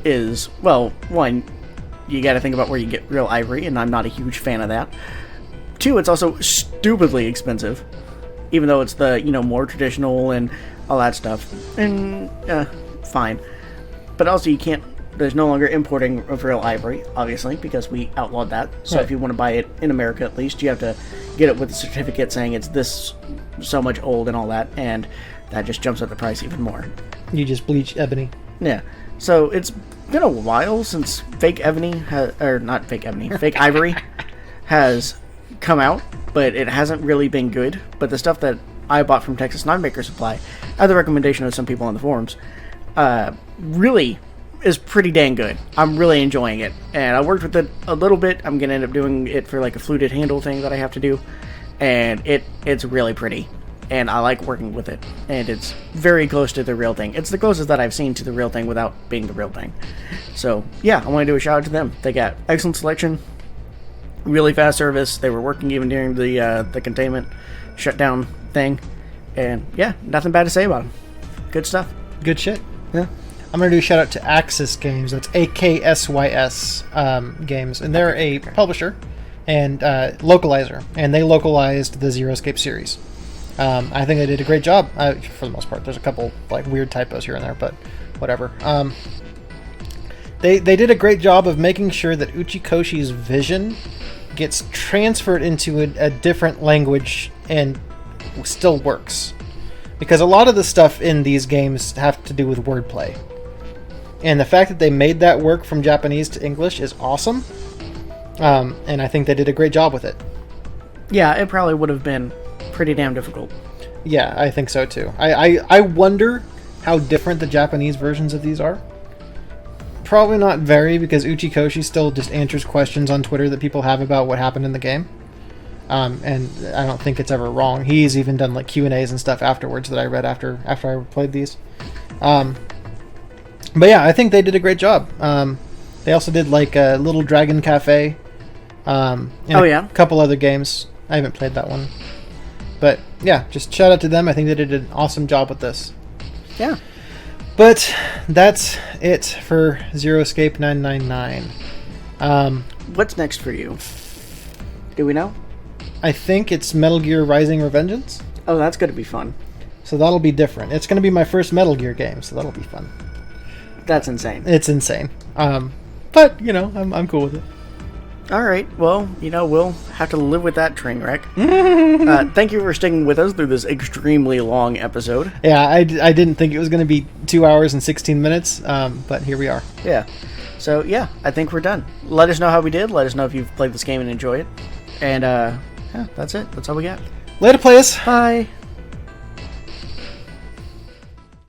is, well, one, you got to think about where you get real ivory, and I'm not a huge fan of that. Two, it's also stupidly expensive, even though it's the, more traditional and all that stuff. And, fine. But also there's no longer importing of real ivory, obviously, because we outlawed that. So right. If you want to buy it in America, at least, you have to get it with a certificate saying it's this so much old and all that, and that just jumps up the price even more. You just bleach ebony. Yeah. So it's been a while since fake ivory has come out, but it hasn't really been good. But the stuff that I bought from Texas Knifemaker Supply, at the recommendation of some people on the forums, really is pretty dang good. I'm really enjoying it, and I worked with it a little bit. I'm gonna end up doing it for like a fluted handle thing that I have to do, and it's really pretty, and I like working with it, and it's very close to the real thing. It's the closest that I've seen to the real thing without being the real thing. So yeah, I want to do a shout out to them. They got excellent selection, really fast service. They were working even during the containment shutdown thing, and yeah, nothing bad to say about them. Good stuff. Good shit. Yeah. I'm going to do a shout out to Aksys Games. That's AKSYS Games. And they're a publisher and localizer. And they localized the Zero Escape series. I think they did a great job for the most part. There's a couple like weird typos here and there, but whatever. They did a great job of making sure that Uchikoshi's vision gets transferred into a different language and still works. Because a lot of the stuff in these games have to do with wordplay. And the fact that they made that work from Japanese to English is awesome. And I think they did a great job with it. Yeah, it probably would have been pretty damn difficult. Yeah, I think so too. I wonder how different the Japanese versions of these are. Probably not very, because Uchikoshi still just answers questions on Twitter that people have about what happened in the game. And I don't think it's ever wrong. He's even done like Q&As and stuff afterwards that I read after I played these. But yeah, I think they did a great job. They also did like a Little Dragon Cafe. And a couple other games. I haven't played that one. But yeah, just shout out to them. I think they did an awesome job with this. Yeah. But that's it for Zero Escape 999. What's next for you? Do we know? I think it's Metal Gear Rising Revengeance. Oh, that's going to be fun. So that'll be different. It's going to be my first Metal Gear game, so that'll be fun. That's insane. It's insane. But, you know, I'm cool with it. All right. Well, you know, we'll have to live with that train wreck. Thank you for sticking with us through this extremely long episode. Yeah, I didn't think it was going to be 2 hours and 16 minutes, but here we are. Yeah. So, yeah, I think we're done. Let us know how we did. Let us know if you've played this game and enjoy it. And, yeah, that's it. That's all we got. Later, players. Bye.